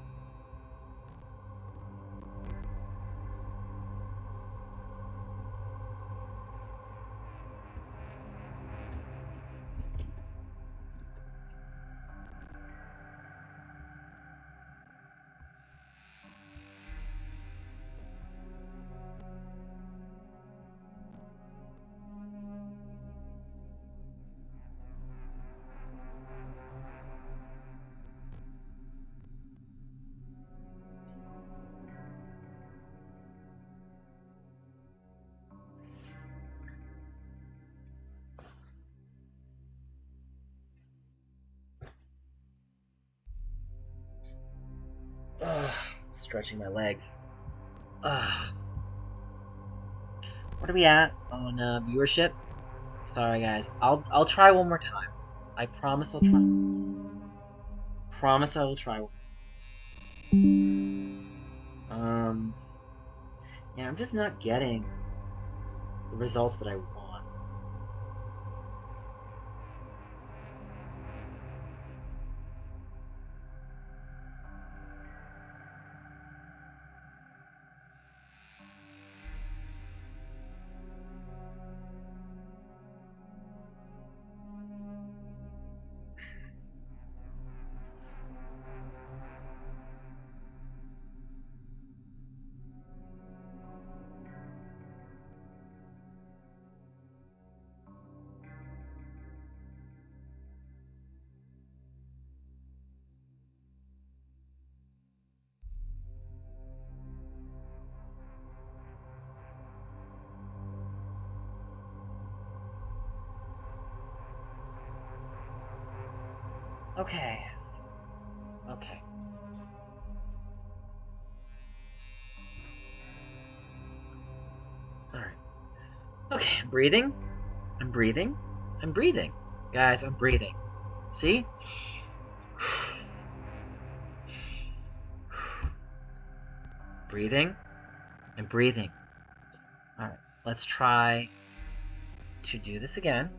Ugh, stretching my legs. Ugh. What are we at on viewership? Sorry guys. I'll try one more time. I promise I'll try. Promise I will try. Um yeah, I'm just not getting the results that I want. Okay. Okay. Alright. Okay, breathing. I'm breathing. I'm breathing. Guys, I'm breathing. See? Breathing. I'm breathing. Alright, let's try to do this again.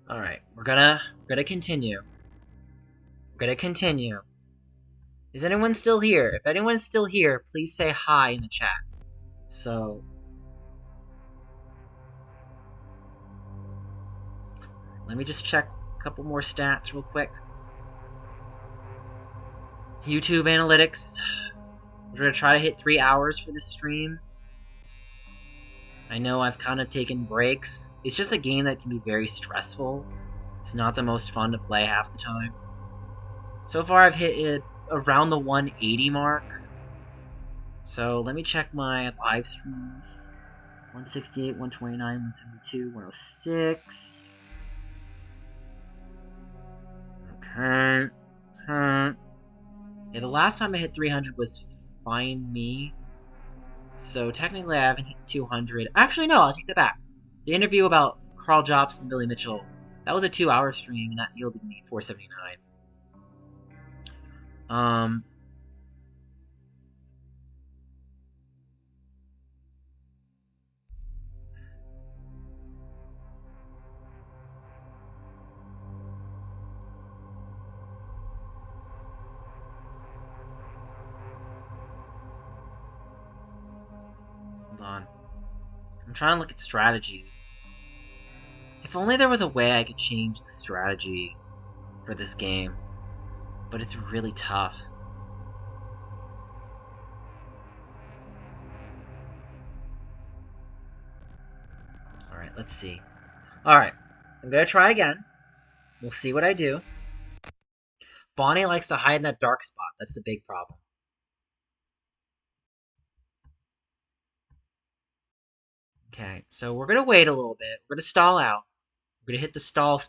Alright, we're gonna continue. We're gonna continue. Is anyone still here? If anyone's still here, please say hi in the chat. So, let me just check a couple more stats real quick. YouTube analytics. We're gonna try to hit 3 hours for this stream. I know I've kind of taken breaks. It's just a game that can be very stressful. It's not the most fun to play half the time. So far I've hit it around the 180 mark. So let me check my live streams. 168, 129, 172, 106. Okay. Yeah, the last time I hit 300 was Find Me. So technically I haven't hit 200. Actually, no, I'll take that back. The interview about Carl Jobst and Billy Mitchell, that was a 2-hour stream, and that yielded me 479. Hold on. I'm trying to look at strategies. If only there was a way I could change the strategy for this game. But it's really tough. Alright, let's see. Alright, I'm gonna try again. We'll see what I do. Bonnie likes to hide in that dark spot. That's the big problem. Okay, so we're gonna wait a little bit. We're gonna stall out. We're gonna hit the stall.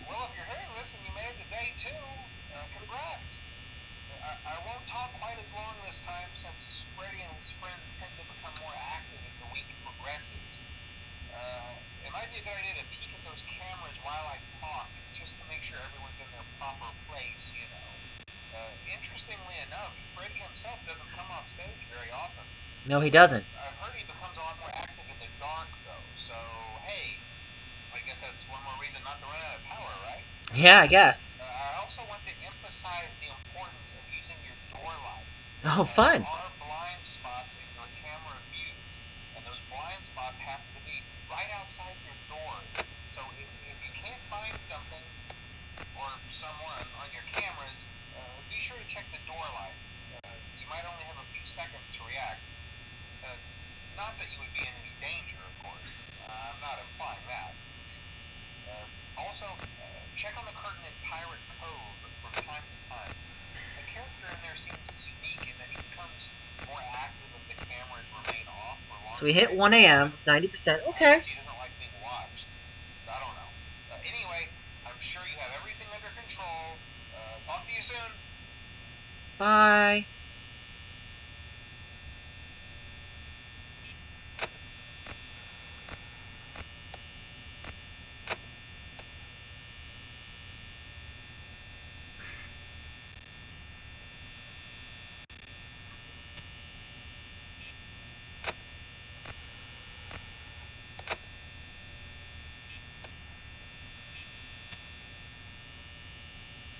Well, if you're hearing this and you made it to day 2, congrats. I won't talk quite as long this time since Freddy and his friends tend to become more active as the week progresses. It might be a good idea to peek at those cameras while I talk, just to make sure everyone's in their proper place, you know. Interestingly enough, Freddy himself doesn't come off stage very often. No, he doesn't. I've heard he becomes a lot more active in the dark, though, so hey, I guess that's one more reason not to run out of power, right? Yeah, I guess. I also want to emphasize the importance of using your door lights. Oh, fun. There are blind spots in your camera view, and those blind spots happen to be right outside your door. So if you can't find something or someone on your cameras, be sure to check the door light. You might only have a few seconds to react. Not that you would be in any danger, of course. I'm not implying that. Also, check on the curtain in Pirate Cove from time time. The character in there seems unique in that he becomes more active if the cameras remain off for So longer we hit periods 1 of time. a.m., 90%. I Okay. guess he doesn't like being watched. I don't know. Anyway, I'm sure you have everything under control. Talk to you soon. Bye.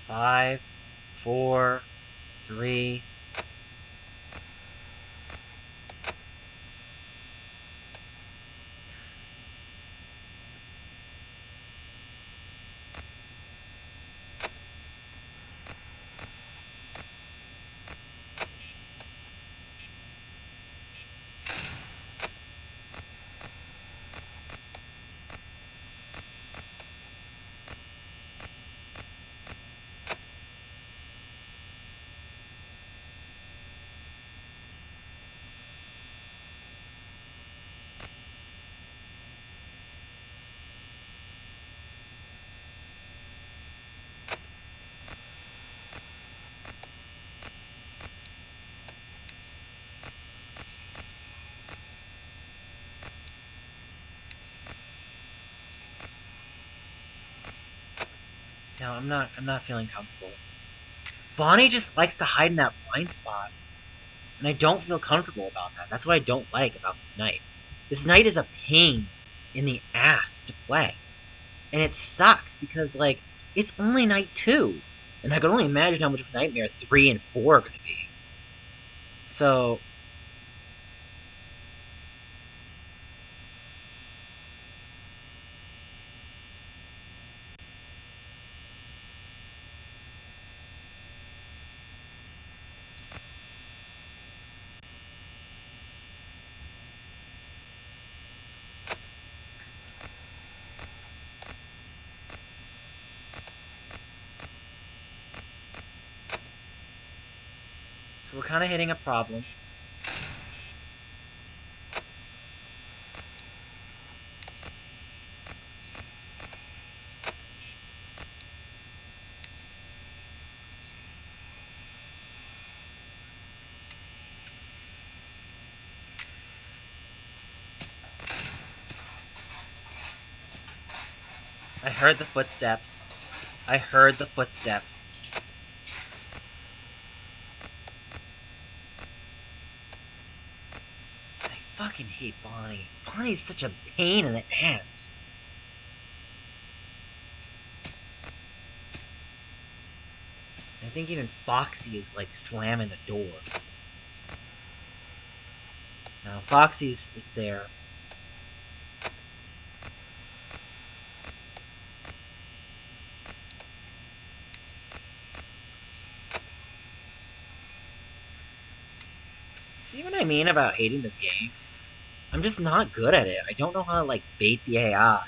Five, four, three. No, I'm not feeling comfortable. Bonnie just likes to hide in that blind spot. And I don't feel comfortable about that. That's what I don't like about this night. This night is a pain in the ass to play. And it sucks because, like, it's only night 2. And I can only imagine how much of a nightmare 3 and 4 are going to be. So, so we're kind of hitting a problem. I heard the footsteps. I heard the footsteps. I fucking hate Bonnie. Bonnie's such a pain in the ass. I think even Foxy is like slamming the door. Now Foxy's is there. See what I mean about hating this game? I'm just not good at it. I don't know how to like bait the AI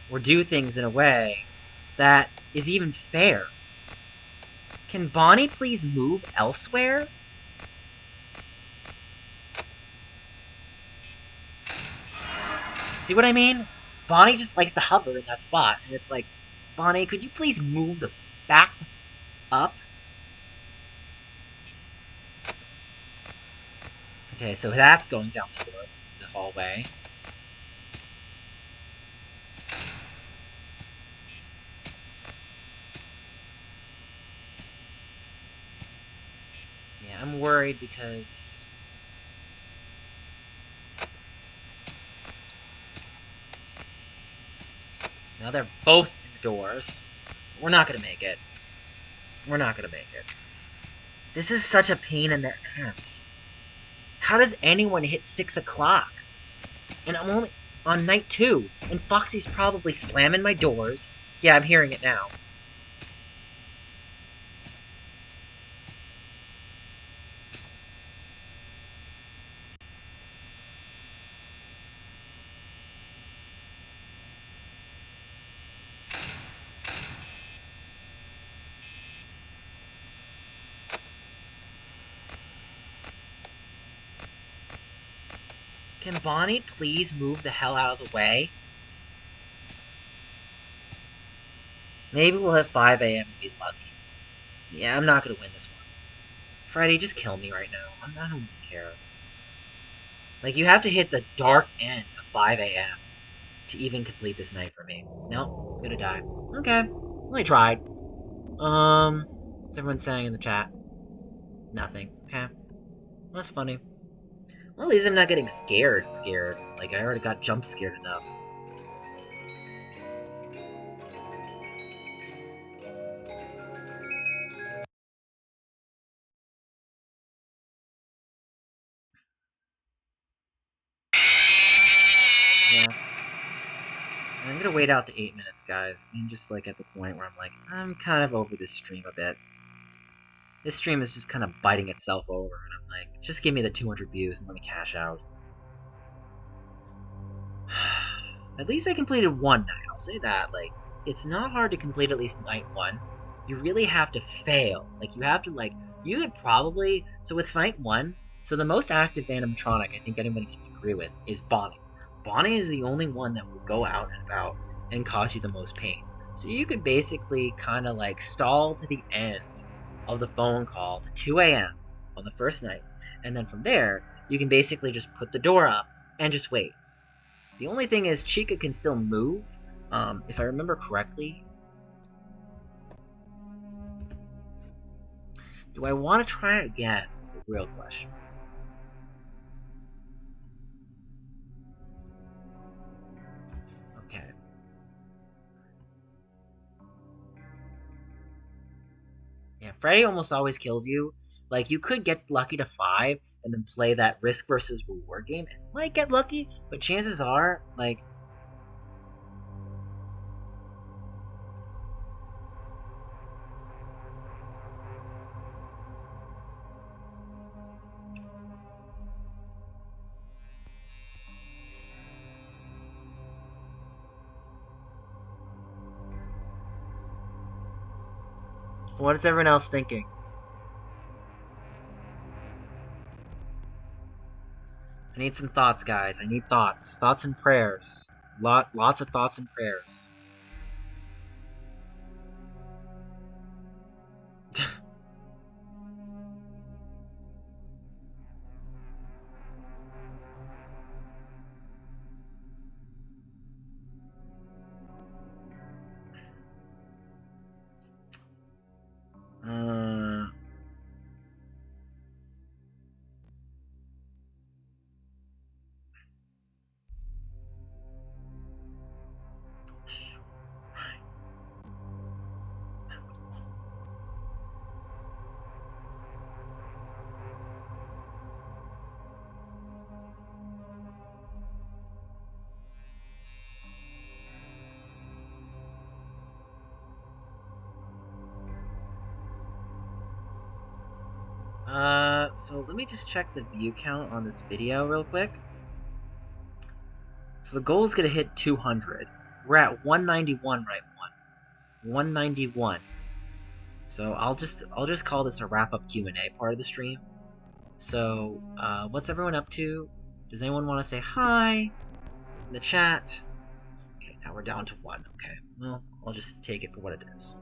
or do things in a way that is even fair. Can Bonnie please move elsewhere? See what I mean? Bonnie just likes to hover in that spot, and it's like, Bonnie, could you please move the back up? Okay, so that's going down the door, the hallway. Yeah, I'm worried because now they're both in the doors. We're not gonna make it. We're not gonna make it. This is such a pain in the ass. How does anyone hit 6 o'clock? And I'm only on night 2, and Foxy's probably slamming my doors. Yeah, I'm hearing it now. Can Bonnie please move the hell out of the way? Maybe we'll hit 5 a.m. and be lucky. Yeah, I'm not gonna win this one. Freddy, just kill me right now. I don't even care. Like, you have to hit the dark end of 5 a.m. to even complete this night for me. Nope, gonna die. Okay, only tried. What's everyone saying in the chat? Nothing. Okay, that's funny. Well, at least I'm not getting scared. Like, I already got jump scared enough. Yeah. I'm gonna wait out the 8 minutes, guys. I'm just, like, at the point where I'm like, I'm kind of over this stream a bit. This stream is just kind of biting itself over, and I'm like, just give me the 200 views and let me cash out. At least I completed one night, I'll say that. Like, it's not hard to complete at least night one. You really have to fail. Like, you have to, like, you could probably... So with night one, so the most active animatronic I think anybody can agree with is Bonnie. Bonnie is the only one that will go out and about and cause you the most pain. So you could basically kind of, like, stall to the end of the phone call to 2 a.m. on the first night. And then from there, you can basically just put the door up and just wait. The only thing is, Chica can still move. If I remember correctly. Do I want to try it again? Is the real question. Okay. Yeah, Freddy almost always kills you. Like, you could get lucky to 5 and then play that risk versus reward game and might get lucky, but chances are, like, what is everyone else thinking? I need some thoughts, guys. I need thoughts. Thoughts and prayers. Lots of thoughts and prayers. uh... So let me just check the view count on this video real quick. So the goal is gonna hit 200. We're at 191 right now. 191. So I'll just call this a wrap-up Q&A part of the stream. So, what's everyone up to? Does anyone want to say hi in the chat? Okay, now we're down to 1. Okay, well, I'll just take it for what it is.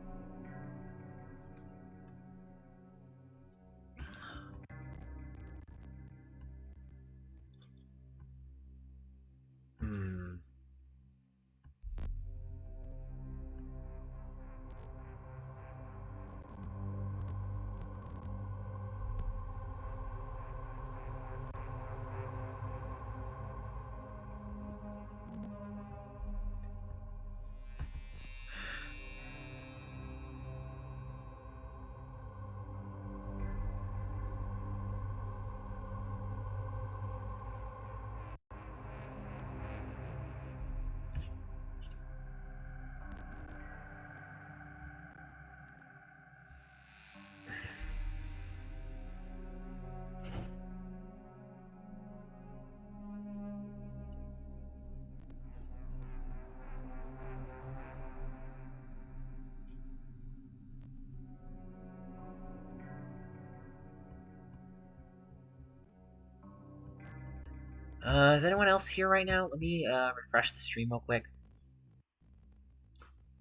Is anyone else here right now? Let me refresh the stream real quick.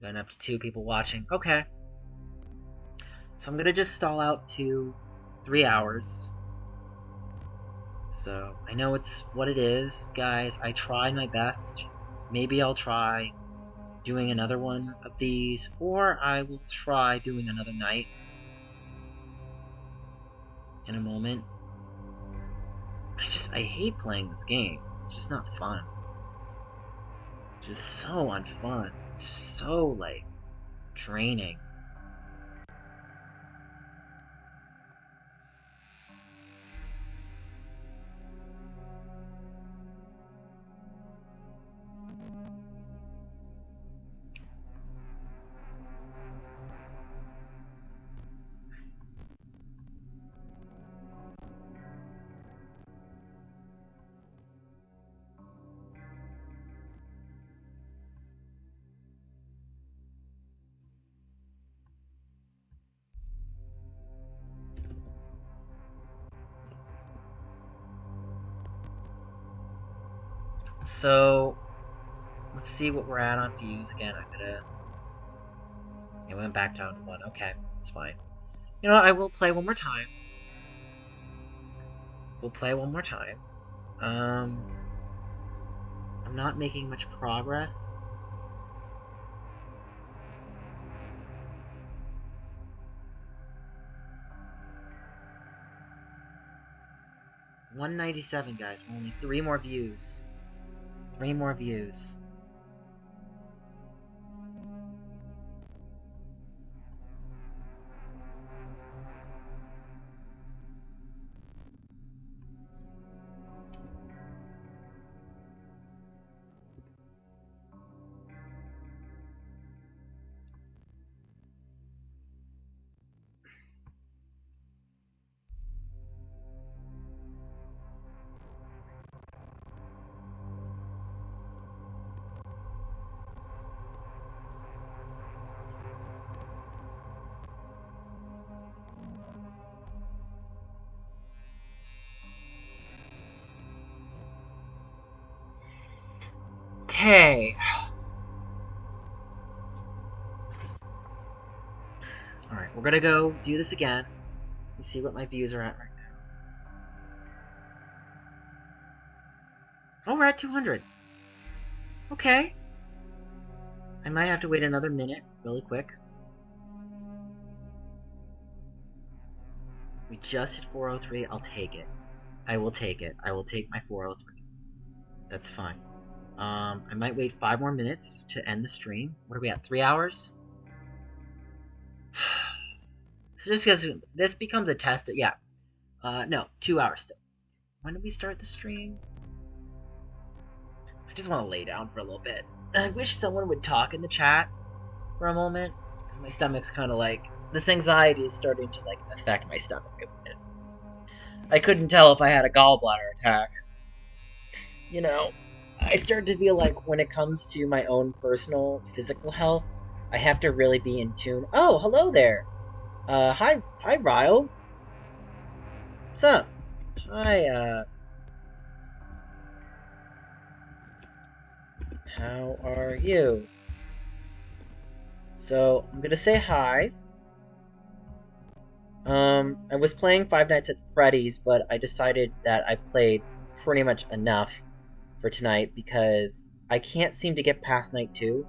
Got up to 2 people watching. Okay. So I'm gonna just stall out to 3 hours. So I know it's what it is, guys. I tried my best. Maybe I'll try doing another one of these, or I will try doing another night in a moment. I hate playing this game. It's just not fun. Just so unfun. It's just so, like, draining. So, let's see what we're at on views again. It went back down to 1. Okay, it's fine. You know what? I will play one more time. We'll play one more time. I'm not making much progress. $197, guys. We're only 3 more views. 3 more views. Okay. Alright, we're gonna go do this again. Let's see what my views are at right now. Oh, we're at 200. Okay. I might have to wait another minute, really quick. We just hit 403. I'll take it. I will take it. I will take my 403. That's fine. I might wait 5 more minutes to end the stream. What are we at? 3 hours? So just because this becomes a test. Yeah. No, 2 hours still. When did we start the stream? I just want to lay down for a little bit. I wish someone would talk in the chat for a moment. My stomach's kind of like, this anxiety is starting to like affect my stomach a bit. I couldn't tell if I had a gallbladder attack. You know, I start to feel like when it comes to my own personal physical health, I have to really be in tune. Oh, hello there. Hi, Ryle. What's up? Hi, how are you? So, I'm gonna say hi. I was playing Five Nights at Freddy's, but I decided that I played pretty much enough for tonight because I can't seem to get past night 2.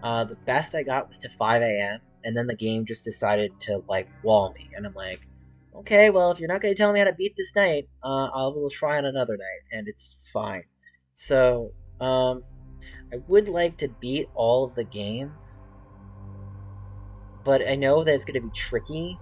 The best I got was to 5 a.m., and then the game just decided to, like, wall me. And I'm like, okay, well, if you're not going to tell me how to beat this night, I will try on another night, and it's fine. So, I would like to beat all of the games, but I know that it's going to be tricky.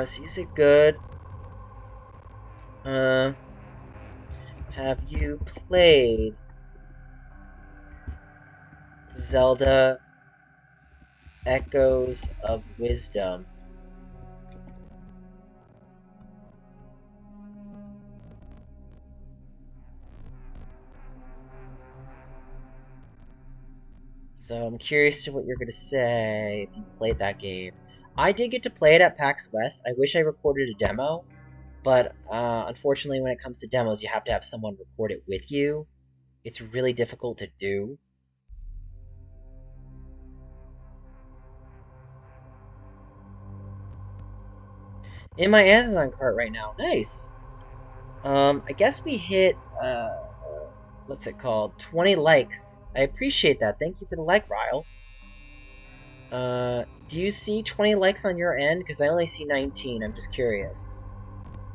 So you say good. Have you played Zelda Echoes of Wisdom? So I'm curious to what you're gonna say if you played that game. I did get to play it at PAX West. I wish I recorded a demo, but unfortunately, when it comes to demos, you have to have someone record it with you. It's really difficult to do. In my Amazon cart right now. Nice. I guess we hit what's it called? 20 likes. I appreciate that. Thank you for the like, Ryle. Do you see 20 likes on your end? Because I only see 19. I'm just curious.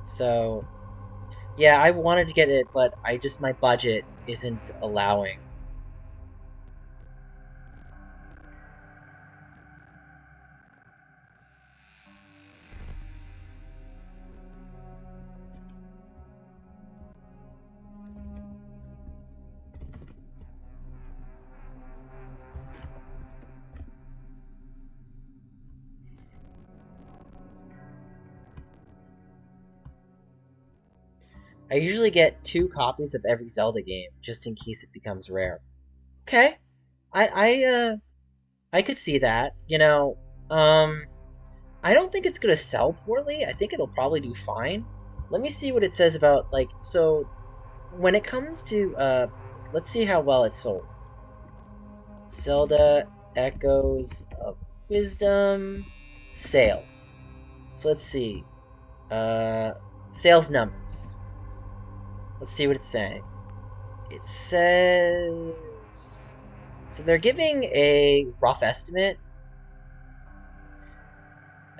So, yeah, I wanted to get it, but my budget isn't allowing. I usually get 2 copies of every Zelda game, just in case it becomes rare. Okay. I I uh I could see that. Um I don't think it's gonna sell poorly. I think it'll probably do fine. Let me see what it says about when it comes to let's see how well it's sold. Zelda Echoes of Wisdom sales. So let's see. Uh Sales numbers. Let's see what it's saying. It says so they're giving a rough estimate.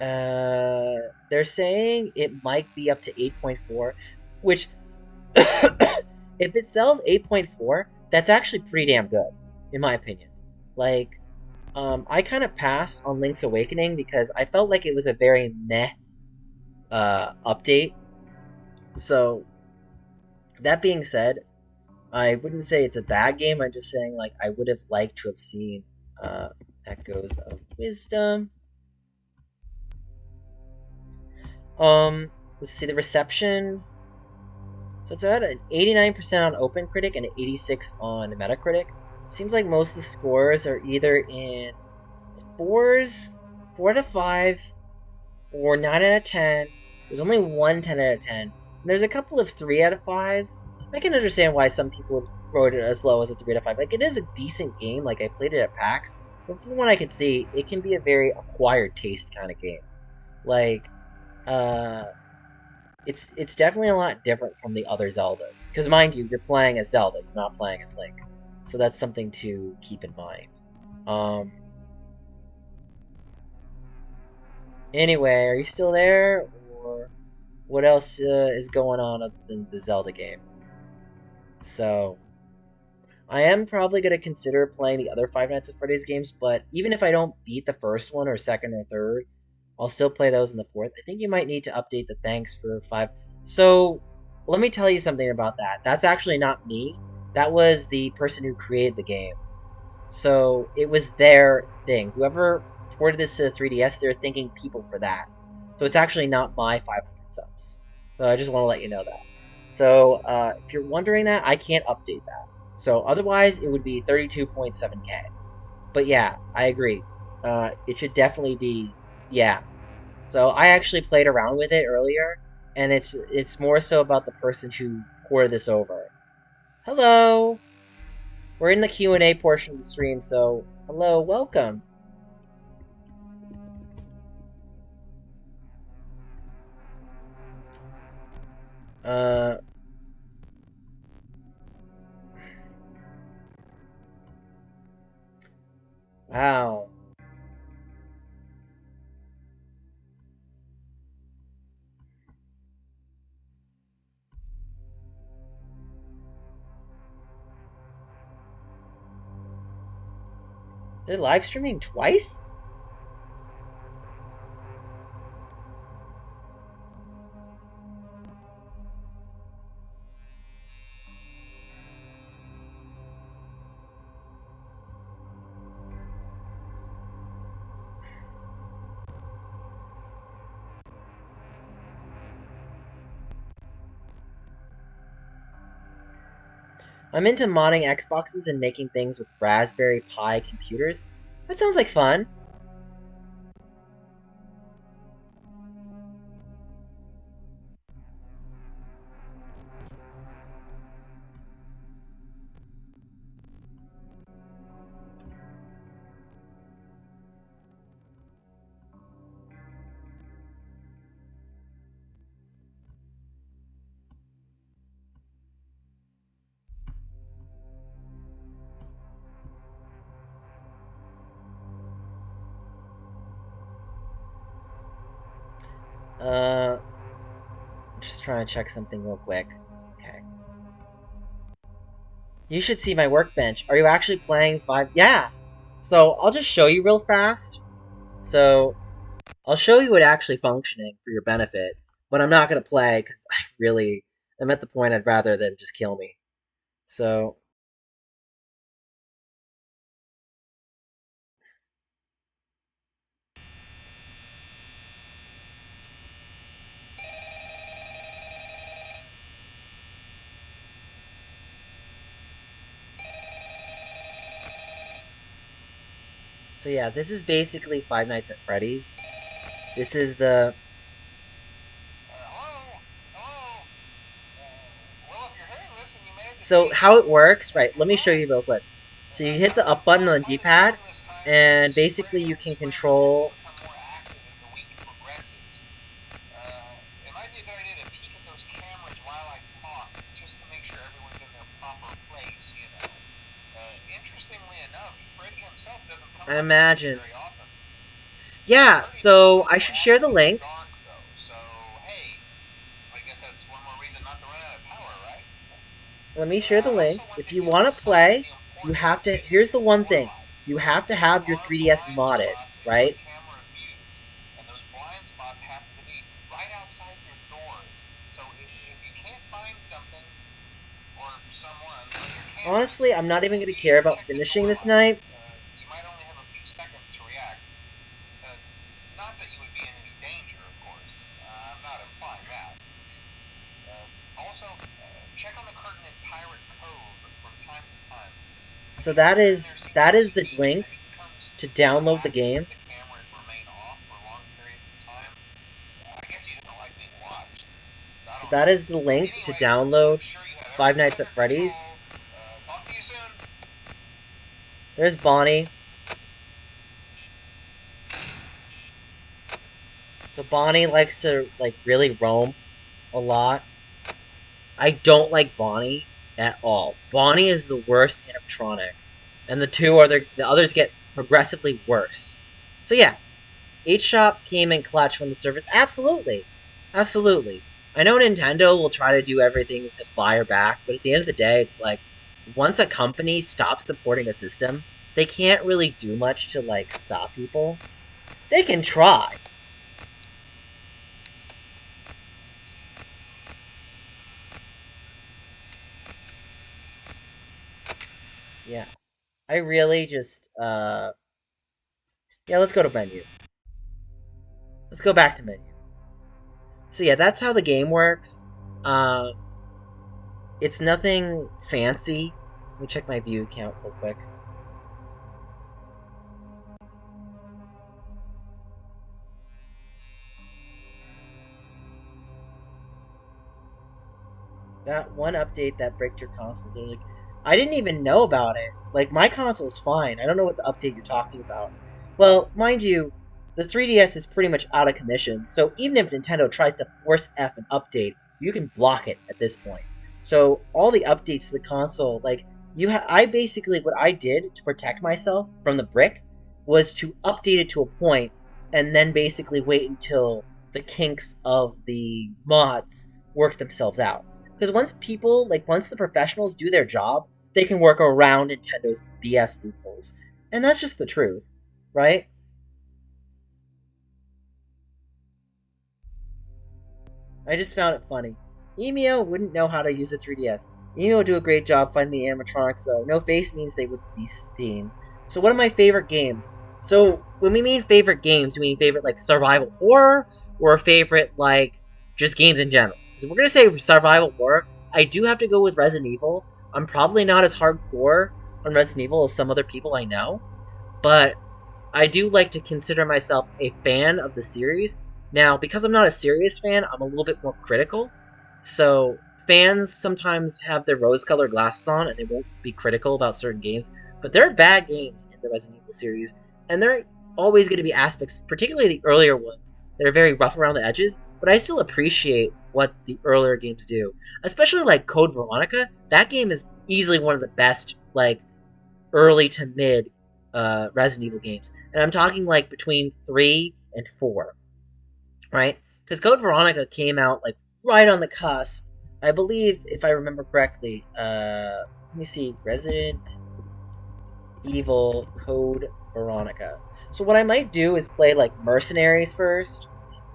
Uh they're saying it might be up to 8.4, which if it sells 8.4, that's actually pretty damn good, in my opinion. Like, I kind of passed on Link's Awakening because I felt like it was a very meh update. So, that being said, I wouldn't say it's a bad game. I'm just saying, like, I would have liked to have seen uh, Echoes of Wisdom. Um, let's see the reception. So it's about an 89% on OpenCritic and an 86 on Metacritic. Seems like most of the scores are either in fours, 4 to 5, or 9 out of 10. There's only one 10 out of 10. And there's a couple of 3 out of 5s. I can understand why some people wrote it as low as a 3 out of 5. Like, it is a decent game. Like, I played it at PAX. But from what I could see, it can be a very acquired taste kind of game. Like, uh, it's definitely a lot different from the other Zeldas. Because mind you, you're playing as Zelda, you're not playing as Link. So that's something to keep in mind. Um, Anyway, are you still there, or what else is going on other than the Zelda game? So, I am probably going to consider playing the other Five Nights at Freddy's games, but even if I don't beat the first one or second or third, I'll still play those in the fourth. I think you might need to update the thanks for 5. So, let me tell you something about that. That's actually not me. That was the person who created the game. So it was their thing. Whoever ported this to the 3DS, they're thanking people for that. So it's actually not my 500 subs. So I just want to let you know that. So if you're wondering that, I can't update that. So otherwise, it would be 32.7K. But yeah, I agree. It should definitely be, yeah. So I actually played around with it earlier, and it's more so about the person who ported this over. Hello. We're in the Q&A portion of the stream, so hello, welcome. Uh, wow. They're live streaming twice? I'm into modding Xboxes and making things with Raspberry Pi computers. That sounds like fun. Just trying to check something real quick. Okay. You should see my workbench. Are you actually playing 5? Yeah! So, I'll just show you real fast. So, I'll show you it actually functioning for your benefit, but I'm not going to play because I'm at the point I'd rather them just kill me. So, yeah, this is basically Five Nights at Freddy's. This is the... Hello? Hello? Well, if you're hearing this and you may have So, escaped, how it works, right, let me show you relax. real quick. So you hit the up button on the D-pad, and basically you can control... Become more active as the week progresses. It might be a good idea to peek at those cameras while I talk, just to make sure everyone's in their proper place, you know. Interestingly enough, Freddy himself doesn't come I on imagine. very often. Yeah, Freddy's a so little I more should share active the in the link. dark, though, so hey, I guess that's one more reason not to run out of power, right? Let me share the I also link. want If to you want to emphasize play, the you importance have of to... using Here's the one floor thing. lights. You have to There have your are 3DS blind modded, spots in your right? camera view, and those blind spots happen to be right outside your doors. So if you can't find something or someone on your cameras, Honestly, I'm not even going to you care should about check the finishing door this lights. night. You might only have a few seconds to react. Not that you would be in any danger, of course. I'm not implying that. Also, check on the curtain in Pirate Cove from time to time. If So you notice that in there seems that to be is the heat, link then it becomes to more download the active if the games. cameras remain off for long periods of time. I guess he doesn't like being watched. I So don't that know. is the link to Anyway, I'm download sure you have Five everything Nights under at Freddy's. control. Talk to you soon. There's Bonnie. So Bonnie likes to really roam a lot. I don't like Bonnie at all. Bonnie is the worst animatronic, and the others get progressively worse. So yeah, 8-Shop came in clutch when the service. Absolutely, absolutely. I know Nintendo will try to do everything to fire back, but at the end of the day, it's like once a company stops supporting a system, they can't really do much to stop people. They can try. Yeah, I really just yeah. Let's go to menu. Let's go back to menu. So yeah, that's how the game works. Uh, it's nothing fancy. Let me check my view count real quick. That one update that bricked your console. Like, I didn't even know about it. Like, my console's fine. I don't know what the update you're talking about. Well, mind you, the 3DS is pretty much out of commission, so even if Nintendo tries to force F an update, you can block it at this point. So all the updates to the console, I basically what I did to protect myself from the brick was to update it to a point, and then basically wait until the kinks of the mods work themselves out. Because once the professionals do their job, they can work around Nintendo's BS loopholes. And that's just the truth, right? I just found it funny. Emio wouldn't know how to use a 3DS. Emio would do a great job finding the animatronics, though. No face means they wouldn't be seen. So, what are my favorite games? So, when we mean favorite games, we mean favorite, survival horror, or favorite, just games in general? Because if we're gonna say survival horror, I do have to go with Resident Evil. I'm probably not as hardcore on Resident Evil as some other people I know, but I do like to consider myself a fan of the series. Now, because I'm not a serious fan, I'm a little bit more critical. So, fans sometimes have their rose colored glasses on and they won't be critical about certain games. But there are bad games in the Resident Evil series, and there are always going to be aspects, particularly the earlier ones, that are very rough around the edges. But I still appreciate what the earlier games do. Especially like Code Veronica. That game is easily one of the best, like, early to mid Resident Evil games. And I'm talking like between 3 and 4, right? Because Code Veronica came out like right on the cusp. I believe, if I remember correctly, let me see, Resident Evil Code Veronica. So what I might do is play like Mercenaries first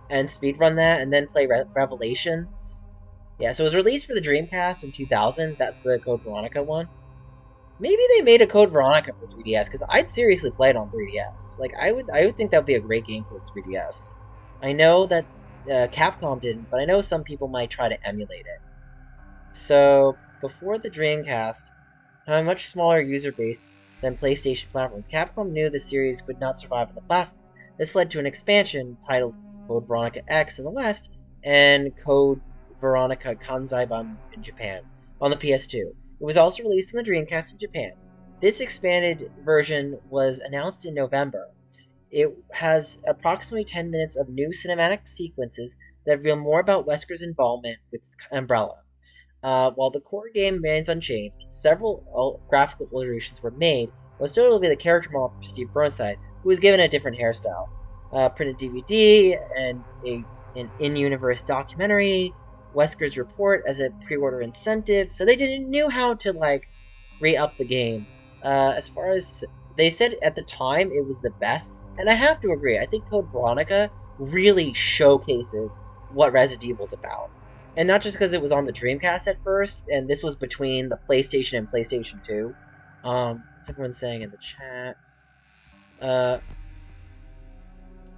and speedrun that, and then play Revelations. Yeah, so it was released for the Dreamcast in 2000. That's the Code Veronica one. Maybe they made a Code Veronica for 3DS because I'd seriously play it on 3DS. Like I would think that would be a great game for the 3DS. I know that Capcom didn't, but I know some people might try to emulate it. So before the Dreamcast, had a much smaller user base than PlayStation platforms, Capcom knew the series would not survive on the platform. This led to an expansion titled Code Veronica X in the West and Code Veronica Kanzaiban in Japan on the PS2. It was also released on the Dreamcast in Japan. This expanded version was announced in November. It has approximately 10 minutes of new cinematic sequences that reveal more about Wesker's involvement with Umbrella. While the core game remains unchanged, several graphical alterations were made, most notably the character model for Steve Burnside, who was given a different hairstyle. Printed DVD and an in-universe documentary, Wesker's report as a pre-order incentive, so they didn't knew how to like re-up the game. As far as they said at the time, it was the best, and I have to agree. I think Code Veronica really showcases what Resident Evil's about. And not just because it was on the Dreamcast at first, and this was between the PlayStation and PlayStation 2. What's everyone saying in the chat? Uh,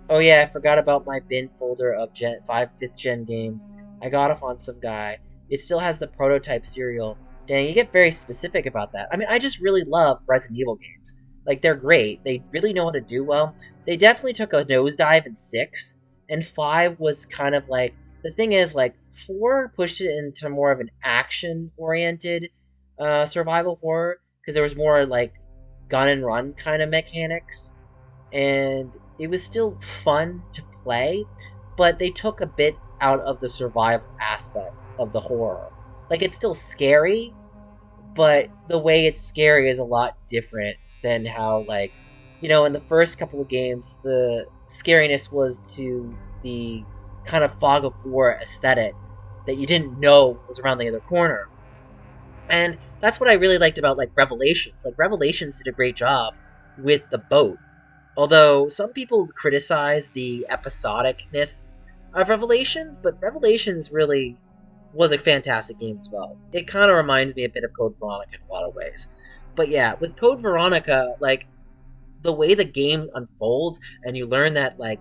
oh yeah, I forgot about my bin folder of 5th gen games. I got off on some guy. It still has the prototype serial. Dang, you get very specific about that. I mean, I just really love Resident Evil games. Like, they're great. They really know how to do well. They definitely took a nosedive in 6, and 5 was kind of like... The thing is, like, 4 pushed it into more of an action-oriented survival horror, because there was more, like, gun-and-run kind of mechanics, and it was still fun to play, but they took a bit out of the survival aspect of the horror. Like, it's still scary, but the way it's scary is a lot different than how, like, in the first couple of games, the scariness was to the kind of fog of war aesthetic that you didn't know was around the other corner. And that's what I really liked about, like, Revelations. Like, Revelations did a great job with the boat. Although some people criticize the episodicness of Revelations, but Revelations really was a fantastic game as well. It kind of reminds me a bit of Code Veronica in a lot of ways. But yeah, with Code Veronica, like, the way the game unfolds, and you learn that, like,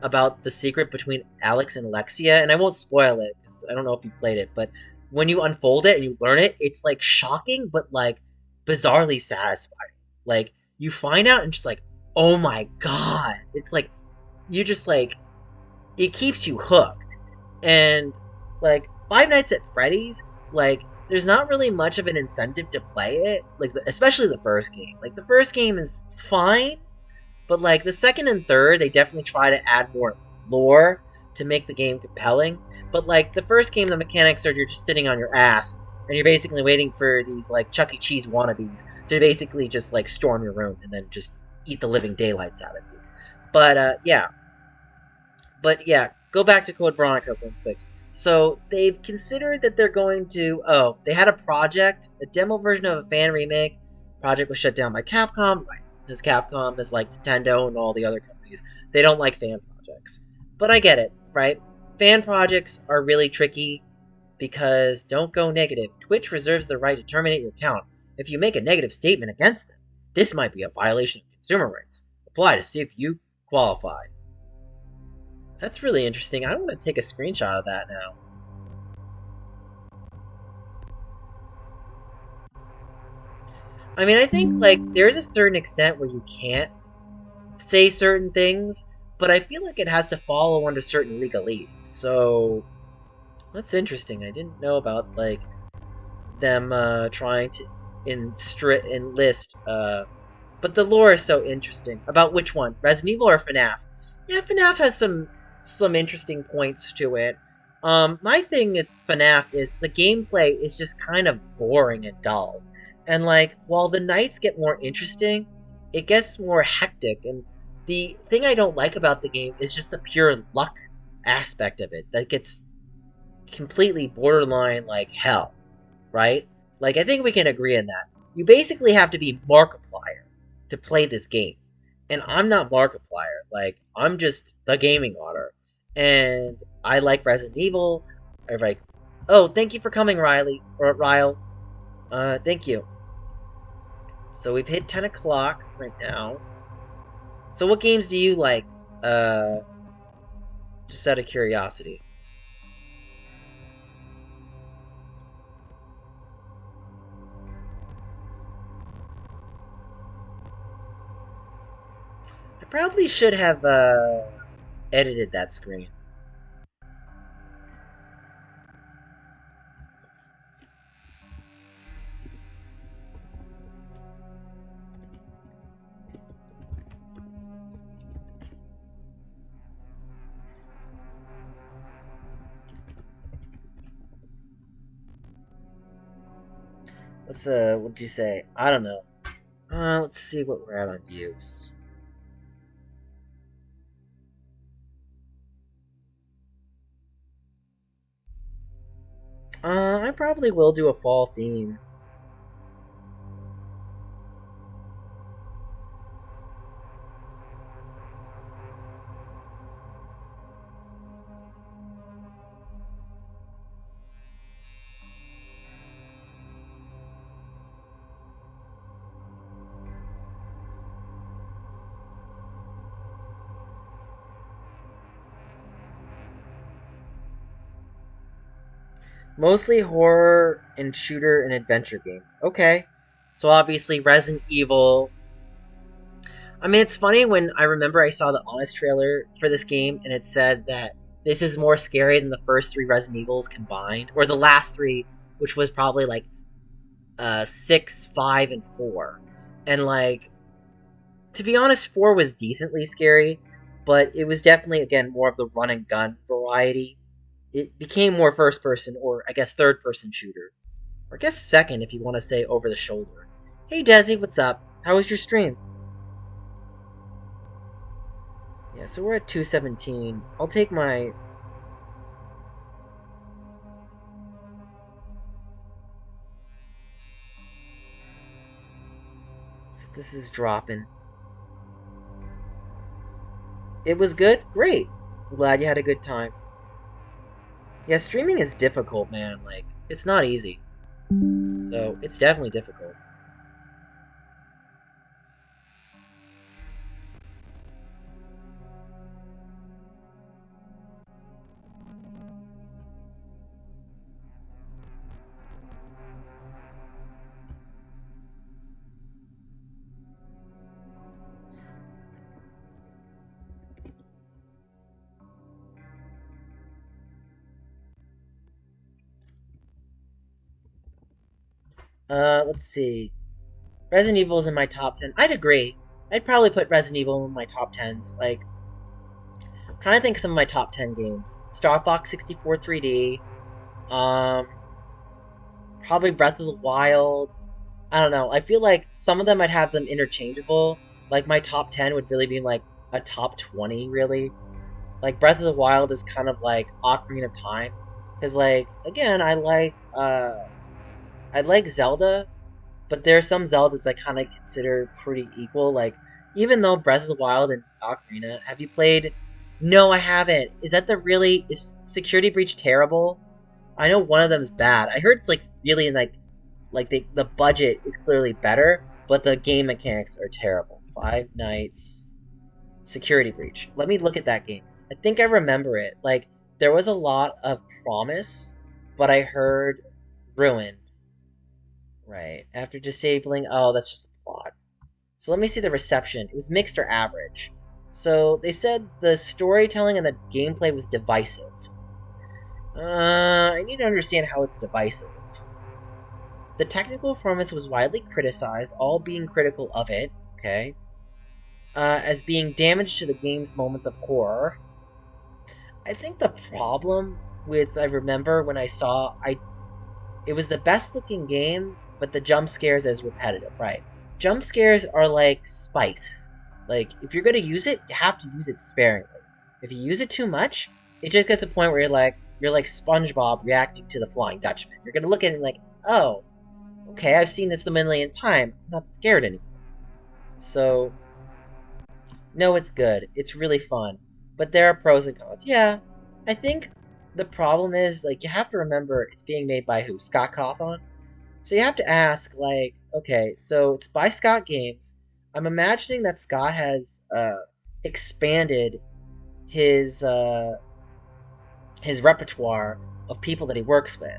about the secret between Alex and Alexia, and I won't spoil it, because I don't know if you played it, but when you unfold it and you learn it, it's, like, shocking, but, like, bizarrely satisfying. Like, you find out and just, like, oh my god. It's, like, you just, like, it keeps you hooked. And, like, Five Nights at Freddy's, like, there's not really much of an incentive to play it, like, especially the first game. Like, the first game is fine, but, like, the second and third, they definitely try to add more lore to make the game compelling. But, like, the first game, the mechanics are you're just sitting on your ass, and you're basically waiting for these, like, Chuck E. Cheese wannabes to basically just, like, storm your room and then just eat the living daylights out of you. But, yeah. But, yeah, go back to Code Veronica real quick. So, they've considered that they're going to... Oh, they had a project, a demo version of a fan remake. Project was shut down by Capcom, right? Because Capcom is like Nintendo and all the other companies. They don't like fan projects. But I get it, right? Fan projects are really tricky because don't go negative. Twitch reserves the right to terminate your account if you make a negative statement against them. This might be a violation of consumer rights. Apply to see if you qualify. That's really interesting. I want to take a screenshot of that now. I mean, I think, like, there's a certain extent where you can't say certain things, but I feel like it has to follow under certain legalese. So, that's interesting. I didn't know about, like, them trying to enlist but the lore is so interesting. About which one? Resident Evil or FNAF? Yeah, FNAF has some interesting points to it. My thing with FNAF is the gameplay is just kind of boring and dull. And like, while the nights get more interesting, it gets more hectic. And the thing I don't like about the game is just the pure luck aspect of it that gets completely borderline like hell, right? Like, I think we can agree on that. You basically have to be Markiplier to play this game. And I'm not Markiplier. Like, I'm just the gaming otter. And I like Resident Evil. I like. Oh, thank you for coming, Riley. Or Ryle. Thank you. So we've hit 10 o'clock right now. So what games do you like? Uh, just out of curiosity. I probably should have, edited that screen. What'd you say? I don't know. Let's see what we're at on views. I probably will do a fall theme. Mostly horror and shooter and adventure games. Okay. So obviously Resident Evil. I mean, it's funny when I remember I saw the Honest trailer for this game and it said that this is more scary than the first three Resident Evils combined, or the last three, which was probably like 6, 5, and 4. And like, to be honest, 4 was decently scary, but it was definitely again more of the run and gun variety. It became more first person, or I guess third person shooter. Or I guess second if you want to say over the shoulder. Hey Desi, what's up? How was your stream? Yeah, so we're at 217. I'll take my... So this is dropping. It was good? Great. I'm glad you had a good time. Yeah, streaming is difficult, man. Like, it's not easy. So, it's definitely difficult. Let's see. Resident Evil is in my top 10. I'd agree. I'd probably put Resident Evil in my top 10s. Like, I'm trying to think of some of my top 10 games. Star Fox 64 3D. Um, probably Breath of the Wild. I don't know. I feel like some of them I'd have them interchangeable. Like, my top 10 would really be like a top 20, really. Like, Breath of the Wild is kind of like Ocarina of Time. Because, like, again, I like Zelda, but there are some Zeldas I kind of consider pretty equal. Like, even though Breath of the Wild and Ocarina, have you played? No, I haven't. Is that the really is Security Breach terrible? I know one of them's bad. I heard it's like really like the budget is clearly better, but the game mechanics are terrible. Five Nights Security Breach. Let me look at that game. I think I remember it. Like there was a lot of promise, but I heard ruined. Right. After disabling, oh, that's just a plot. So let me see the reception. It was mixed or average. So they said the storytelling and the gameplay was divisive. I need to understand how it's divisive. The technical performance was widely criticized, all being critical of it, okay, as being damage to the game's moments of horror. I think the problem with, I remember when I saw, it was the best looking game, but the jump scares is repetitive, right? Jump scares are like spice. Like, if you're gonna use it, you have to use it sparingly. If you use it too much, it just gets to a point where you're like SpongeBob reacting to the Flying Dutchman. You're gonna look at it and like, oh, okay, I've seen this a million times. I'm not scared anymore. So, no, it's good. It's really fun. But there are pros and cons. Yeah, I think the problem is, like, you have to remember it's being made by who? Scott Cawthon? So you have to ask, like, okay, so it's by Scott Games. I'm imagining that Scott has expanded his uh, his repertoire of people that he works with.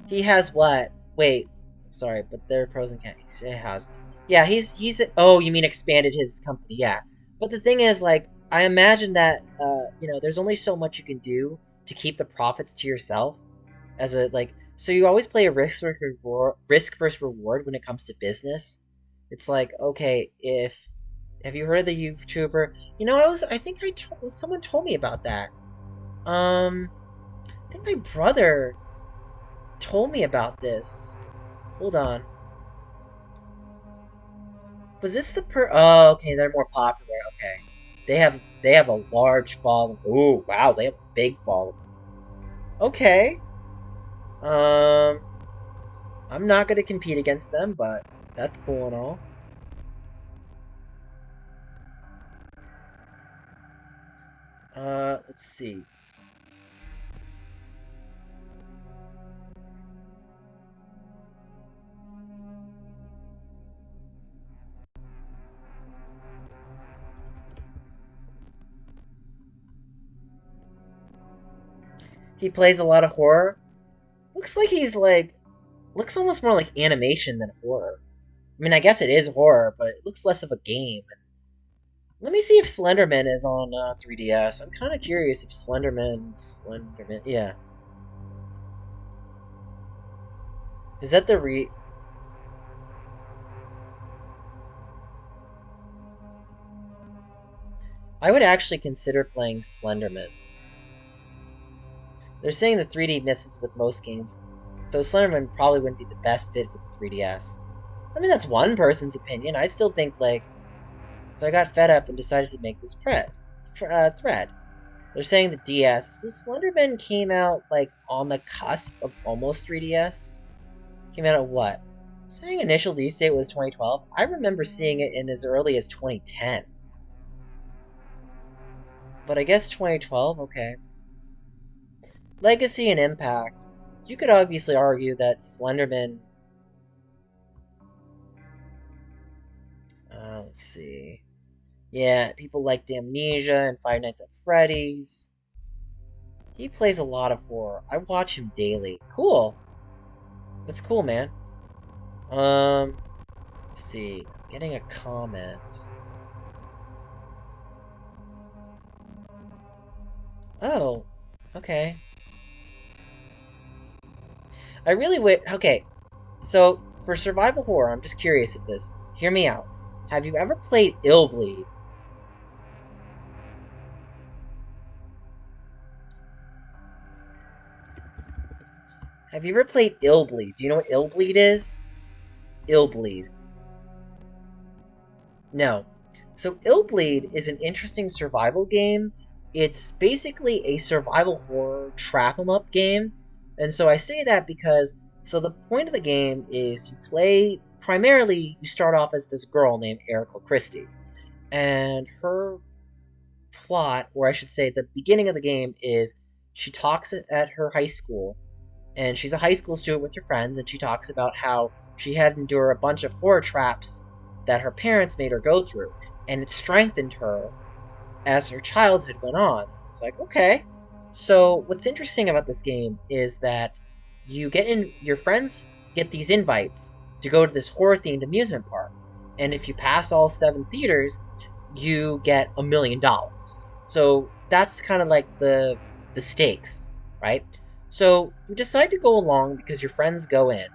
He has what? Wait, sorry, but there are pros and cons. He has. Yeah, he's. Oh, you mean expanded his company? Yeah, but the thing is, like, I imagine that there's only so much you can do to keep the profits to yourself as a like. So you always play a risk versus reward when it comes to business. It's like, okay, if have you heard of the YouTuber? I think someone told me about that. Um, I think my brother told me about this. Hold on. Was this the per? Oh, okay, they're more popular. Okay, they have a large following. Ooh, wow, they have a big following. Okay. Um, I'm not gonna compete against them, but that's cool and all. Let's see. He plays a lot of horror. Looks like looks almost more like animation than horror. I mean, I guess it is horror, but it looks less of a game. Let me see if Slenderman is on 3DS. I'm kind of curious if Slenderman, yeah. Is that the re? I would actually consider playing Slenderman. They're saying the 3D misses with most games, so Slenderman probably wouldn't be the best fit with the 3DS. I mean, that's one person's opinion. I still think, like, if I got fed up and decided to make this thread. They're saying the DS. So Slenderman came out, like, on the cusp of almost 3DS. Came out at what? Saying initial release date was 2012. I remember seeing it in as early as 2010. But I guess 2012, okay. Legacy and impact. You could obviously argue that Slenderman. Let's see. Yeah, people like Amnesia and Five Nights at Freddy's. He plays a lot of horror. I watch him daily. Cool. That's cool, man. Let's see. Getting a comment. Oh, okay. I really wait. Okay, so for survival horror, I'm just curious of this. Hear me out. Have you ever played Illbleed? Have you ever played Illbleed? Do you know what Illbleed is? Illbleed. No. So Illbleed is an interesting survival game It's basically a survival horror trap 'em up game. And so I say that because so the point of the game is you play primarily you start off as this girl named Erica Christie. And her plot, or I should say the beginning of the game is she talks at her high school and she's a high school student with her friends and she talks about how she had to endure a bunch of horror traps that her parents made her go through and it strengthened her as her childhood went on. It's like, okay. So what's interesting about this game is that your friends get these invites to go to this horror themed amusement park. And if you pass all 7 theaters, you get $1 million. So that's kind of like the stakes, right? So you decide to go along because your friends go in,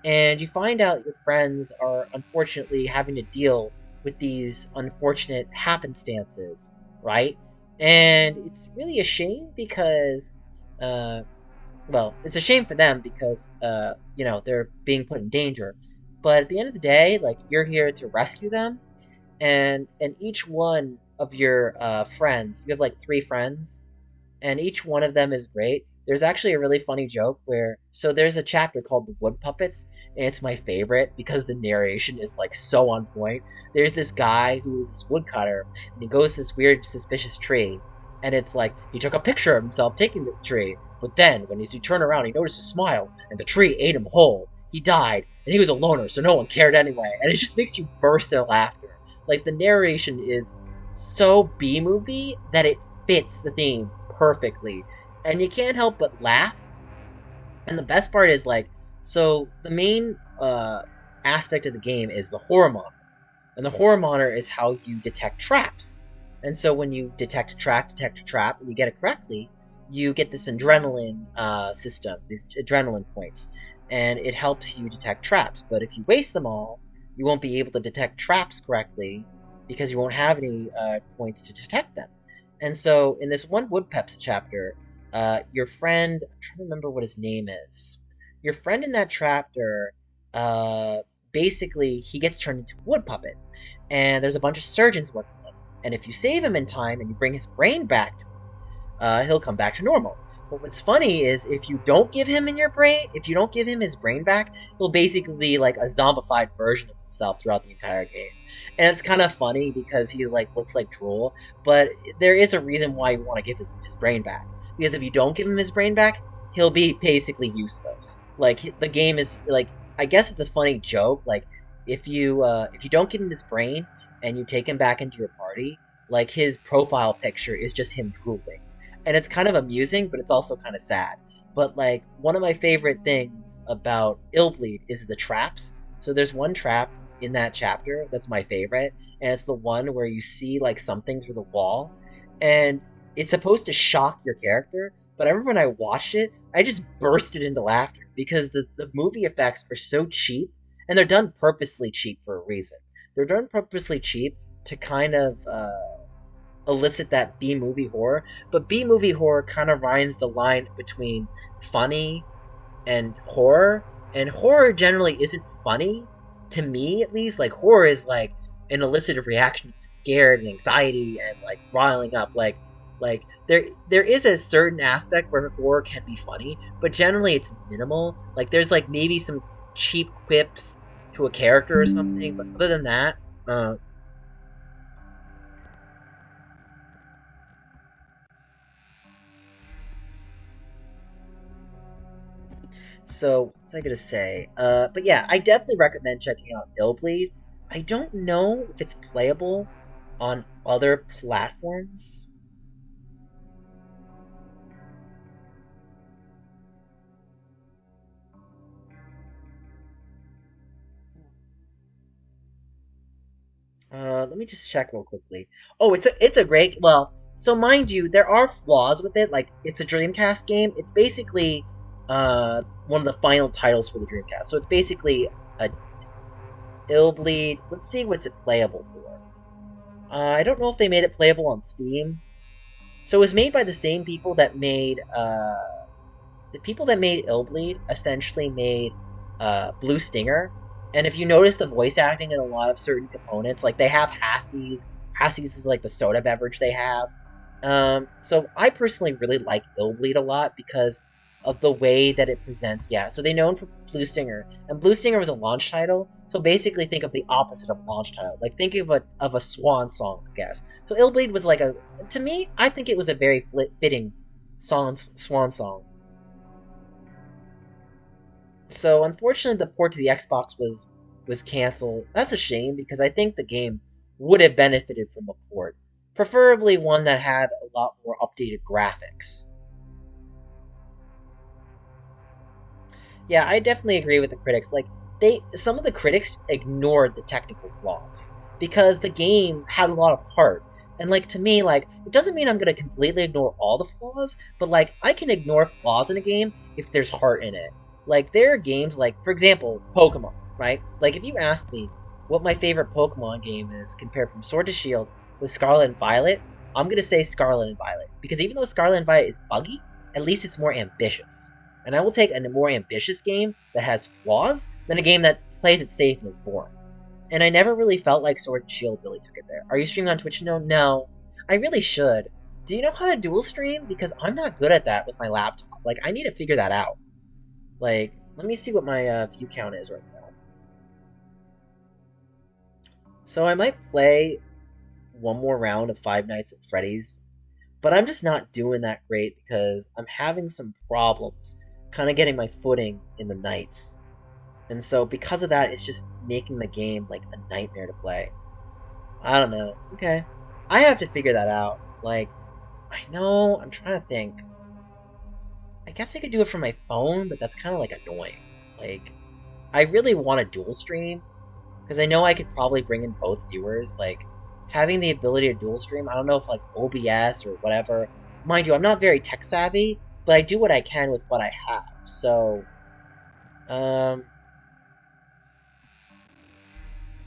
and you find out your friends are unfortunately having to deal with these unfortunate happenstances, right? And it's really a shame because, uh, well, it's a shame for them because, they're being put in danger. But at the end of the day, like, you're here to rescue them, and each one of your friends, you have like 3 friends, and each one of them is great. There's actually a really funny joke where there's a chapter called The Wood Puppets, and it's my favorite because the narration is like so on point. There's this guy who is this woodcutter, and he goes to this weird suspicious tree, and it's like he took a picture of himself taking the tree, but then when he turned around, he noticed a smile, and the tree ate him whole. He died, and he was a loner, so no one cared anyway. And it just makes you burst in laughter. Like the narration is so B movie that it fits the theme perfectly. And you can't help but laugh. And the best part is like, so the main aspect of the game is the horror monitor. And the horror monitor is how you detect traps. And so when you detect a trap, and you get it correctly, you get this adrenaline system, these adrenaline points. And it helps you detect traps. But if you waste them all, you won't be able to detect traps correctly because you won't have any points to detect them. And so in this one Woodpeps chapter, your friend, I'm trying to remember what his name is. Your friend in that chapter, uh, basically, he gets turned into a wood puppet, and there's a bunch of surgeons working on him. And if you save him in time and you bring his brain back to him, he'll come back to normal. But what's funny is if you don't give him his brain back, he'll basically be like a zombified version of himself throughout the entire game. And it's kind of funny because he like looks like drool, but there is a reason why you want to give his brain back. Because if you don't give him his brain back, he'll be basically useless. Like the game is like, I guess it's a funny joke. Like if you don't give him his brain and you take him back into your party, like his profile picture is just him drooling, and it's kind of amusing, but it's also kind of sad. But like one of my favorite things about Illbleed is the traps. So there's one trap in that chapter that's my favorite, and it's the one where you see like something through the wall, and it's supposed to shock your character. But I remember when I watched it, I just bursted into laughter because the movie effects are so cheap, and they're done purposely cheap for a reason. They're done purposely cheap to kind of elicit that B movie horror, but B movie horror kind of rides the line between funny and horror generally isn't funny to me at least. Like horror is like an elicited reaction of scared and anxiety and like riling up. Like there is a certain aspect where horror can be funny, but generally it's minimal. Like there's like maybe some cheap quips to a character or something, but other than that, uh, so, what's I gonna say? But yeah, I definitely recommend checking out Illbleed. I don't know if it's playable on other platforms. Let me just check real quickly. Oh, it's a great. Well, so mind you, there are flaws with it. Like it's a Dreamcast game. It's basically one of the final titles for the Dreamcast. So it's basically a Illbleed. Let's see what's it playable for. I don't know if they made it playable on Steam. So it was made by the same people that made the people that made Illbleed essentially made Blue Stinger. And if you notice the voice acting in a lot of certain components, like they have Hassies. Hassies is like the soda beverage they have. So I personally really like Illbleed a lot because of the way that it presents. Yeah, so they're known for Blue Stinger, and Blue Stinger was a launch title. So basically, think of the opposite of a launch title. Like think of a swan song, I guess. So Illbleed was like a to me, I think it was a very fitting swan song. So unfortunately, the port to the Xbox was canceled. That's a shame because I think the game would have benefited from a port, preferably one that had a lot more updated graphics. Yeah, I definitely agree with the critics. Like some of the critics ignored the technical flaws because the game had a lot of heart. And like to me, like it doesn't mean I'm gonna completely ignore all the flaws, but like I can ignore flaws in a game if there's heart in it. Like there are games like, for example, Pokemon, right? Like if you asked me what my favorite Pokemon game is compared from Sword to Shield with Scarlet and Violet, I'm gonna say Scarlet and Violet because even though Scarlet and Violet is buggy, at least it's more ambitious. And I will take a more ambitious game that has flaws than a game that plays it safe and is boring. And I never really felt like Sword and Shield really took it there. Are you streaming on Twitch? No. I really should. Do you know how to dual stream? Because I'm not good at that with my laptop. Like, I need to figure that out. Like, let me see what my view count is right now. So I might play one more round of Five Nights at Freddy's, but I'm just not doing that great because I'm having some problems kind of getting my footing in the nights. And so because of that, it's just making the game like a nightmare to play. I don't know. Okay. I have to figure that out. Like, I know, I'm trying to think. I guess I could do it from my phone, but that's kind of like annoying. Like, I really want to dual stream because I know I could probably bring in both viewers. Like, having the ability to dual stream, I don't know if like OBS or whatever. Mind you, I'm not very tech savvy, but I do what I can with what I have. So, um,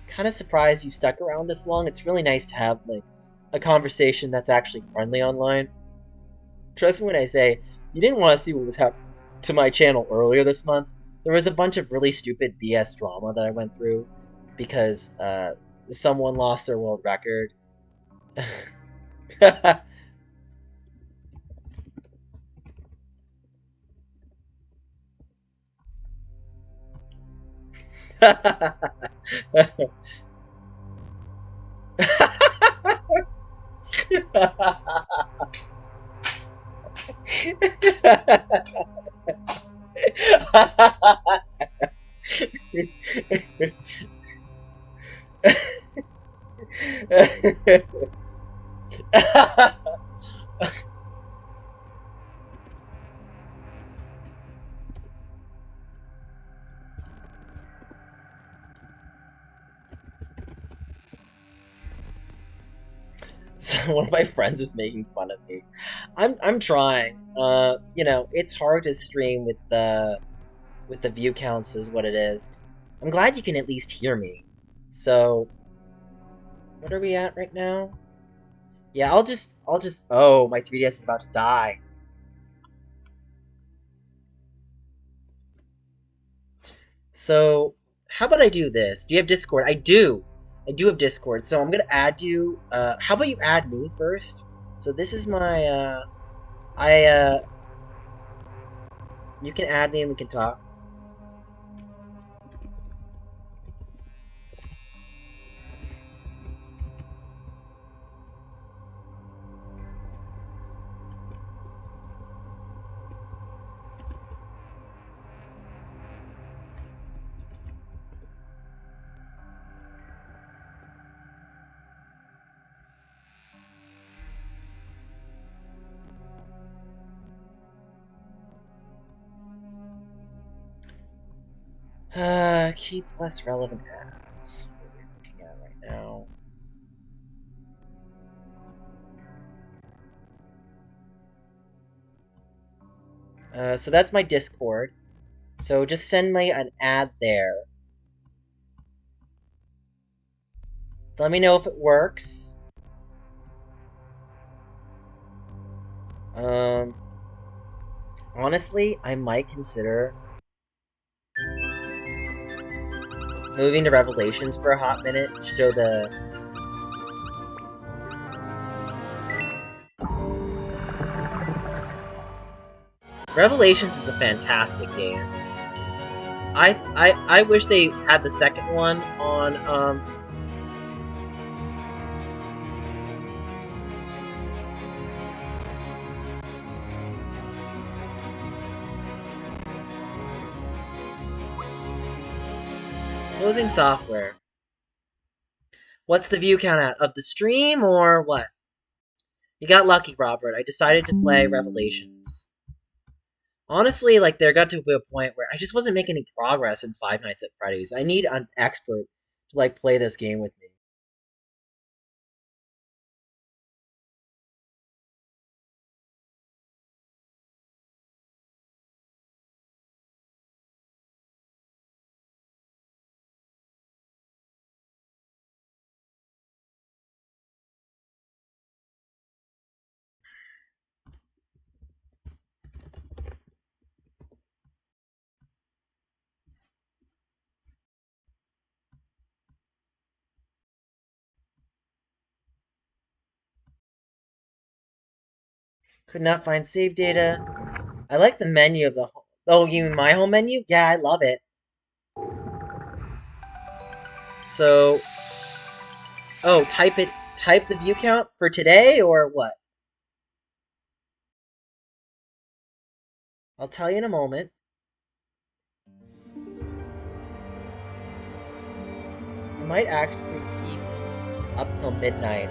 kind of surprised you stuck around this long. It's really nice to have like a conversation that's actually friendly online. Trust me when I say you didn't want to see what was happening to my channel earlier this month. There was a bunch of really stupid BS drama that I went through because someone lost their world record. So one of my friends is making fun of me. I'm trying. It's hard to stream with the view counts is what it is. I'm glad you can at least hear me. So, what are we at right now? Yeah, I'll just oh, my 3DS is about to die. So, how about I do this? Do you have Discord? I do. I do have Discord. So I'm gonna add you. How about you add me first? So this is my I you can add me and we can talk. Keep less relevant ads. What are we looking at right now? So that's my Discord. So just send me an ad there. Let me know if it works. Um, honestly, I might consider moving to Revelations for a hot minute. Show the Revelations is a fantastic game. I wish they had the second one on closing software. What's the view count at? Of the stream or what? You got lucky, Robert. I decided to play Revelations. Honestly, like, there got to be a point where I just wasn't making any progress in Five Nights at Freddy's. I need an expert to, like, play this game with me. Could not find save data. I like the menu of the... Oh, you mean my home menu? Yeah, I love it. So... Oh, type the view count for today, or what? I'll tell you in a moment. I might actually keep up till midnight,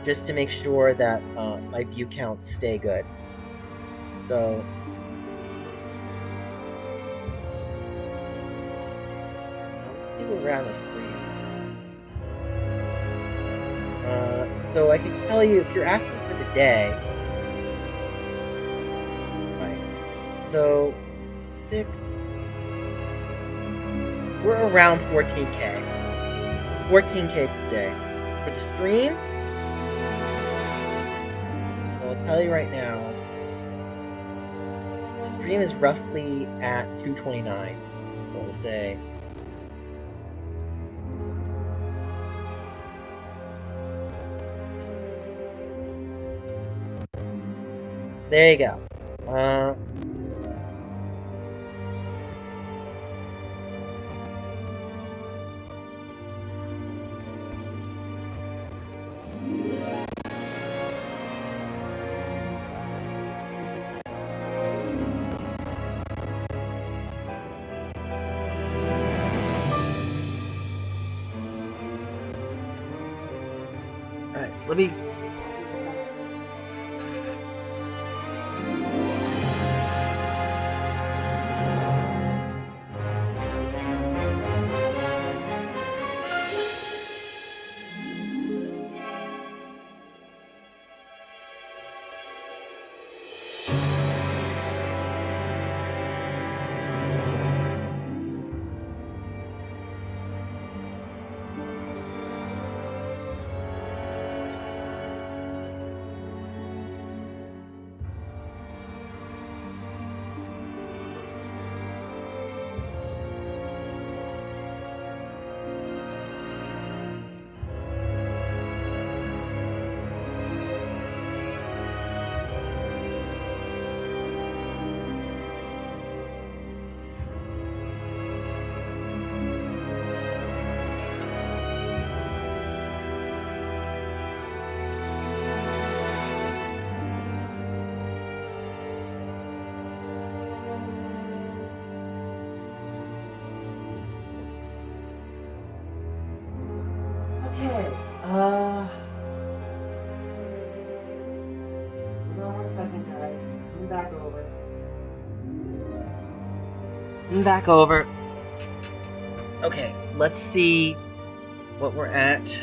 just to make sure that my view counts stay good. So... Let's see what we're on the screen. So I can tell you, if you're asking for the day... Right. So... 6... We're around 14K. 14K per day. For the stream... So I'll tell you right now... The stream is roughly at 229. So I'll say... There you go. Alright, let me... Okay, hold on 1 second, guys. Come back over. Come back over. Okay, let's see what we're at.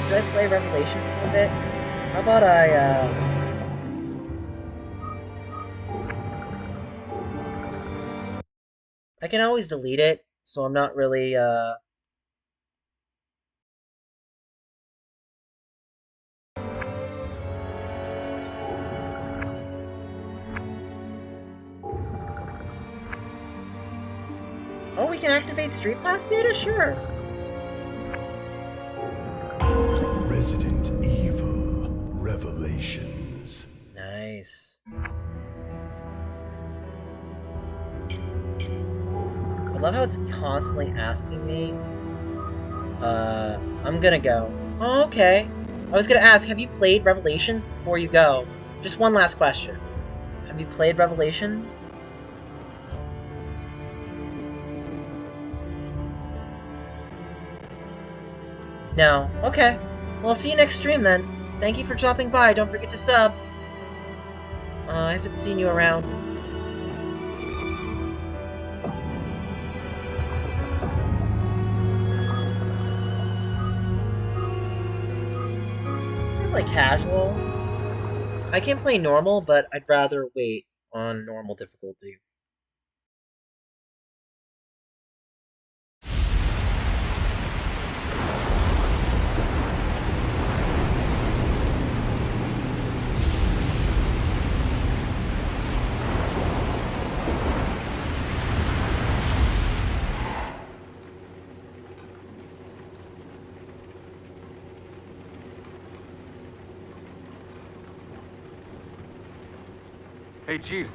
should I play Revelations a little bit? How about I can always delete it, so I'm not really, Oh, we can activate Street Pass data? Sure. Resident Evil Revelations. Nice. I love how it's constantly asking me. I'm gonna go. Oh, okay. I was gonna ask, have you played Revelations before you go? Just one last question. Have you played Revelations? No. Okay. Well, I'll see you next stream then. Thank you for dropping by. Don't forget to sub. I haven't seen you around. I play casual. I can play normal, but I'd rather wait on normal difficulty. Hey, Jill.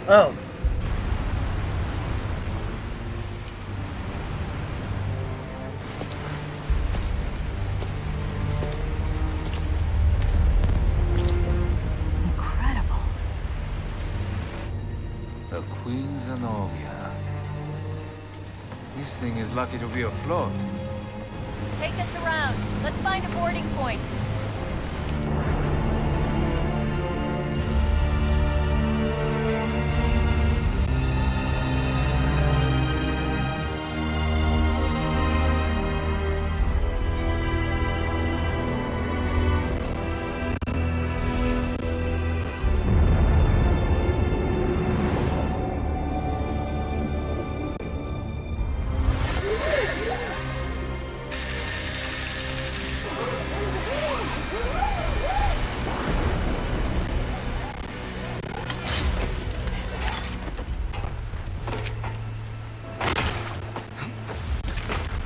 Oh. Incredible. The Queen Zenobia. This thing is lucky to be afloat. Take us around. Let's find a boarding point.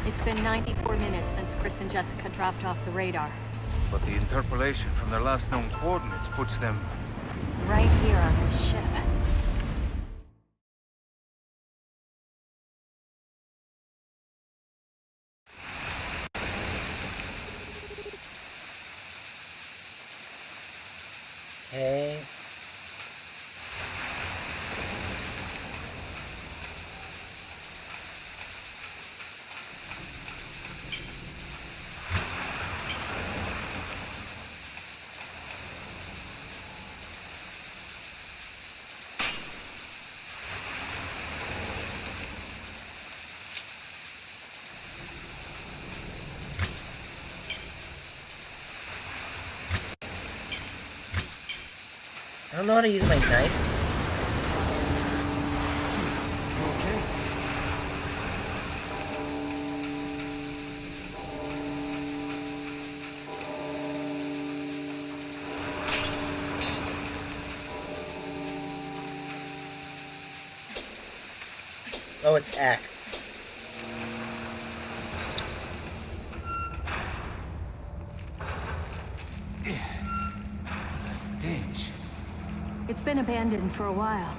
It's been 94 minutes since Chris and Jessica dropped off the radar. But the interpolation from their last known coordinates puts them... Right here on this ship. Hey. I don't know how to use my knife. Okay. Oh, it's X. The stench. It's been abandoned for a while.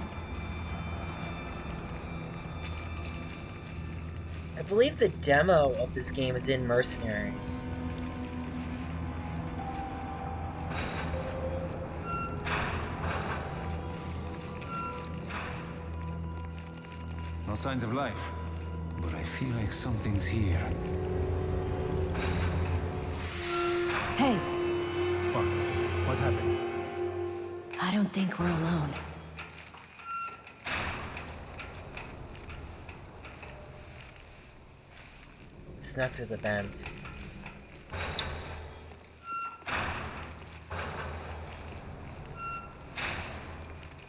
I believe the demo of this game is in Mercenaries. No signs of life. But I feel like something's here. Hey, What? What happened? I don't think we're alone. snuck through the vents.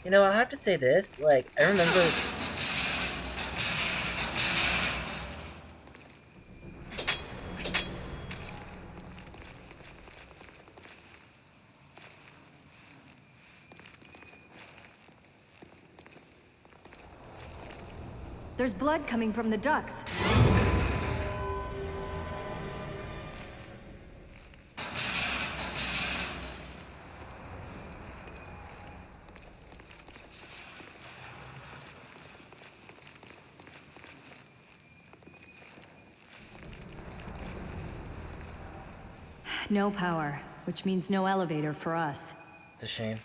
You know, I'll have to say this, like, I remember... There's blood coming from the ducts. No power, which means no elevator for us. It's a shame.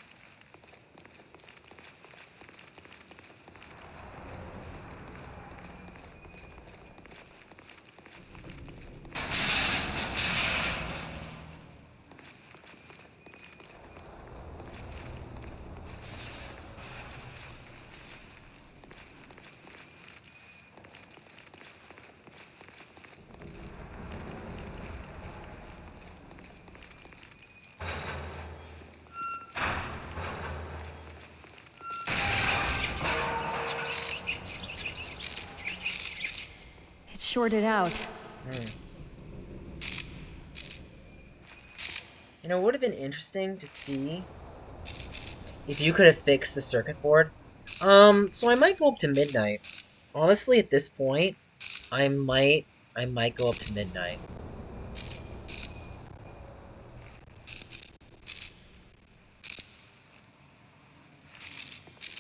It's shorted out. You know, it would have been interesting to see if you could have fixed the circuit board. So I might go up to midnight. Honestly, at this point, I might go up to midnight.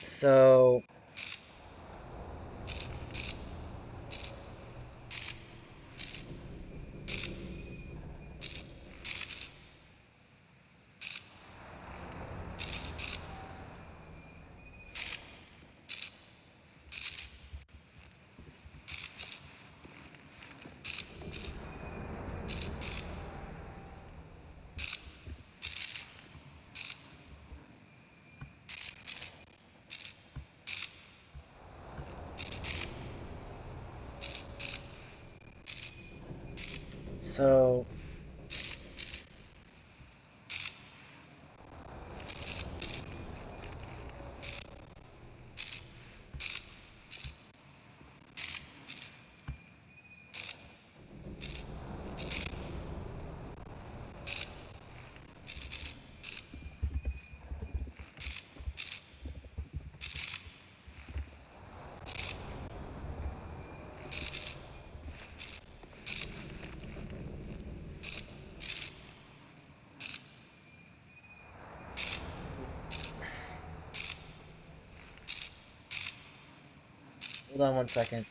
So... So... Hold on one second.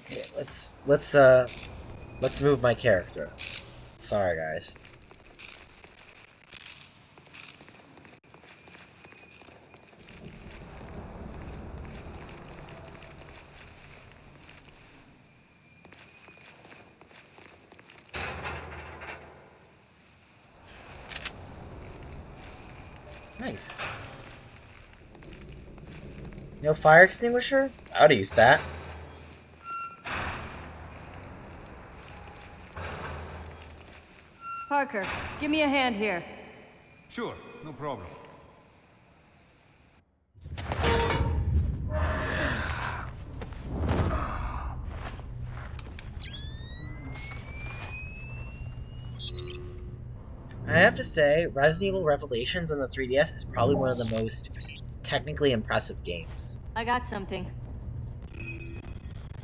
Okay, let's move my character. Sorry, guys. Nice. No fire extinguisher? I would've used that. Parker, give me a hand here. Sure, no problem. I have to say, Resident Evil Revelations on the 3DS is probably one of the most technically impressive games. I got something.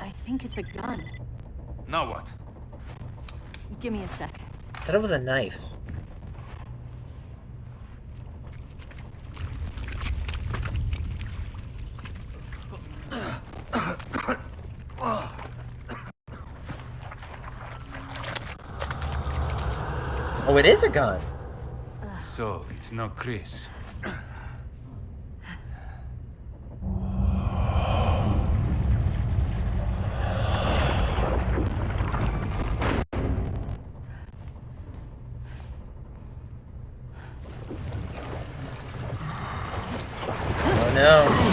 I think it's a gun. Now what? Give me a sec. I thought it was a knife. Oh, it is a gun. So, it's not Chris. Oh no.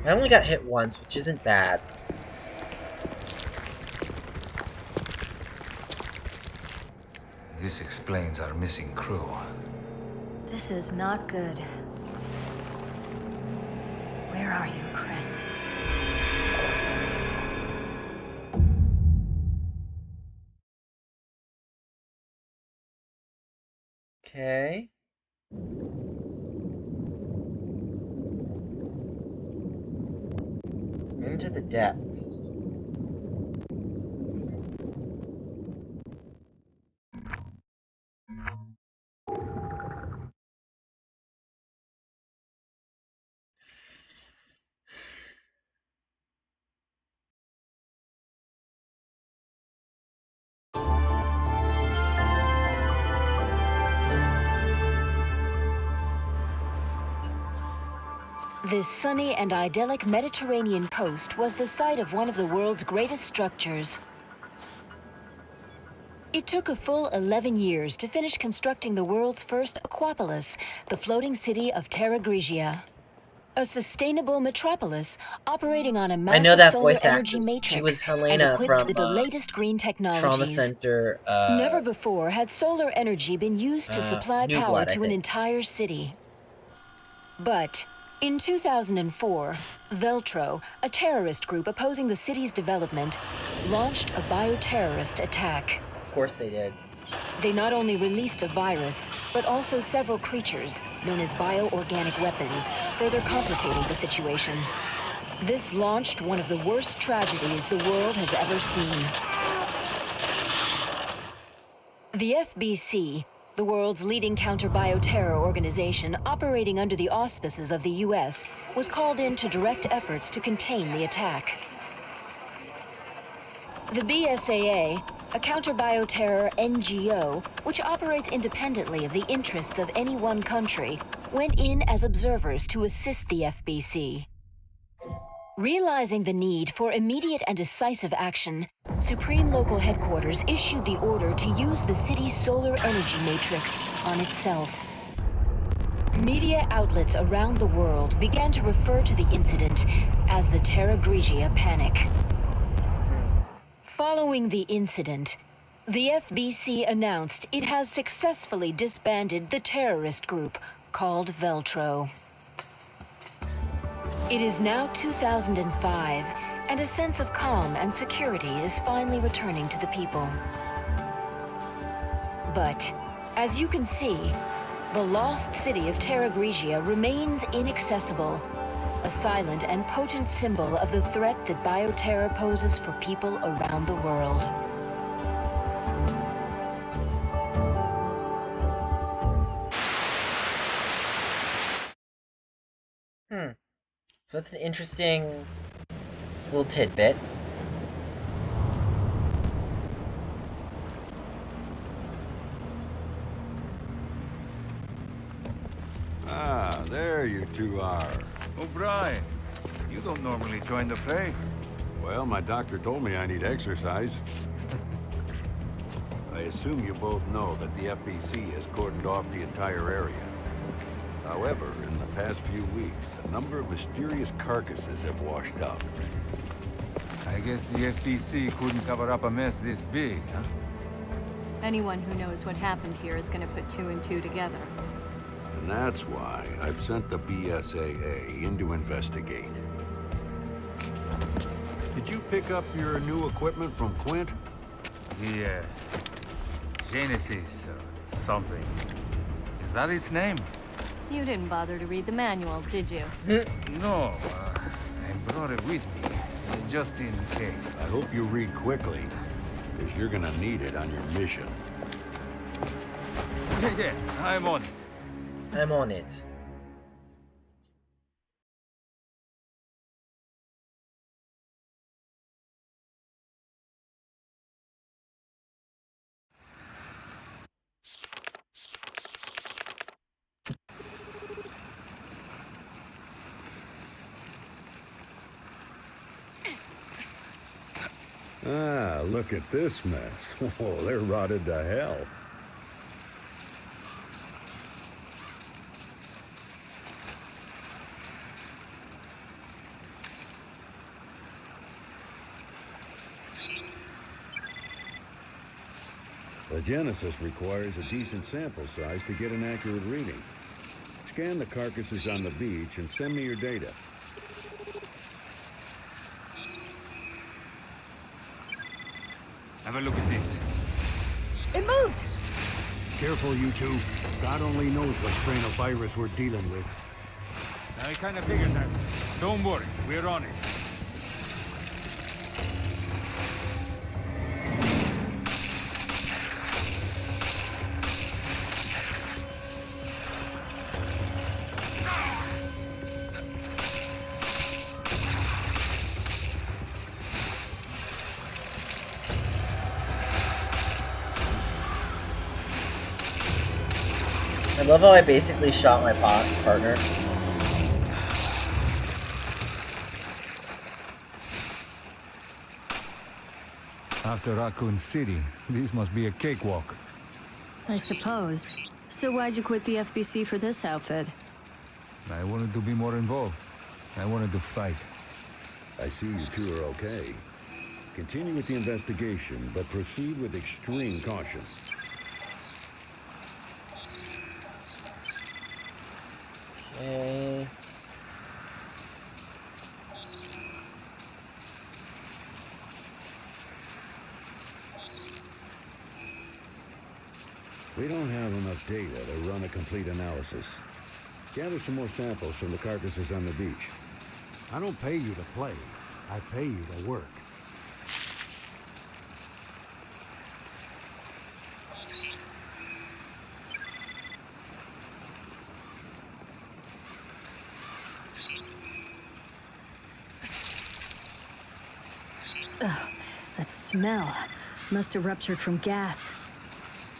I only got hit once, which isn't bad. This explains our missing crew. This is not good. Where are you, Chris? Okay. Into the depths. This sunny and idyllic Mediterranean coast was the site of one of the world's greatest structures. It took a full 11 years to finish constructing the world's first aquapolis, the floating city of Terra Grigia. A sustainable metropolis operating on a I know massive that solar voice energy actress. matrix She was and Helena equipped from with the latest green Trauma technologies. Center. Never before had solar energy been used to supply New power Blood, I to an think. entire city. But in 2004, Veltro, a terrorist group opposing the city's development, launched a bioterrorist attack. Of course they did. They not only released a virus, but also several creatures, known as bioorganic weapons, further complicating the situation. This launched one of the worst tragedies the world has ever seen. The FBC, the world's leading counter-bioterror organization operating under the auspices of the US, was called in to direct efforts to contain the attack. The BSAA, a counter-bioterror NGO, which operates independently of the interests of any one country, went in as observers to assist the FBC. Realizing the need for immediate and decisive action, Supreme Local Headquarters issued the order to use the city's solar energy matrix on itself. Media outlets around the world began to refer to the incident as the Terra Grigia Panic. Following the incident, the FBC announced it has successfully disbanded the terrorist group called Veltro. It is now 2005, and a sense of calm and security is finally returning to the people. But, as you can see, the lost city of Terra Grigia remains inaccessible, a silent and potent symbol of the threat that bioterror poses for people around the world. So that's an interesting little tidbit. Ah, there you two are. O'Brien, You don't normally join the fray. Well, my doctor told me I need exercise. I assume you both know that the FBC has cordoned off the entire area. However, in the past few weeks, a number of mysterious carcasses have washed up. I guess the FBC couldn't cover up a mess this big, huh? Anyone who knows what happened here is gonna put two and two together. And that's why I've sent the BSAA in to investigate. Did you pick up your new equipment from Quint? The, Genesis, something. Is that its name? You didn't bother to read the manual, did you? No, I brought it with me, just in case. I hope you read quickly, because you're gonna need it on your mission. Yeah, I'm on it. I'm on it. Ah, look at this mess. Oh, they're rotted to hell. The Genesis requires a decent sample size to get an accurate reading. Scan the carcasses on the beach and send me your data. Have a look at this. It moved! Careful, you two. God only knows what strain of virus we're dealing with. I kind of figured that. Don't worry, we're on it. I love how I basically shot my partner. After Raccoon City, this must be a cakewalk. I suppose. So why'd you quit the FBC for this outfit? I wanted to be more involved. I wanted to fight. I see you two are okay. Continue with the investigation, but proceed with extreme caution. Okay. We don't have enough data to run a complete analysis. Gather some more samples from the carcasses on the beach. I don't pay you to play. I pay you to work. Ugh, that smell. Must have ruptured from gas.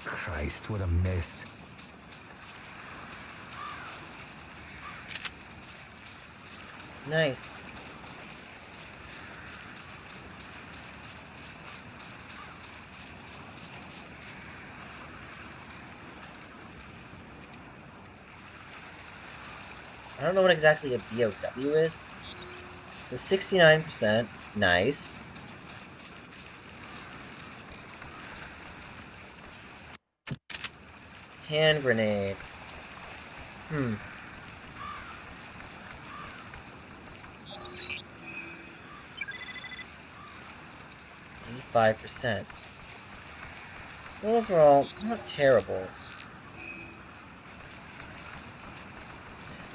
Christ, what a mess. Nice. I don't know what exactly a BOW is. So 69%. Nice. Hand grenade. 85%. So overall, not terrible.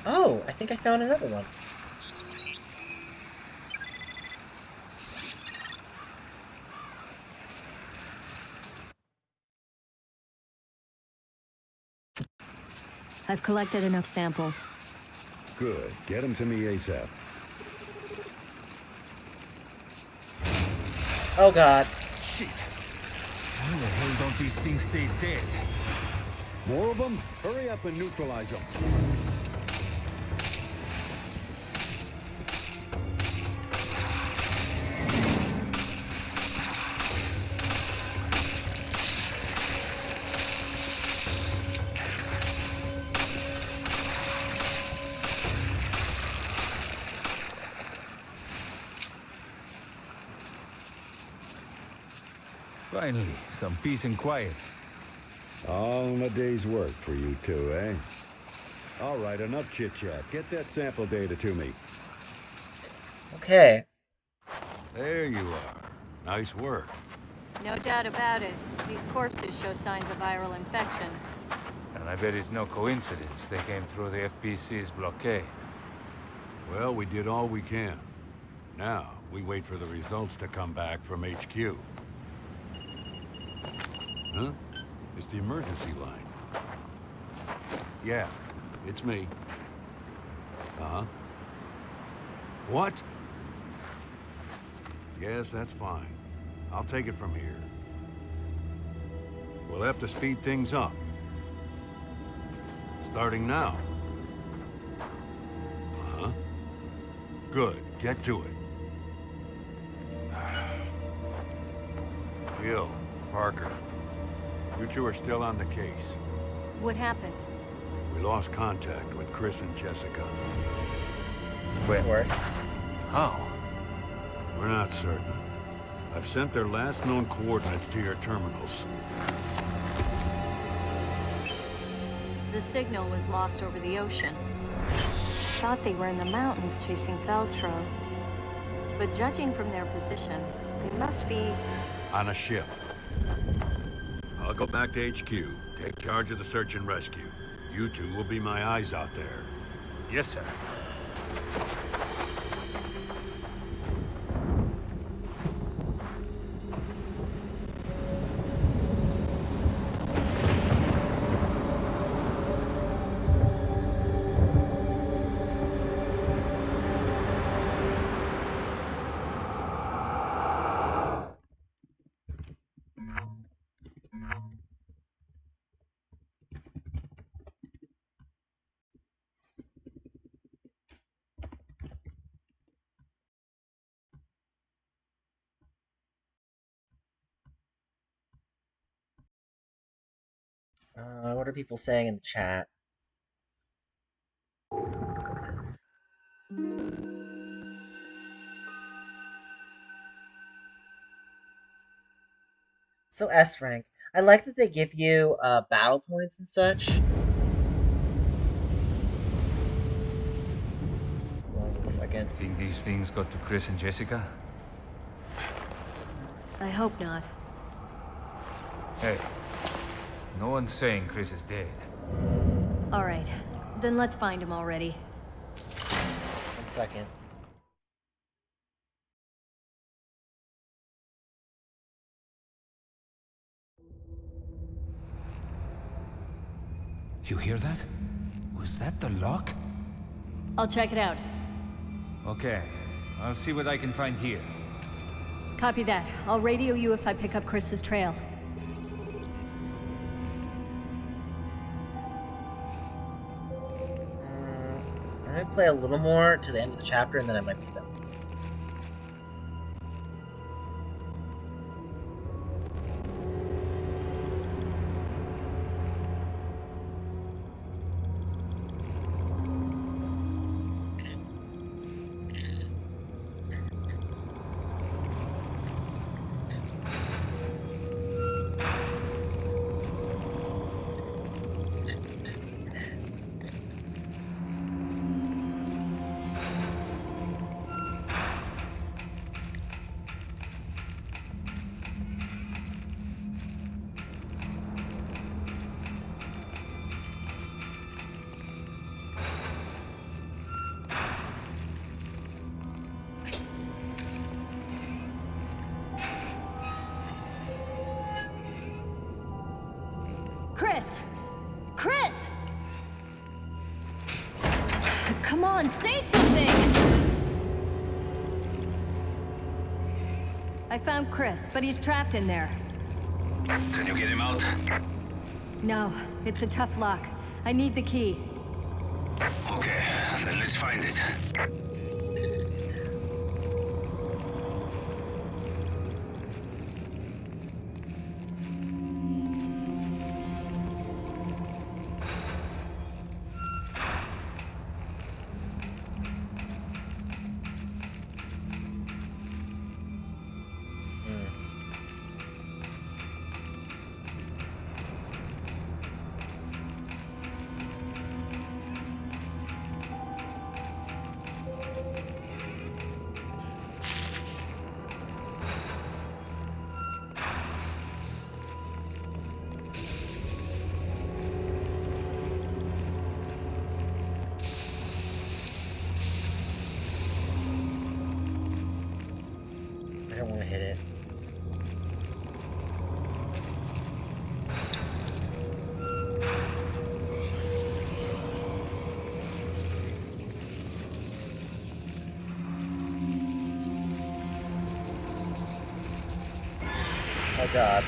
Oh, I think I found another one. I've collected enough samples. Good. Get them to me ASAP. Oh god. Shit. Why the hell don't these things stay dead? More of them? Hurry up and neutralize them. Finally, some peace and quiet. All in a day's work for you two, eh? All right, enough chit-chat. Get that sample data to me. Okay. There you are. Nice work. No doubt about it. These corpses show signs of viral infection. And I bet it's no coincidence they came through the FBC's blockade. Well, we did all we can. Now, we wait for the results to come back from HQ. Huh? It's the emergency line. Yeah, it's me. Uh-huh. What? Yes, that's fine. I'll take it from here. We'll have to speed things up. Starting now. Uh-huh. Good. Get to it. Jill, Parker, you two are still on the case. What happened? We lost contact with Chris and Jessica. Of course. How? We're not certain. I've sent their last known coordinates to your terminals. The signal was lost over the ocean. I thought they were in the mountains chasing Veltro. But judging from their position, they must be... On a ship. I'll go back to HQ, take charge of the search and rescue. You two will be my eyes out there. Yes, sir. What are people saying in the chat? So S rank. I like that they give you battle points and such. Hold on a second. Think these things got to Chris and Jessica? I hope not. Hey, no one's saying Chris is dead. All right, then let's find him already. 1 second. You hear that? Was that the lock? I'll check it out. Okay, I'll see what I can find here. Copy that. I'll radio you if I pick up Chris's trail. I might play a little more to the end of the chapter and then I might be done. Chris! Chris! Come on, say something! I found Chris, but he's trapped in there. Can you get him out? No, it's a tough lock. I need the key. Okay, then let's find it. god.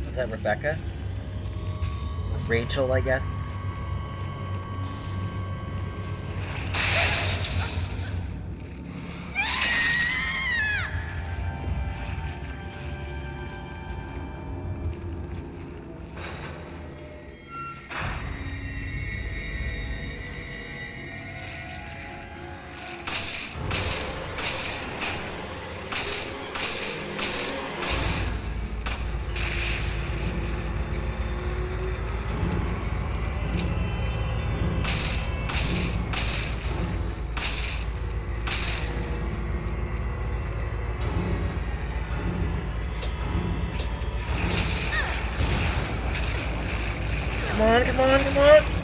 Was that Rebecca? Rachel, I guess? Come on, come on, come on!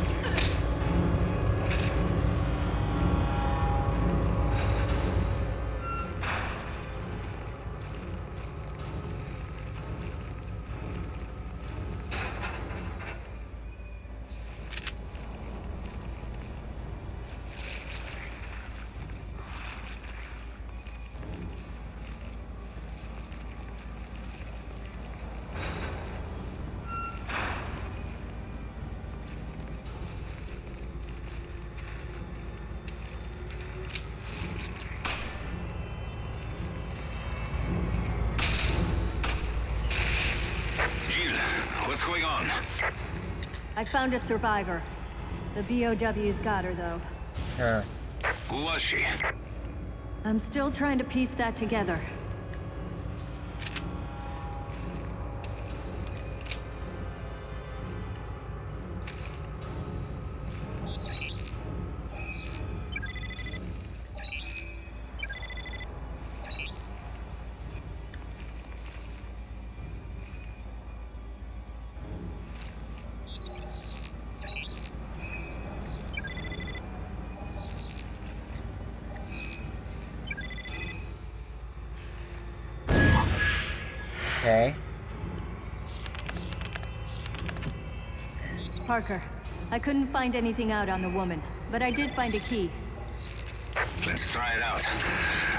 What's going on? I found a survivor. The BOW's got her, though. Huh. Who was she? I'm still trying to piece that together. Okay. Parker, I couldn't find anything out on the woman, but I did find a key. Let's try it out.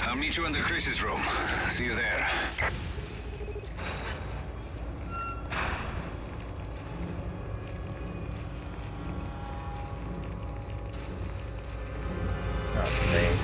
I'll meet you in the Chris's room. See you there. Oh, great.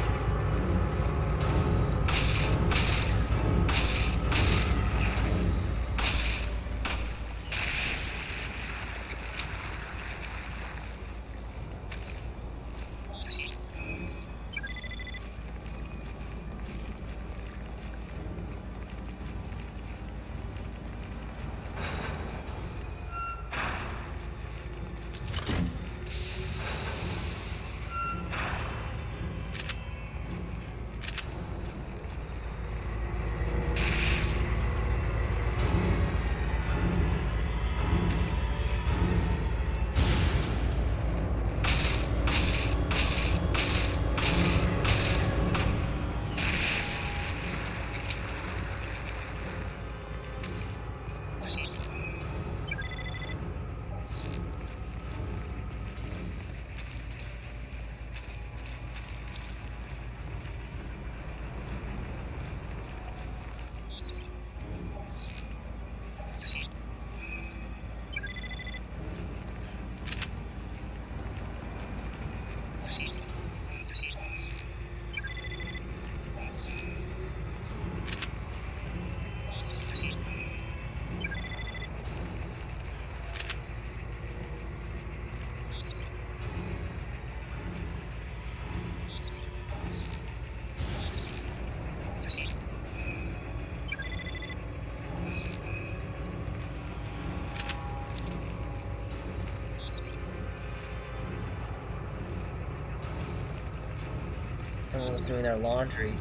someone was doing their laundry.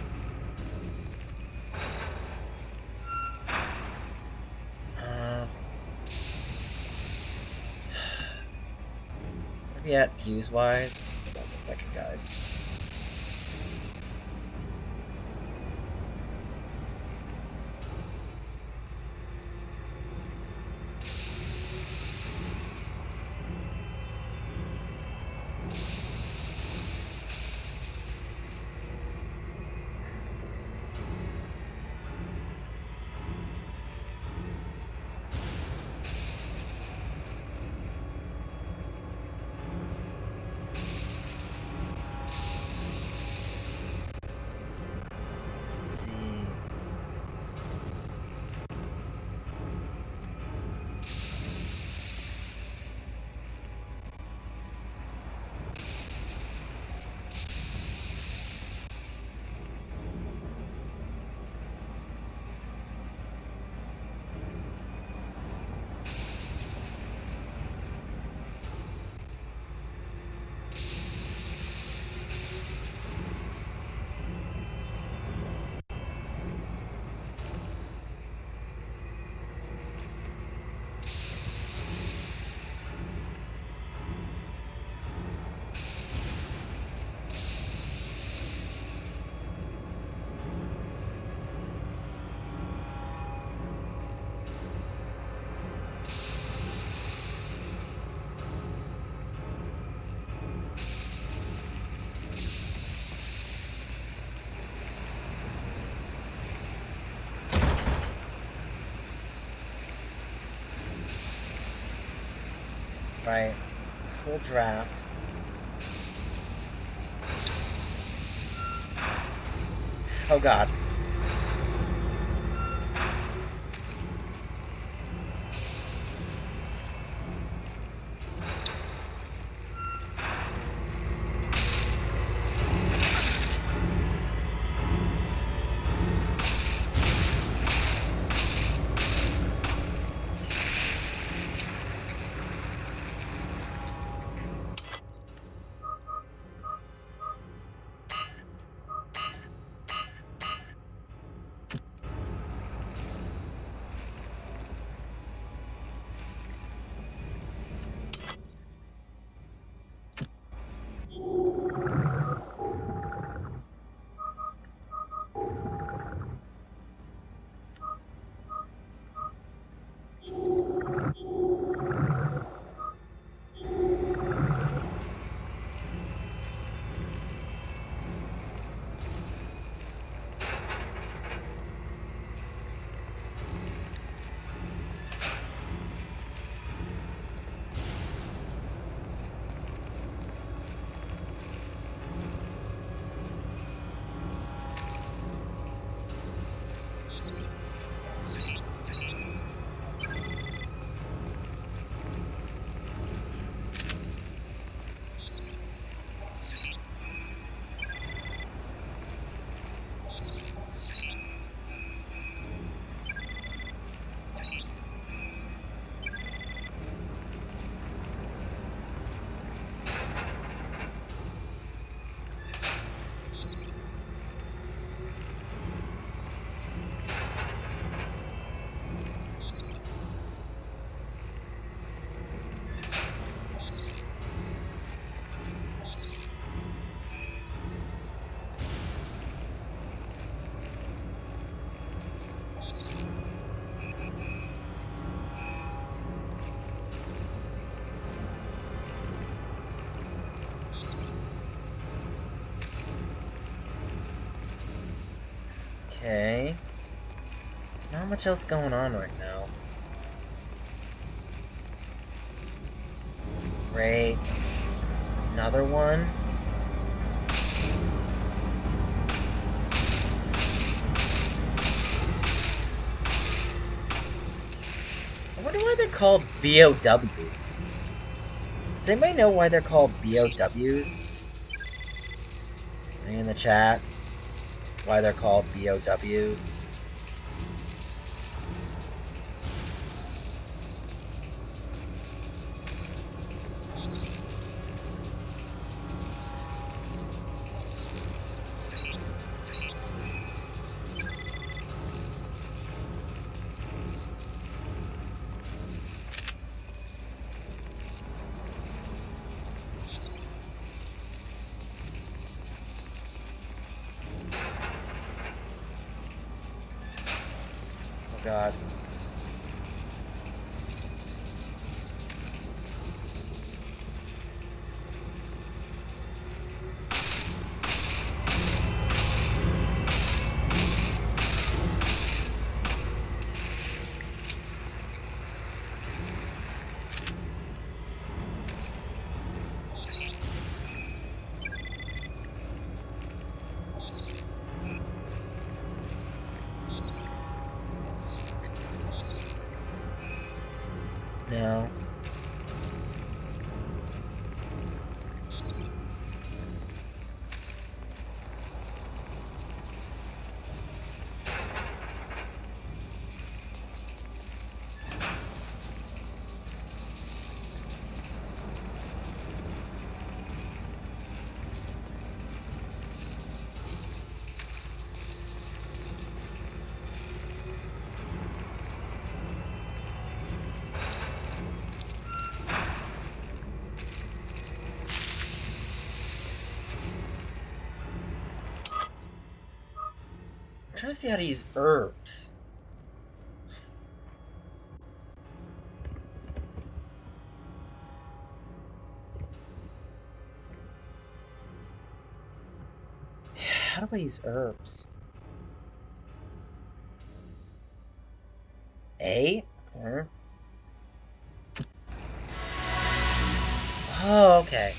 Maybe at views-wise? Hold on 1 second, guys. Right. Full draft. Oh god. Okay. There's not much else going on right now. Great. Another one. I wonder why they're called BOWs. Does anybody know why they're called BOWs? Any in the chat? Why they're called BOWs? god. No. I'm trying to see how to use herbs. How do I use herbs? A? Oh, okay.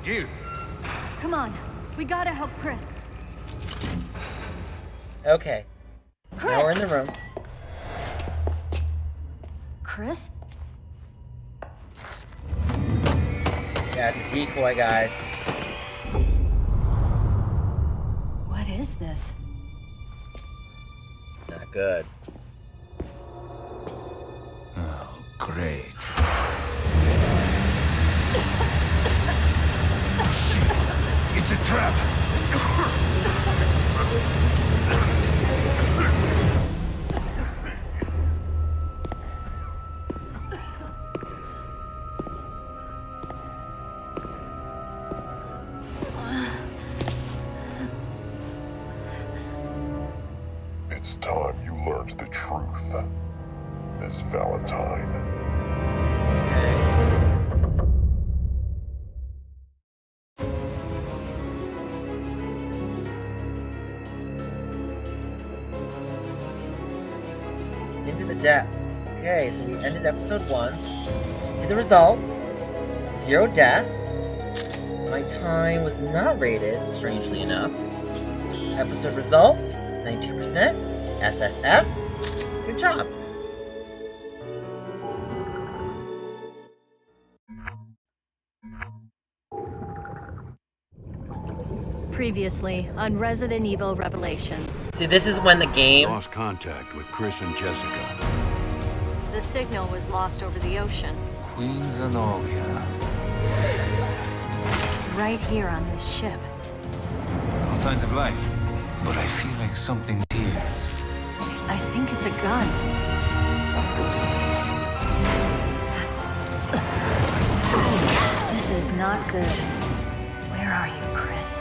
Jill! Come on, we gotta help Chris. Okay. Chris! Now we're in the room. Chris? Yeah, it's a decoy, guys. What is this? Not good. Oh, great. Shit! It's a trap! It's time you learned the truth, Miss Valentine. Into the depths. Okay, so we ended episode 1. See the results. 0 deaths. My time was not rated, strangely enough. Episode results, 92%. SSS. Good job. Previously on Resident Evil Revelations. See, this is when the game... Lost contact with Chris and Jessica. The signal was lost over the ocean. Queen Zenobia. Right here on this ship. No signs of life. But I feel like something's here. I think it's a gun. This is not good. Where are you, Chris?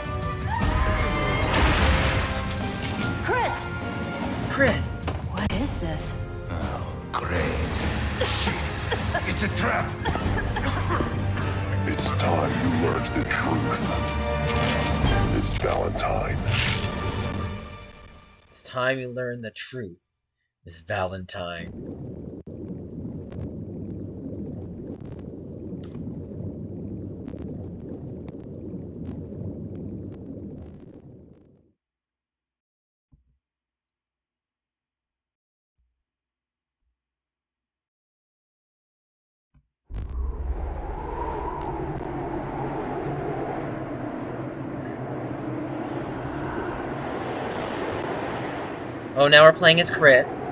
Chris! Chris! What is this? Oh, great. Shit! It's a trap! It's time you learned the truth, Miss Valentine. It's time you learn the truth, Miss Valentine. Oh, now we're playing as Chris.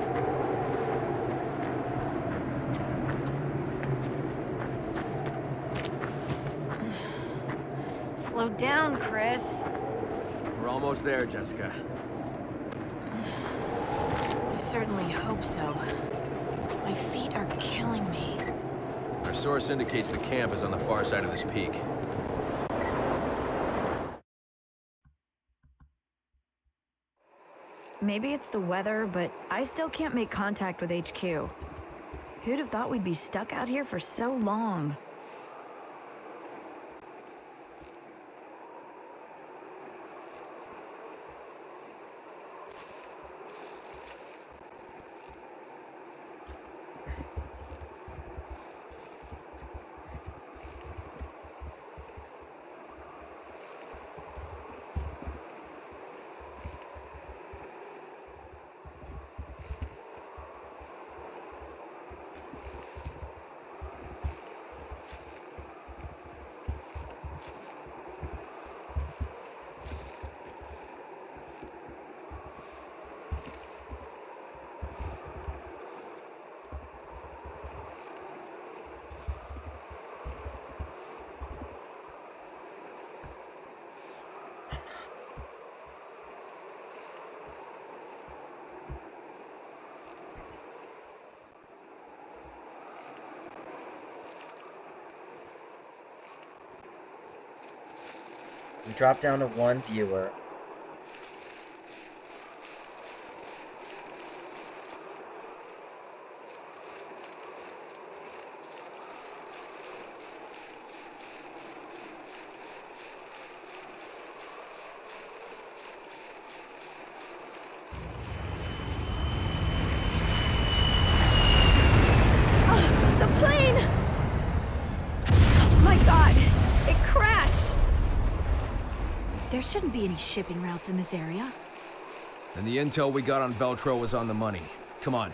Slow down, Chris. We're almost there, Jessica. I certainly hope so. My feet are killing me. Our source indicates the camp is on the far side of this peak. Maybe it's the weather, but I still can't make contact with HQ. Who'd have thought we'd be stuck out here for so long? We dropped down to 1 viewer. The plane! My God, it crashed! There shouldn't be any shipping routes in this area. And the intel we got on Veltro was on the money. Come on.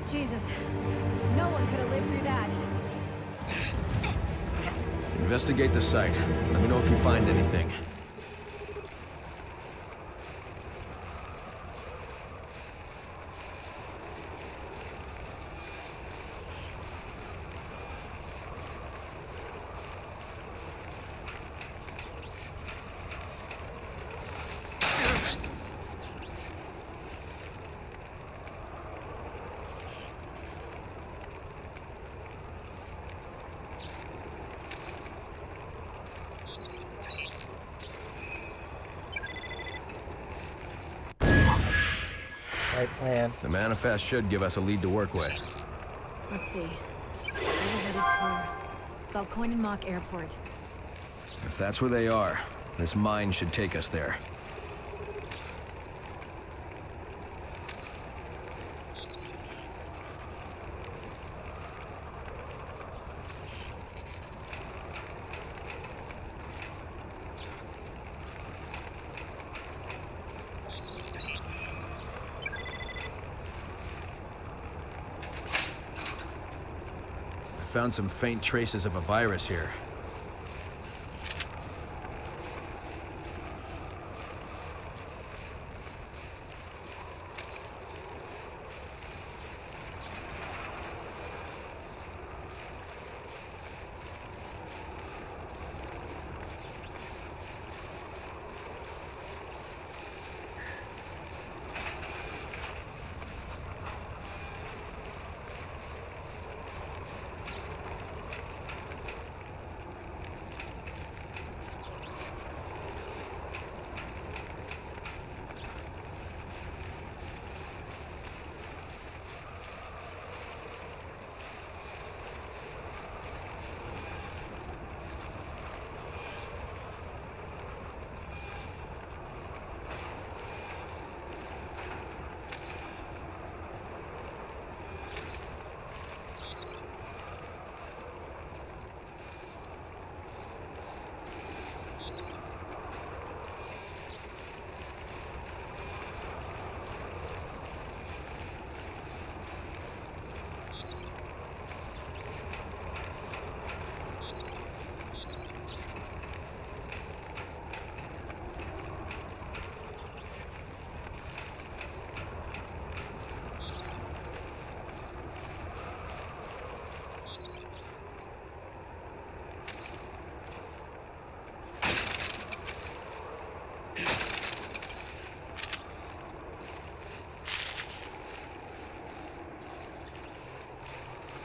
Jesus, no one could have lived through that. Investigate the site. Let me know if you find anything. Right plan. The manifest should give us a lead to work with. Let's see. We're headed for Valkoinen Airport. If that's where they are, this mine should take us there. I found some faint traces of a virus here.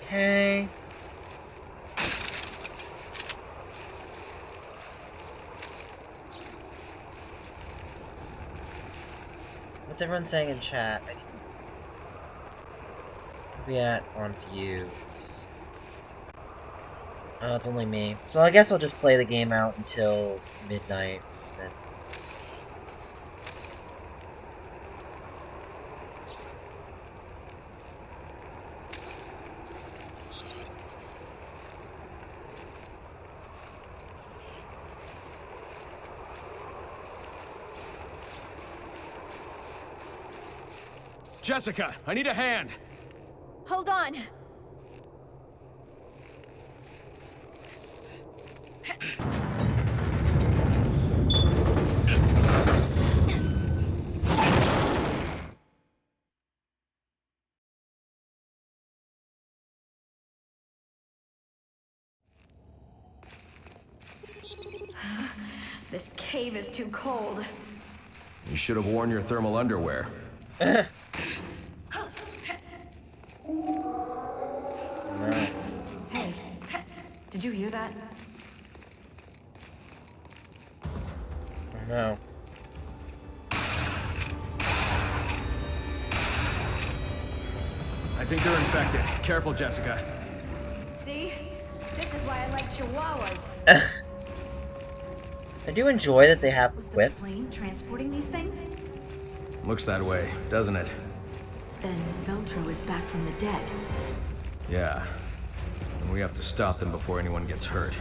Okay. What's everyone saying in chat? I can be on views. Oh, it's only me. So I guess I'll just play the game out until midnight, then. Jessica, I need a hand! Hold on! This cave is too cold. You should have worn your thermal underwear. No. Hey, did you hear that? No. I think they're infected. Careful, Jessica. See? This is why I like chihuahuas. I do enjoy that they have Was the whips. plane transporting these things? Looks that way, doesn't it? Then Veltro is back from the dead. Yeah. And we have to stop them before anyone gets hurt.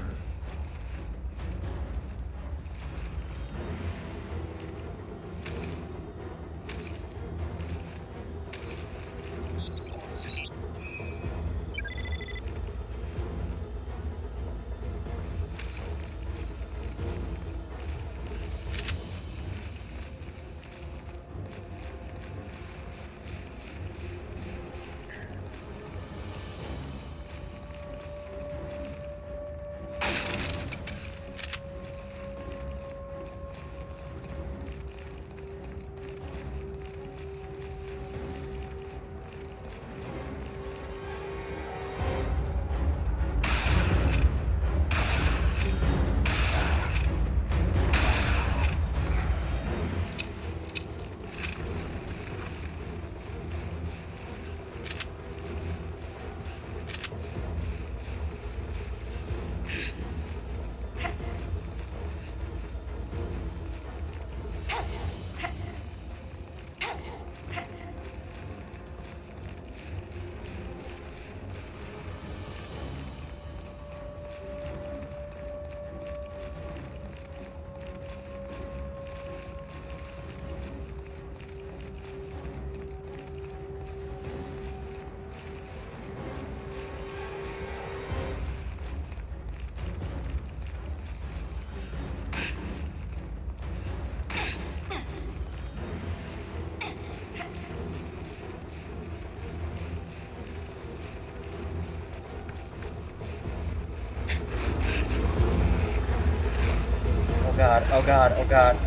god, oh god, oh god.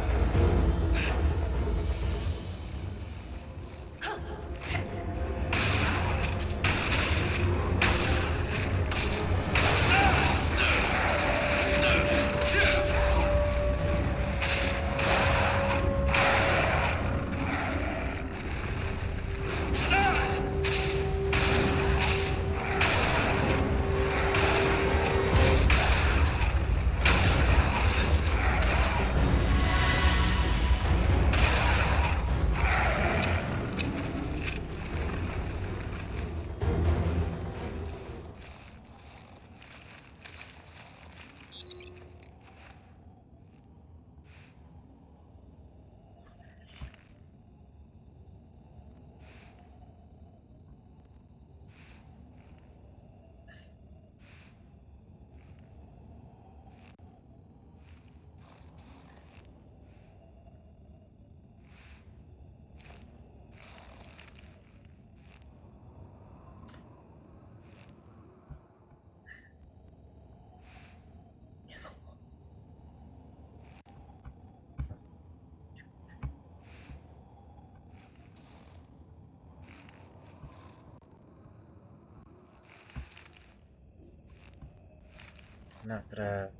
Not gonna...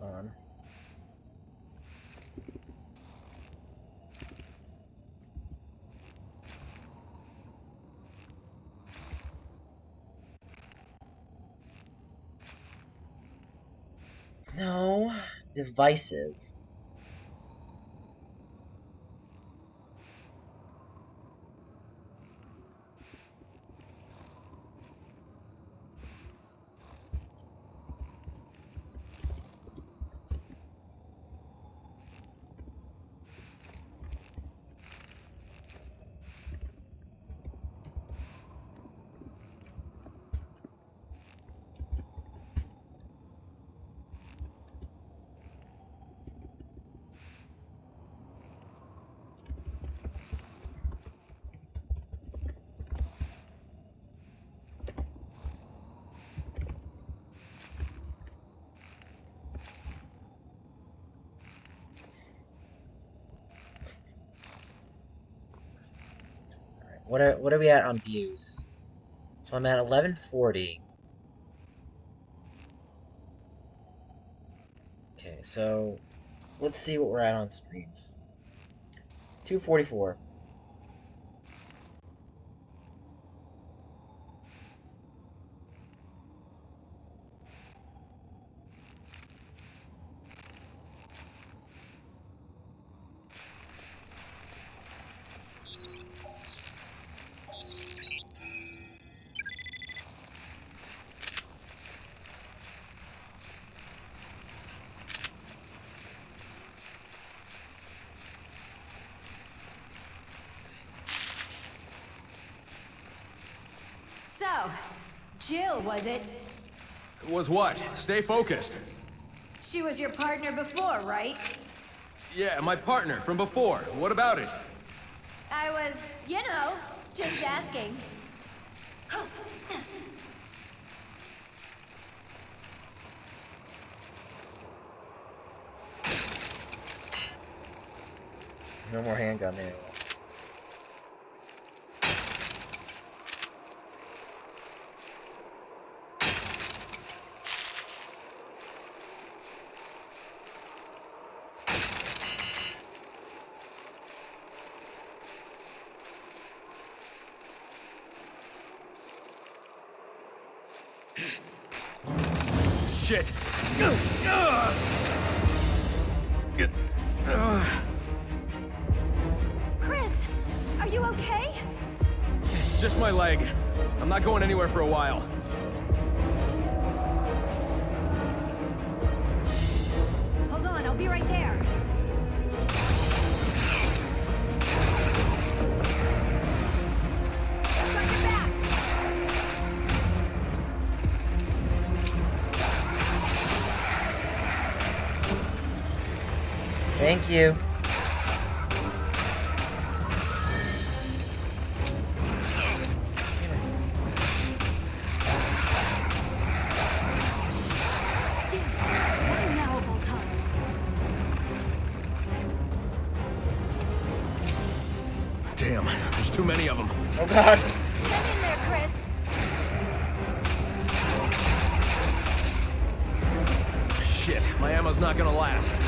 Hold on. No. Divisive. What are we at on views? So I'm at 1140. Okay, so let's see what we're at on streams. 244. So, Jill, was it? Was what? Stay focused. She was your partner before, right? Yeah, my partner from before. What about it? I was, just asking. No more handgun ammo. Shit! Chris, are you okay? It's just my leg. I'm not going anywhere for a while. Hold on, I'll be right there. Got your back. Thank you. Why now of all times? Damn, there's too many of them. Oh god. Hang in there, Chris. Shit, my ammo's not gonna last.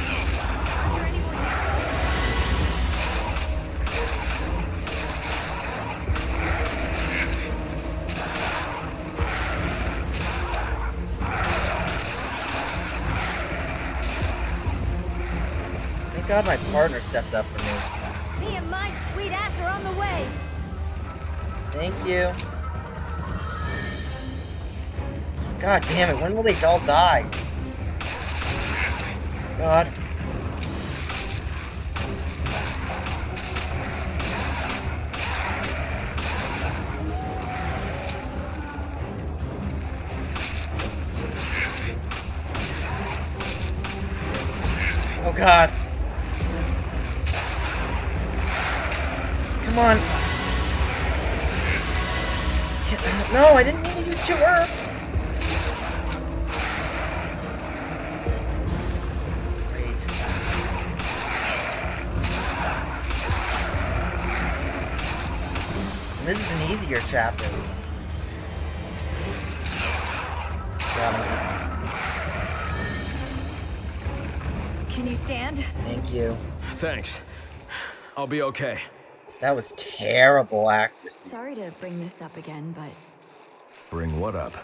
Are there any more down? Thank god my partner stepped up for me. Me and my sweet ass are on the way. Thank you. God damn it, when will they all die? God. Oh god. Come on. No, I didn't mean to use 2 herbs. Great. And this is an easier chapter. Got him. Can you stand? Thank you. Thanks. I'll be okay. That was terrible accuracy. Sorry to bring this up again, but Bring what up?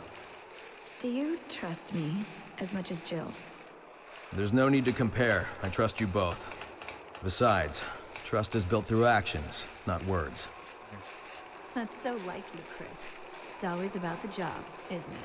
do you trust me as much as Jill? There's no need to compare. I trust you both. Besides, trust is built through actions, not words. That's so like you, Chris. It's always about the job, isn't it?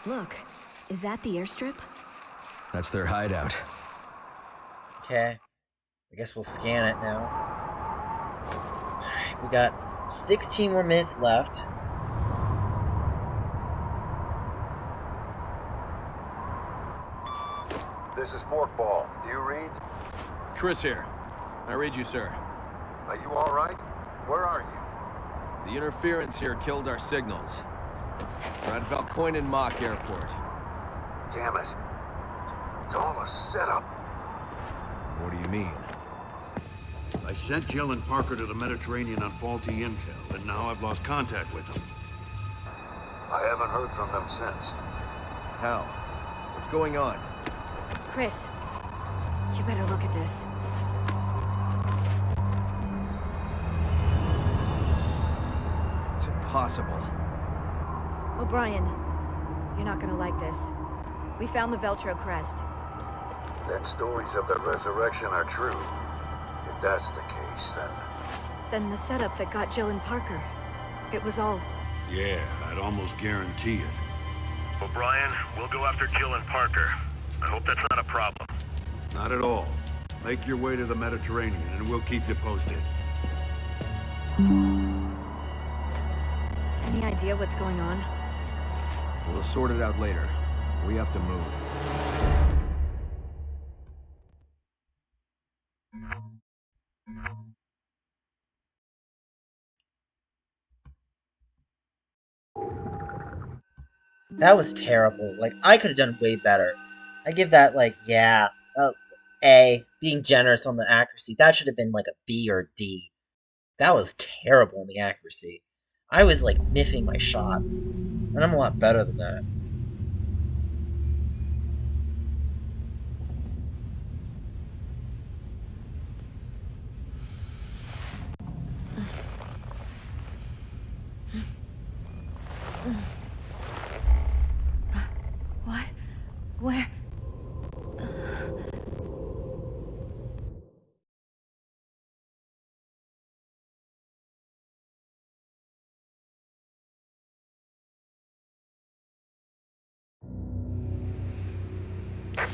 Look, is that the airstrip? That's their hideout. Okay. I guess we'll scan it now. Alright, we got 16 more minutes left. This is Forkball. Do you read? Chris here. I read you, sir. Are you all right? Where are you? The interference here killed our signals. We're at Valkoinen Mock Airport. Damn it. It's all a setup. What do you mean? I sent Jill and Parker to the Mediterranean on faulty intel, and now I've lost contact with them. I haven't heard from them since. How? What's going on? Chris, you better look at this. It's impossible. O'Brien, you're not gonna like this. We found the Veltro crest. Then stories of the resurrection are true. If that's the case, then... Then the setup that got Jill and Parker. It was all... Yeah, I'd almost guarantee it. O'Brien, we'll go after Jill and Parker. I hope that's not a problem. Not at all. Make your way to the Mediterranean, and we'll keep you posted. Any idea what's going on? We'll sort it out later. We have to move. That was terrible. Like, I could have done way better. I give that, like, yeah, A. Being generous on the accuracy. That should have been, like, a B or D. That was terrible in the accuracy. I was, like, miffing my shots. And I'm a lot better than that. What? Where?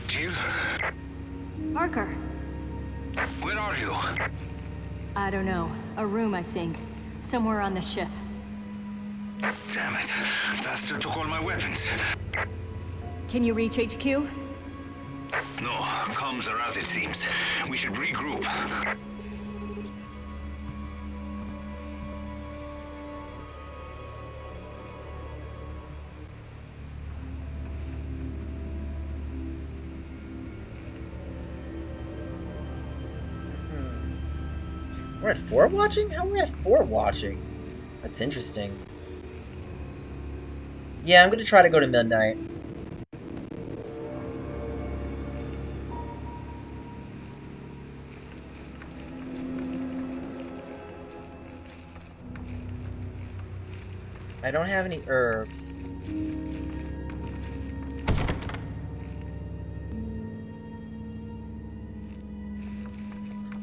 Jill? Parker. Where are you? I don't know. A room, I think. Somewhere on the ship. Damn it. Bastard took all my weapons. Can you reach HQ? No, comms are out, it seems. We should regroup. We're at 4 watching? How are we at 4 watching? That's interesting. Yeah, I'm gonna try to go to midnight. I don't have any herbs.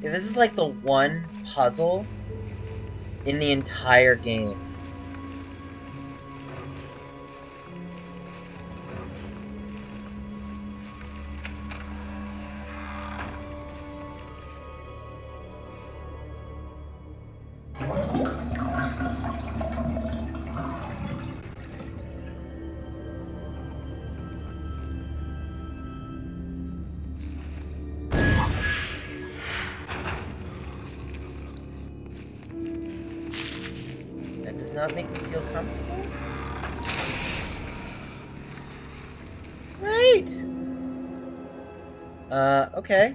Yeah, this is like the one puzzle in the entire game. That does not make me feel comfortable. Right! Okay.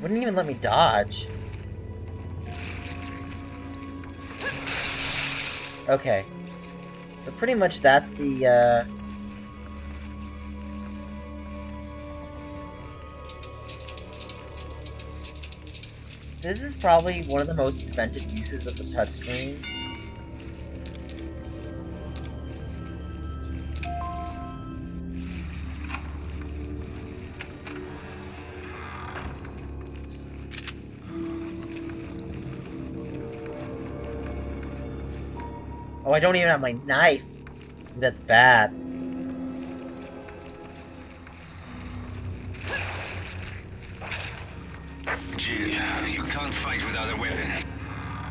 Wouldn't even let me dodge. Okay. So pretty much that's the, This is probably one of the most inventive uses of the touchscreen. Oh, I don't even have my knife. That's bad. Jill, you can't fight without a weapon.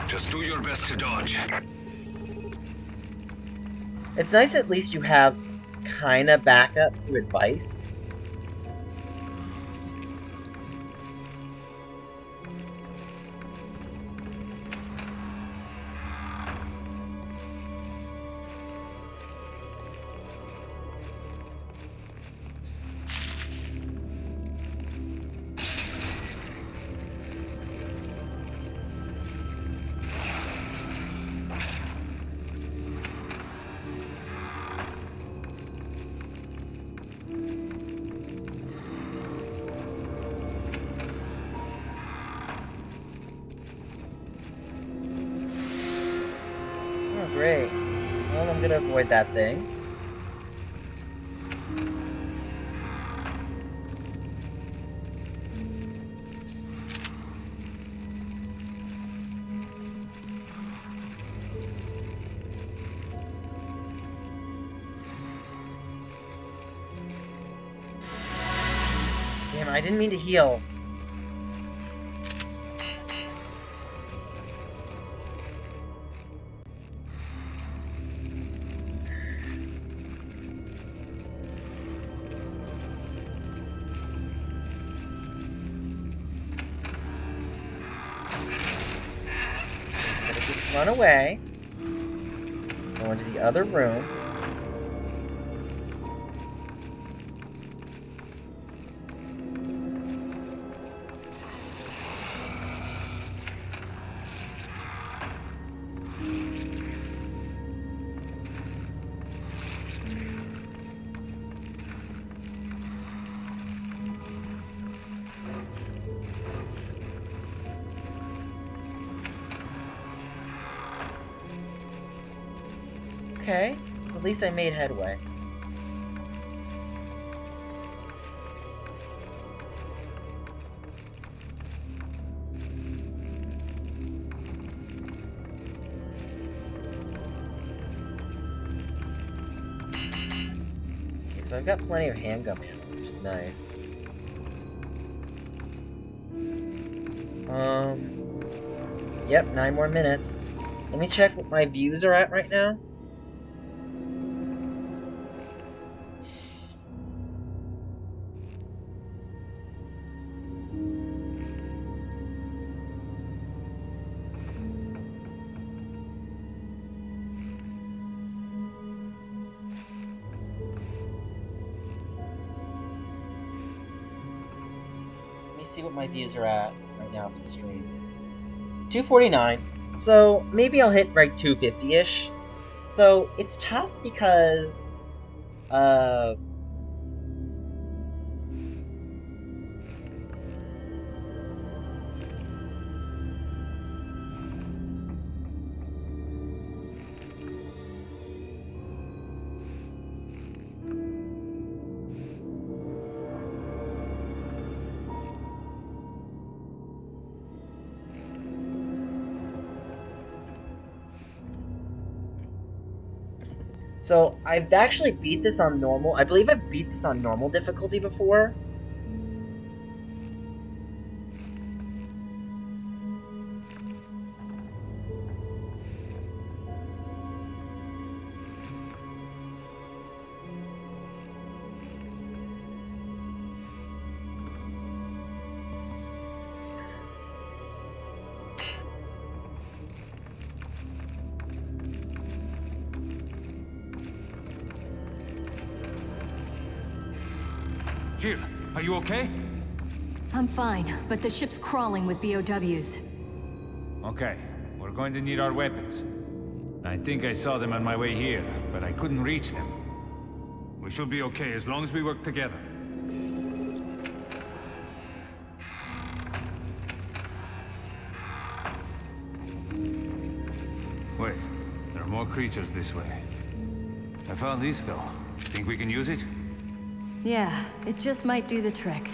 Just do your best to dodge. It's nice at least you have kinda backup through advice. Great. Well, I'm gonna avoid that thing. Damn, I didn't mean to heal. run away. Go into the other room. Okay, at least I made headway. Okay, so I've got plenty of handgun ammo, which is nice. Yep, 9 more minutes. Let me check what my views are at right now. Let me see what my views are at right now for the stream. 249. So maybe I'll hit like 250-ish. So it's tough because so I've actually beat this on normal. I believe I've beat this on normal difficulty before. Jill, are you okay? I'm fine, but the ship's crawling with BOWs. Okay, we're going to need our weapons. I think I saw them on my way here, but I couldn't reach them. We should be okay as long as we work together. Wait, there are more creatures this way. I found this though. Think we can use it? Yeah, it just might do the trick.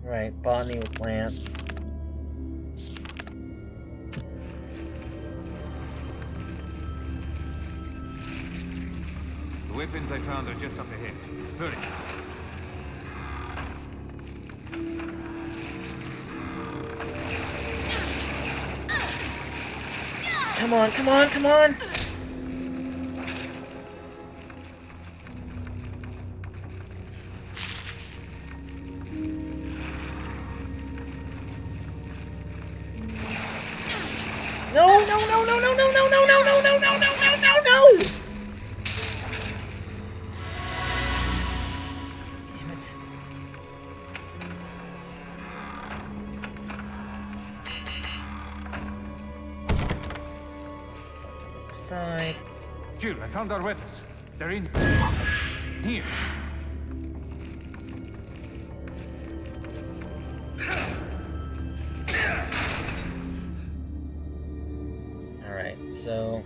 Right, botany with plants. The weapons I found are just up ahead. Hurry. Come on, come on, come on! No, no, no, no, no, no, no, no, no, no, no, no, no, no, no, no! Damn it. Side. Jill, I found our weapons. They're in here. Alright, so...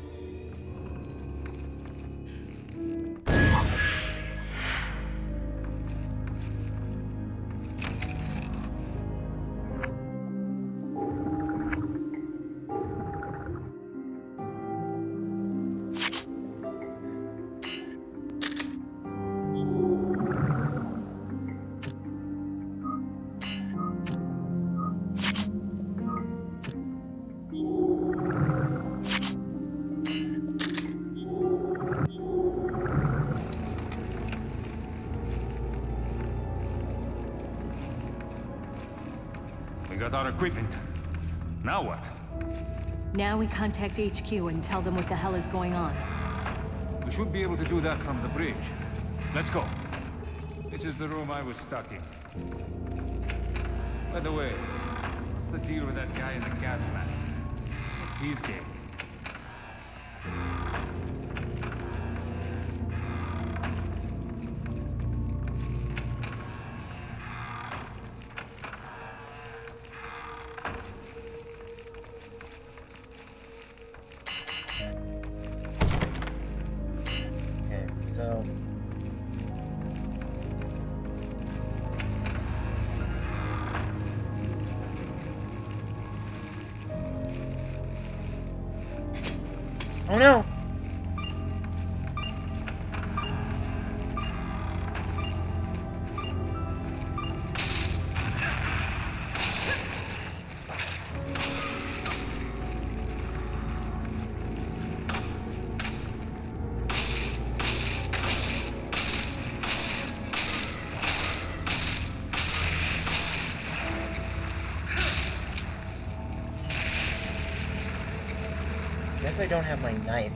equipment. Now what? Now we contact HQ and tell them what the hell is going on. We should be able to do that from the bridge. Let's go. This is the room I was stuck in. By the way, what's the deal with that guy in the gas mask? What's his game? Okay, so... Oh no! Guess I don't have my knife.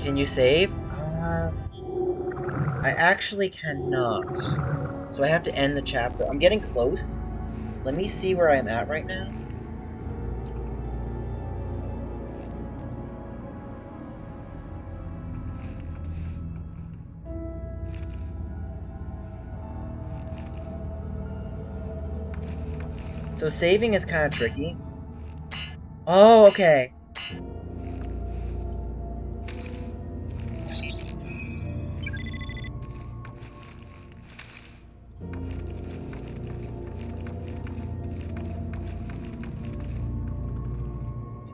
Can you save? I actually cannot. So I have to end the chapter. I'm getting close. Let me see where I'm at right now. So saving is kind of tricky. Oh, okay.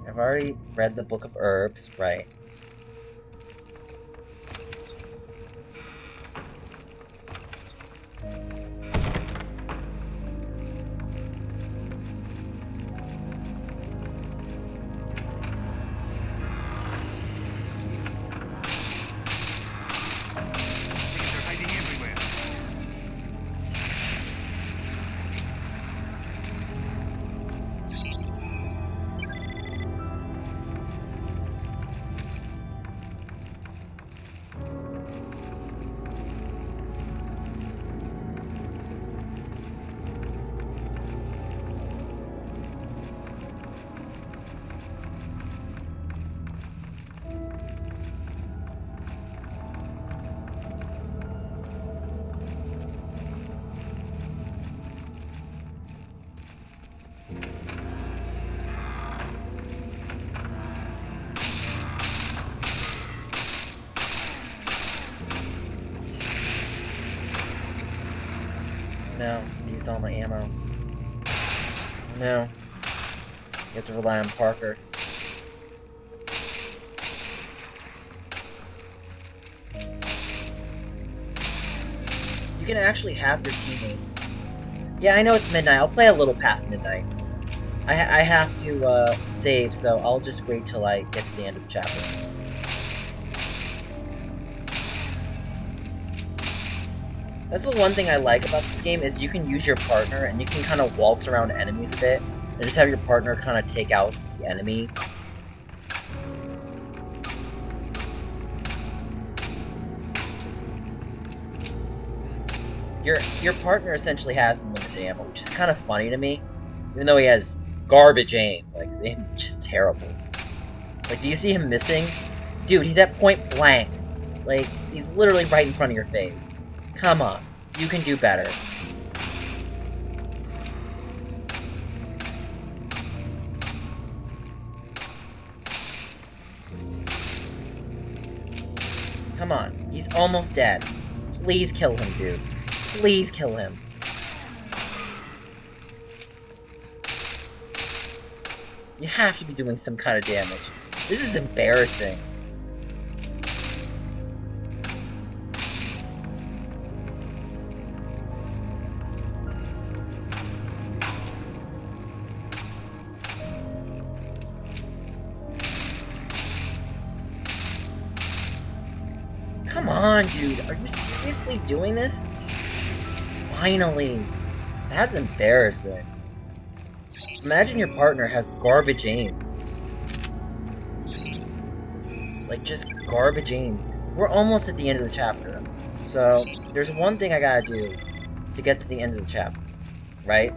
I've already read the Book of Herbs, right? No, used all my ammo. No. You have to rely on Parker. You can actually have your teammates. Yeah, I know it's midnight. I'll play a little past midnight. I have to save, so I'll just wait till I get to the end of the chapter. That's the one thing I like about this game, is you can use your partner and you can kind of waltz around enemies a bit and just have your partner kind of take out the enemy. Your partner essentially has unlimited ammo, which is kind of funny to me, even though he has garbage aim. Like, his aim's just terrible. Like, do you see him missing? Dude, he's at point blank. Like, he's literally right in front of your face. Come on, you can do better. Come on. He's almost dead. Please kill him, dude. Please kill him. You have to be doing some kind of damage. This is embarrassing. Come on, dude. Are you seriously doing this? Finally. That's embarrassing. Imagine your partner has garbage aim. Like, just garbage aim. We're almost at the end of the chapter. So, there's one thing I gotta do to get to the end of the chapter. Right?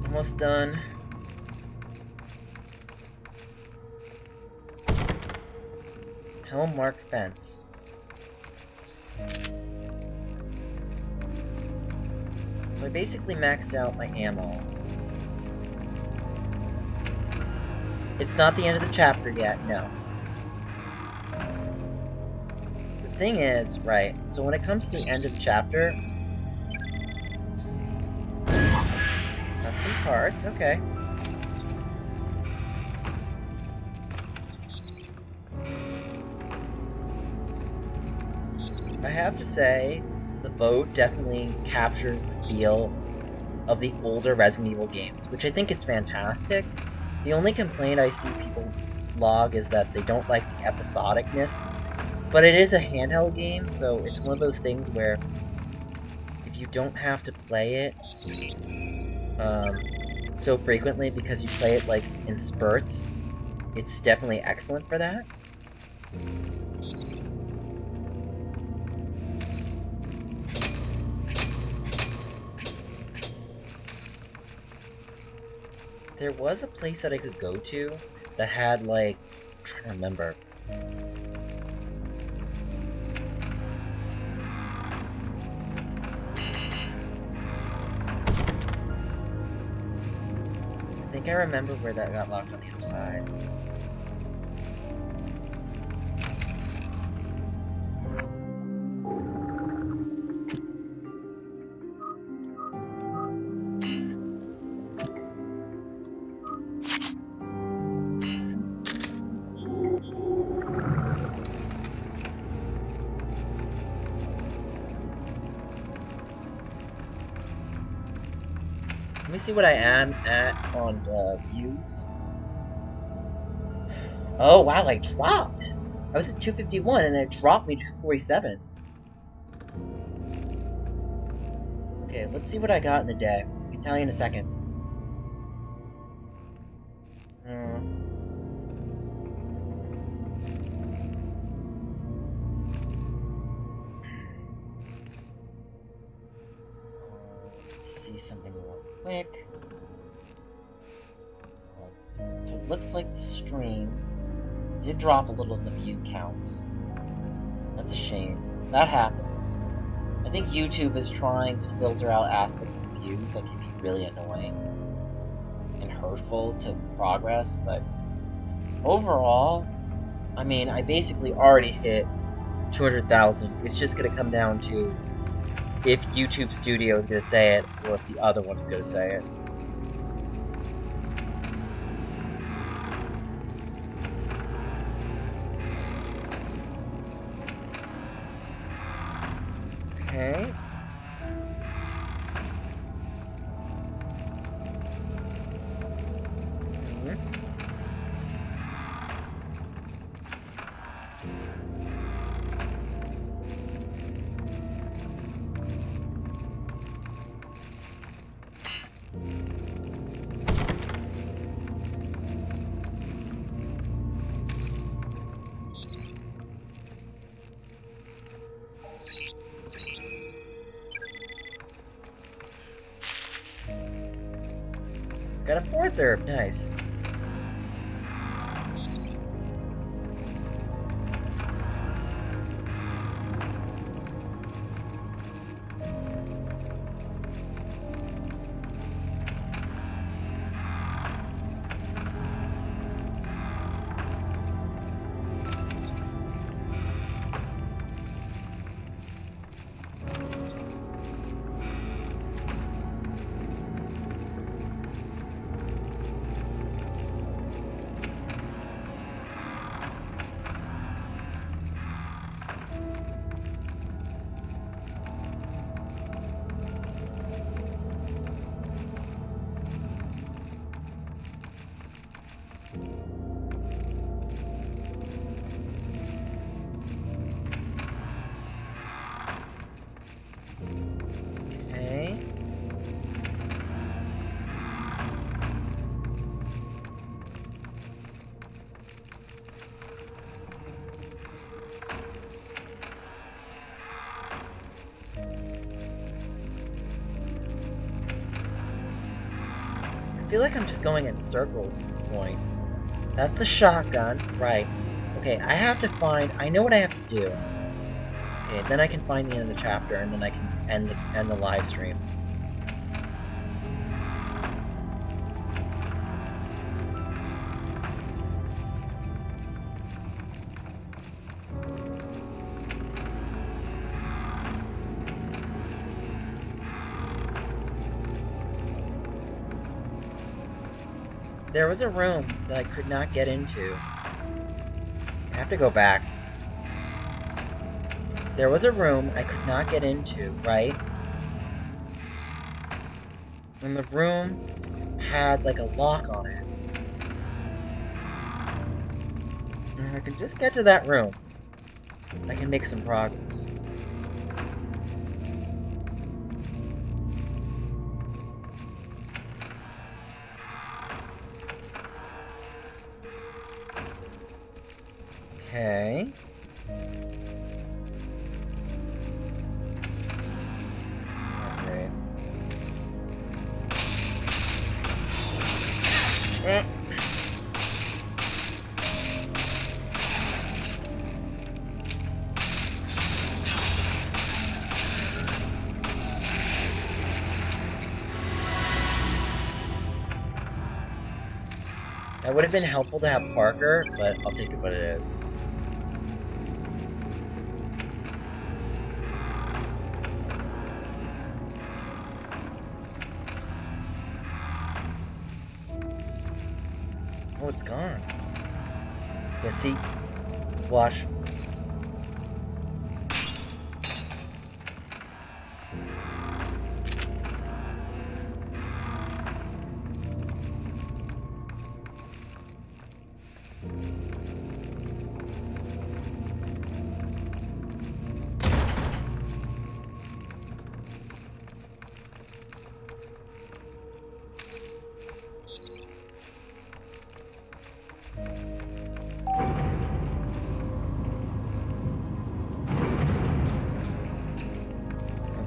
Almost done. Hellmark fence. So I basically maxed out my ammo. It's not the end of the chapter yet, no. The thing is, right, so when it comes to the end of the chapter... Custom parts, okay. I have to say, the boat definitely captures the feel of the older Resident Evil games, which I think is fantastic. The only complaint I see people log is that they don't like the episodicness, but it is a handheld game, so it's one of those things where if you don't have to play it so frequently because you play it like in spurts, it's definitely excellent for that. There was a place that I could go to that had, like, I'm trying to remember. I think I remember where that got locked on the other side. Let me see what I am at on views. Oh, wow, I dropped! I was at 251 and it dropped me to 47. Okay, let's see what I got in a day. I can tell you in a second. Let's see something real quick. So it looks like the stream did drop a little in the view counts. That's a shame. That happens. I think YouTube is trying to filter out aspects of views that can be really annoying and hurtful to progress, but overall, I mean, I basically already hit 200,000. It's just going to come down to if YouTube Studio is going to say it or if the other one is going to say it. Okay. Got a fourth herb, nice. I feel like I'm just going in circles at this point. That's the shotgun, right. Okay, I have to find... I know what I have to do. Okay, then I can find the end of the chapter, and then I can end the live stream. There was a room that I could not get into. I have to go back. There was a room I could not get into, right? And the room had like a lock on it. And if I can just get to that room, I can make some progress. Okay. Alright. That would have been helpful to have Parker, but I'll take it what it is. Oh, it's gone. Yeah, see? Watch.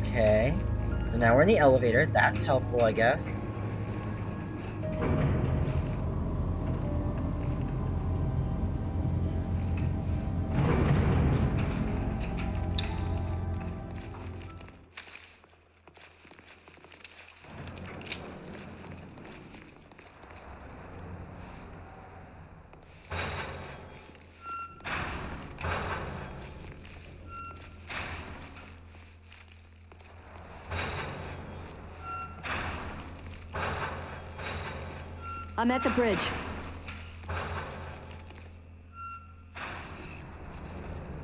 Okay, so now we're in the elevator. That's helpful, I guess. I'm at the bridge.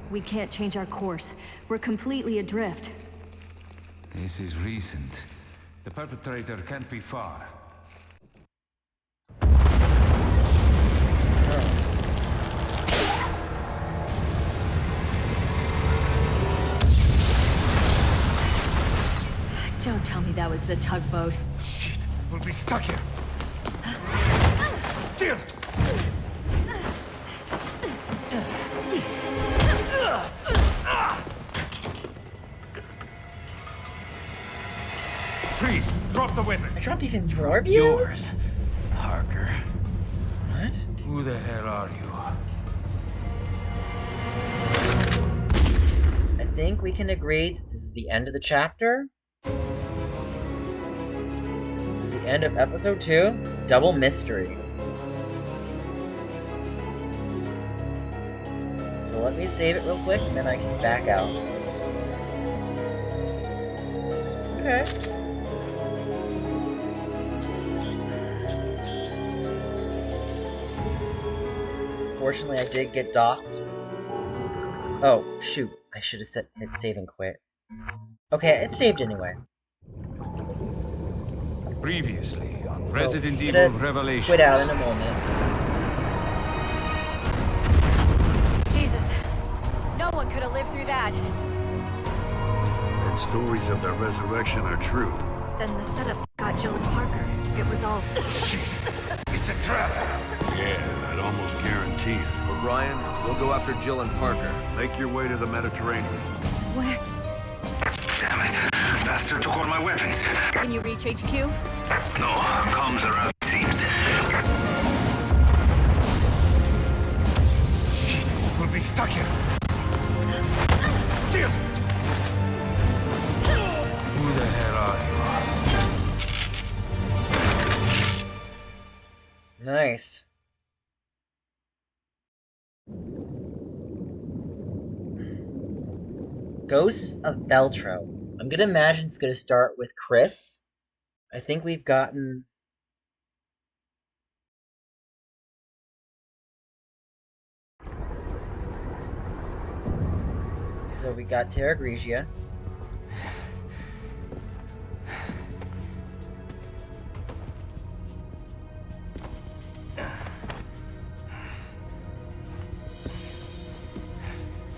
We can't change our course. We're completely adrift. This is recent. The perpetrator can't be far. Don't tell me that was the tugboat. Shit, we'll be stuck here. Jim! Freeze! Drop the weapon! I dropped even more of you? Yours, Parker. What? Who the hell are you? I think we can agree that this is the end of the chapter. This is the end of episode 2. Double mystery. So let me save it real quick and then I can back out. Okay. Fortunately, I did get docked. Oh, shoot. I should have hit save and quit. Okay, it saved anyway. Previously on So, Resident I'm Evil gonna Revelations. quit out in a moment. Jesus. No one could have lived through that. And stories of their resurrection are true. Then the setup got Jill and Parker. It was all... It's a trap! Yeah, I'd almost guarantee it. But Ryan, we'll go after Jill and Parker. Make your way to the Mediterranean. Where? Damn it. Bastard took all my weapons. Can you reach HQ? No, comms are out, it seems. Shit, we'll be stuck here. Jim! Who the hell are you? Nice. Ghosts of Beltro. I'm gonna imagine it's gonna start with Chris. I think we've gotten... So we got Terra Grigia.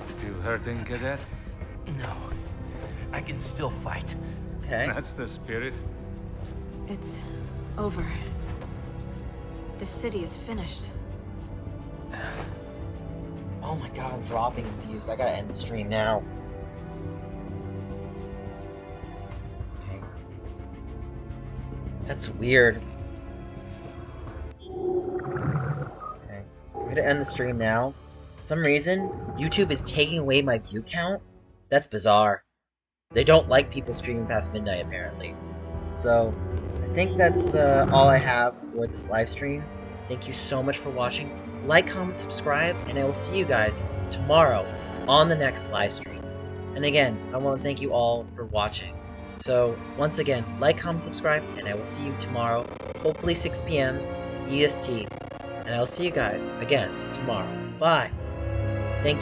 Still hurting, Cadet? No. I can still fight. Okay. That's the spirit. It's over. The city is finished. Oh my god, I'm dropping views. I gotta end the stream now. Okay. That's weird. Okay. I'm gonna end the stream now. For some reason, YouTube is taking away my view count. That's bizarre. They don't like people streaming past midnight, apparently. So, I think that's all I have for this live stream. Thank you so much for watching. Like, comment, subscribe, and I will see you guys tomorrow on the next live stream. And again, I want to thank you all for watching. So, once again, like, comment, subscribe, and I will see you tomorrow, hopefully 6 p.m. EST. And I'll see you guys again tomorrow. Bye!